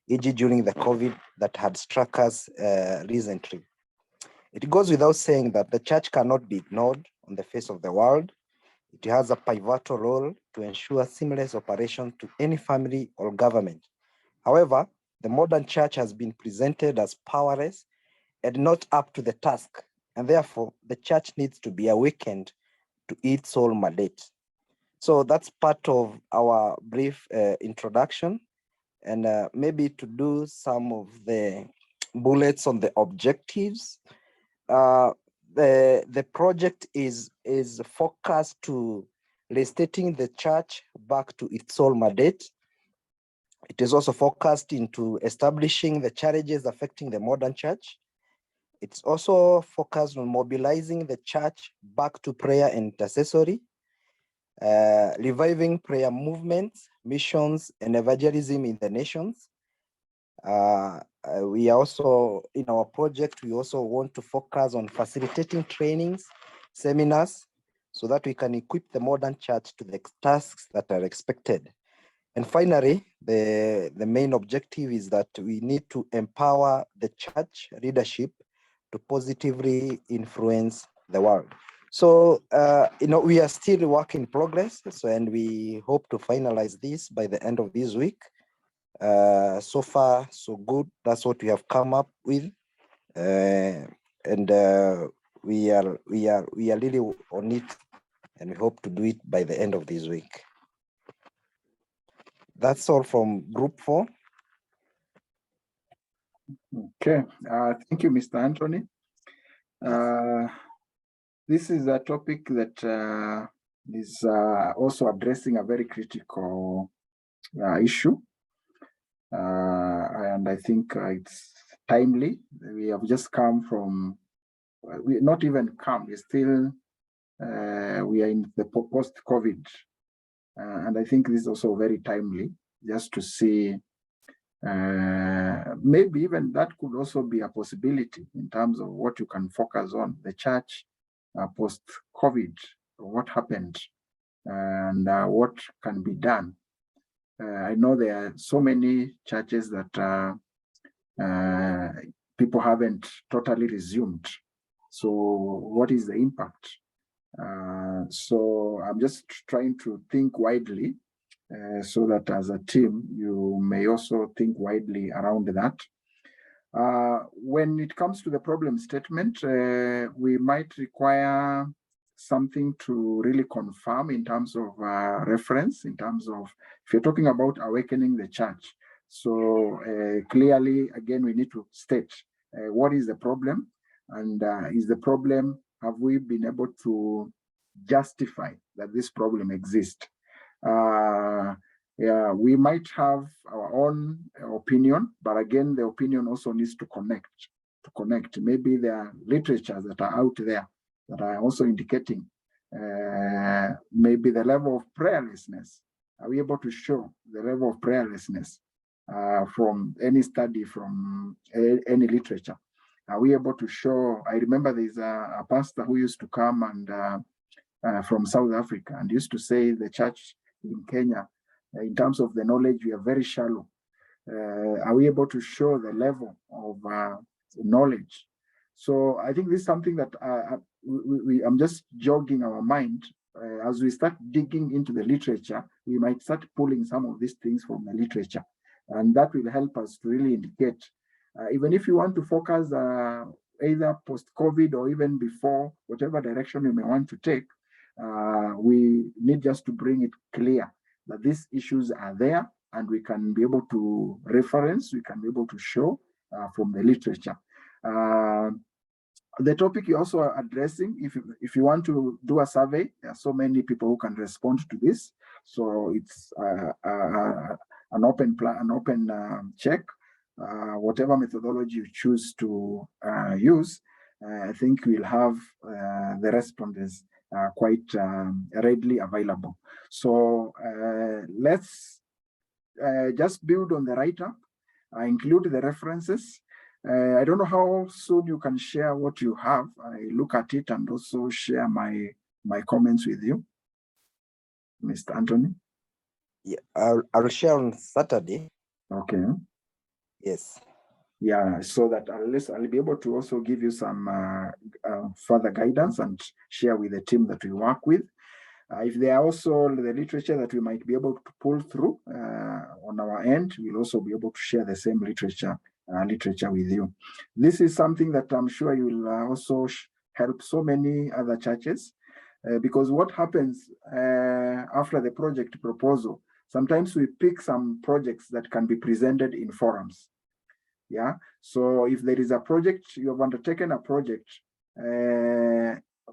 e.g. during the COVID that had struck us recently. It goes without saying that the church cannot be ignored on the face of the world. It has a pivotal role to ensure seamless operation to any family or government. However, the modern church has been presented as powerless and not up to the task, and therefore the church needs to be awakened to its sole mandate. So that's part of our brief introduction, and maybe to do some of the bullets on the objectives. The project is focused to restating the church back to its sole mandate. It is also focused into establishing the challenges affecting the modern church. It's also focused on mobilizing the church back to prayer and intercessory, reviving prayer movements, missions, and evangelism in the nations. We also, in our project, we also want to focus on facilitating trainings, seminars, so that we can equip the modern church to the tasks that are expected. And finally, the main objective is that we need to empower the church leadership to positively influence the world. So, we are still a work in progress, and we hope to finalize this by the end of this week. So far, so good. That's what we have come up with, and we are really on it, and we hope to do it by the end of this week. That's all from Group 4. Okay, thank you, Mr. Anthony. This is a topic that is also addressing a very critical issue. And I think it's timely. We have just come from, we not even come, we still, we are in the post-COVID. And I think this is also very timely, just to see Maybe even that could also be a possibility in terms of what you can focus on, the church post-COVID, what happened, and what can be done. I know there are so many churches that people haven't totally resumed. So what is the impact? So I'm just trying to think widely so that as a team, you may also think widely around that. When it comes to the problem statement, we might require something to really confirm in terms of reference, in terms of, if you're talking about awakening the church. So clearly, again, we need to state what is the problem, and is the problem, have we been able to justify that this problem exists? Yeah, we might have our own opinion, but again, the opinion also needs to connect. Maybe there are literatures that are out there that are also indicating maybe the level of prayerlessness. Are we able to show the level of prayerlessness from any study, from any literature? Are we able to show? I remember there's a pastor who used to come and from South Africa and used to say the church in Kenya, in terms of the knowledge, we are very shallow. Are we able to show the level of knowledge? So I think this is something that I'm just jogging our mind. As we start digging into the literature, we might start pulling some of these things from the literature. And that will help us to really indicate, even if you want to focus either post-COVID or even before, whatever direction you may want to take, we need just to bring it clear that these issues are there and we can be able to reference, we can be able to show from the literature. The topic you're also addressing, if you want to do a survey, there are so many people who can respond to this. So it's an open check. Whatever methodology you choose to use, I think we'll have the respondents quite readily available. So let's just build on the write-up, include the references. I don't know how soon you can share what you have. I look at it and also share my comments with you, Mr. Anthony. Yeah, I'll share on Saturday. Okay. Yes. Yeah, so that at least I'll be able to also give you some further guidance and share with the team that we work with. If there are also the literature that we might be able to pull through on our end, we'll also be able to share the same literature with you. This is something that I'm sure you will also help so many other churches, because what happens after the project proposal, sometimes we pick some projects that can be presented in forums. Yeah, so if there is a project, you have undertaken a project,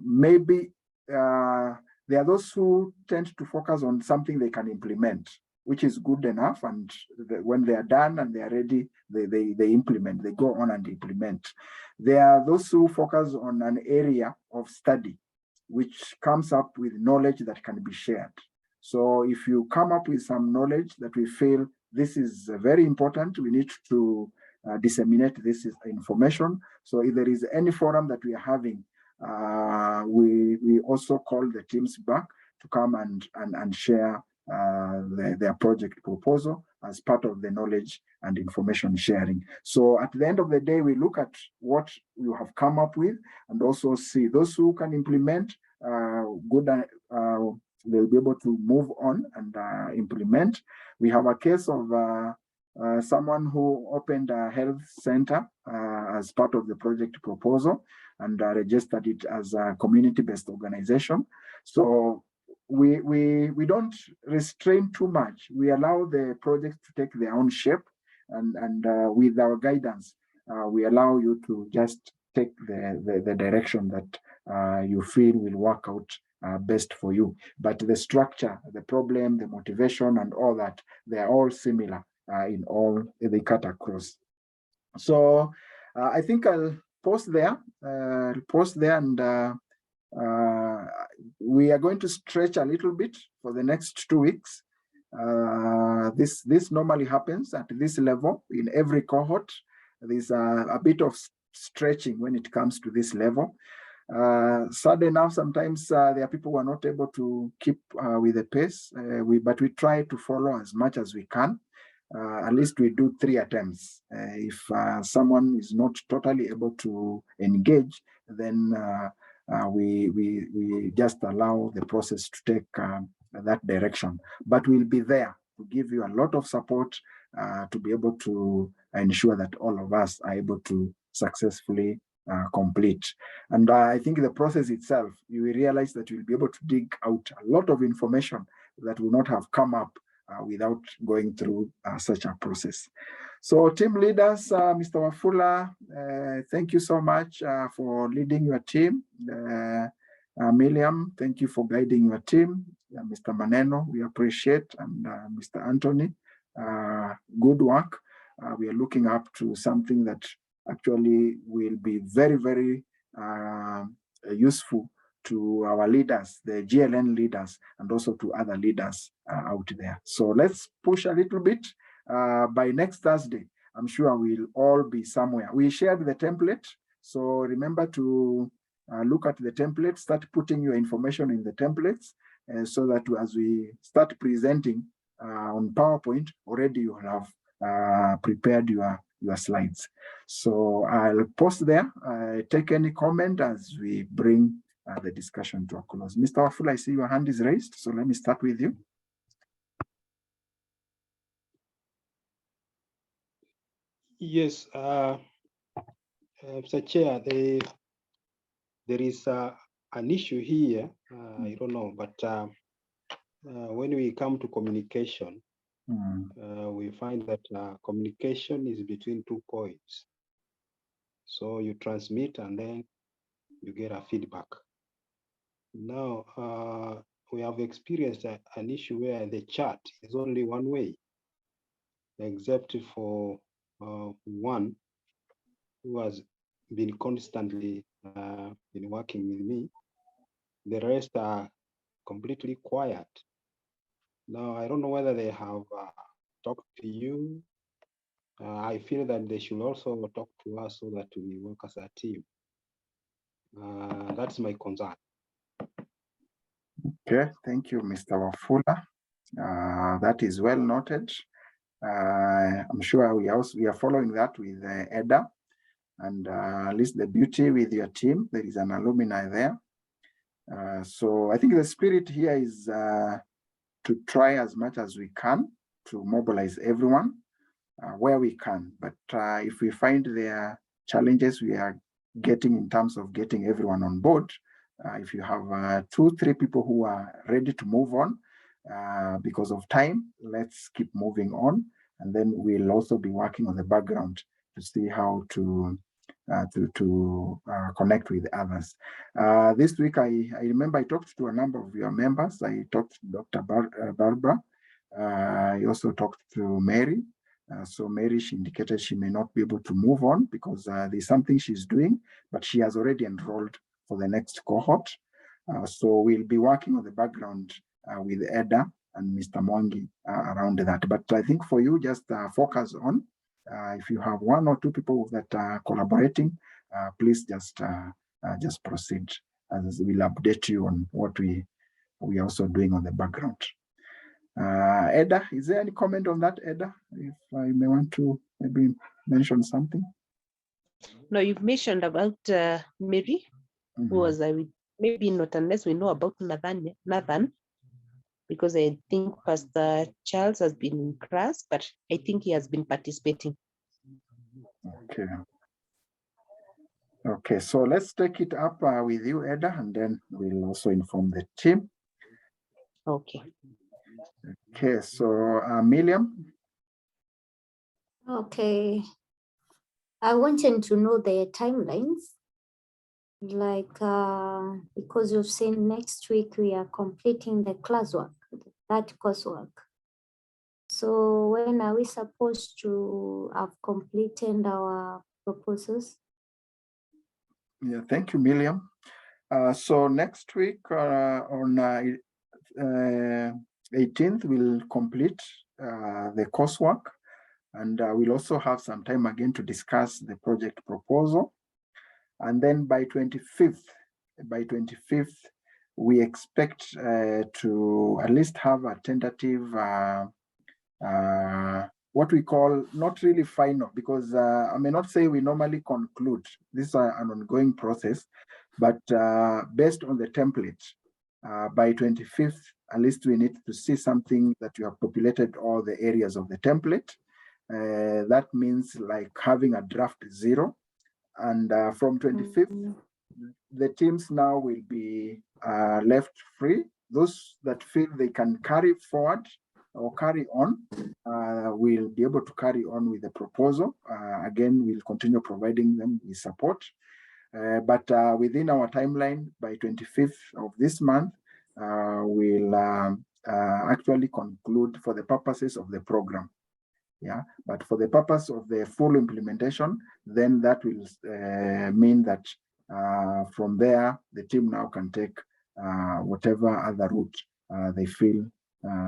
maybe there are those who tend to focus on something they can implement, which is good enough. And when they are done and they are ready, they implement, they go on and implement. There are those who focus on an area of study, which comes up with knowledge that can be shared. So if you come up with some knowledge that we feel this is very important, we need to disseminate this information. So if there is any forum that we are having, we also call the teams back to come and share their project proposal as part of the knowledge and information sharing. So at the end of the day, we look at what you have come up with and also see those who can implement they'll be able to move on and implement. We have a case of someone who opened a health center as part of the project proposal and registered it as a community-based organization. So we don't restrain too much. We allow the project to take their own shape, and with our guidance, we allow you to just take the direction that you feel will work out best for you. But the structure, the problem, the motivation, and all that, they are all similar in all they cut across. So I think I'll post there, and we are going to stretch a little bit for the next 2 weeks. This normally happens at this level in every cohort. There's a bit of stretching when it comes to this level. Sad enough, sometimes there are people who are not able to keep with the pace, but we try to follow as much as we can. At least we do 3 attempts. If someone is not totally able to engage, then we just allow the process to take that direction. But we'll be there to give you a lot of support to be able to ensure that all of us are able to successfully complete. And I think the process itself, you will realize that you'll be able to dig out a lot of information that will not have come up without going through such a process. So team leaders, Mr. Wafula, thank you so much for leading your team. Miriam, thank you for guiding your team. Mr. Maneno, we appreciate, and Mr. Anthony, good work. We are looking up to something that actually will be very, very useful to our leaders, the GLN leaders, and also to other leaders out there. So let's push a little bit. By next Thursday, I'm sure we'll all be somewhere. We shared the template, so remember to look at the template, start putting your information in the templates, so that as we start presenting on PowerPoint, already you have prepared your slides. So I'll post there, take any comment as we bring the discussion to a close. Mr. Wafula, I see your hand is raised, so let me start with you. Yes, Mr. Chair, there is an issue here. I don't know, but when we come to communication, we find that communication is between 2 points. So you transmit and then you get a feedback. Now, we have experienced an issue where the chat is only one way, except for one who has been constantly been working with me. The rest are completely quiet. Now, I don't know whether they have talked to you. I feel that they should also talk to us so that we work as a team. That's my concern. Okay, thank you, Mr. Wafula. That is well noted. I'm sure we are following that with EDA, and at least the beauty with your team, there is an alumni there. So I think the spirit here is to try as much as we can to mobilize everyone where we can. But if we find there are challenges we are getting in terms of getting everyone on board, if you have 2, 3 people who are ready to move on because of time, let's keep moving on. And then we'll also be working on the background to see how to connect with others. This week, I remember I talked to a number of your members. I talked to Dr. Barbara. I also talked to Mary. So Mary, she indicated she may not be able to move on because there's something she's doing, but she has already enrolled for the next cohort. So we'll be working on the background with Eda and Mr. Mwangi around that. But I think for you, just focus on, if you have 1 or 2 people that are collaborating, please just proceed, as we'll update you on what we are also doing on the background. Eda, is there any comment on that, Eda? If I may want to maybe mention something. No, you've mentioned about Mary, who was maybe not unless we know about Nathan, because I think Pastor Charles has been in class, but I think he has been participating. Okay. Okay, so let's take it up with you, Eda, and then we'll also inform the team. Okay. Okay, so Miriam. Okay. I wanted to know the timelines, like because you've seen next week we are completing the classwork, that coursework. So when are we supposed to have completed our proposals? Yeah, thank you, Miriam. So next week on 18th, we'll complete the coursework, and we'll also have some time again to discuss the project proposal. And then by 25th, we expect to at least have a tentative, what we call, not really final, because I may not say we normally conclude. This is an ongoing process, but based on the template, by 25th, at least we need to see something that you have populated all the areas of the template. That means like having a draft 0. And from 25th, the teams now will be left free. Those that feel they can carry forward or carry on will be able to carry on with the proposal. Again, we'll continue providing them with support. But within our timeline, by 25th of this month, we'll actually conclude for the purposes of the program. Yeah, but for the purpose of the full implementation, then that will mean that from there, the team now can take whatever other route they feel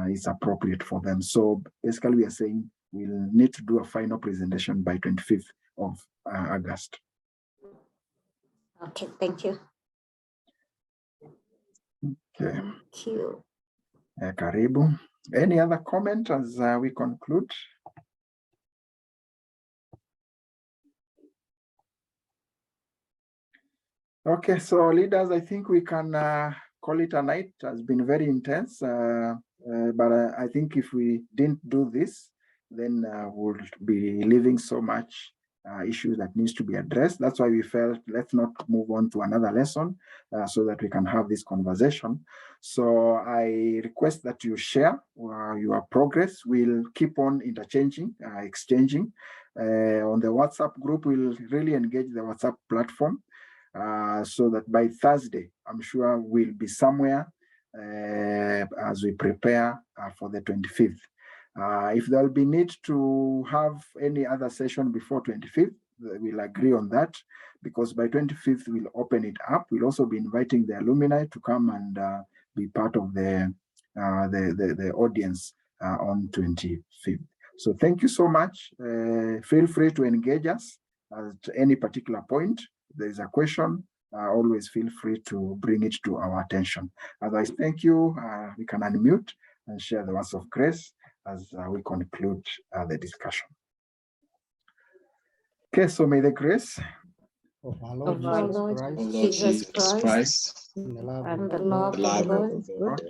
is appropriate for them. So basically, we are saying we'll need to do a final presentation by 25th of August. Okay, thank you. Okay. Thank you. Karibu. Any other comment as we conclude? Okay, so leaders, I think we can call it a night. It has been very intense, but I think if we didn't do this, then we'll be leaving so much issues that needs to be addressed. That's why we felt let's not move on to another lesson so that we can have this conversation. So I request that you share your progress. We'll keep on interchanging, exchanging. On the WhatsApp group, we'll really engage the WhatsApp platform. So that by Thursday, I'm sure we'll be somewhere as we prepare for the 25th. If there'll be need to have any other session before 25th, we'll agree on that, because by 25th, we'll open it up. We'll also be inviting the alumni to come and be part of the audience on 25th. So thank you so much. Feel free to engage us at any particular point. If there is a question, always feel free to bring it to our attention. Otherwise, thank you. We can unmute and share the words of grace as we conclude the discussion. Okay, so may the grace of our Of our Lord Lord Jesus Christ, and the love and of the love of God,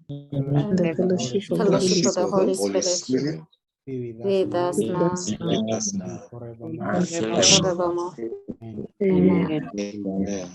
And the fellowship of the fellowship Holy of the Holy Spirit Spirit be with us now Spirit, and forevermore. and and forevermore. Amen. Amen. Amen.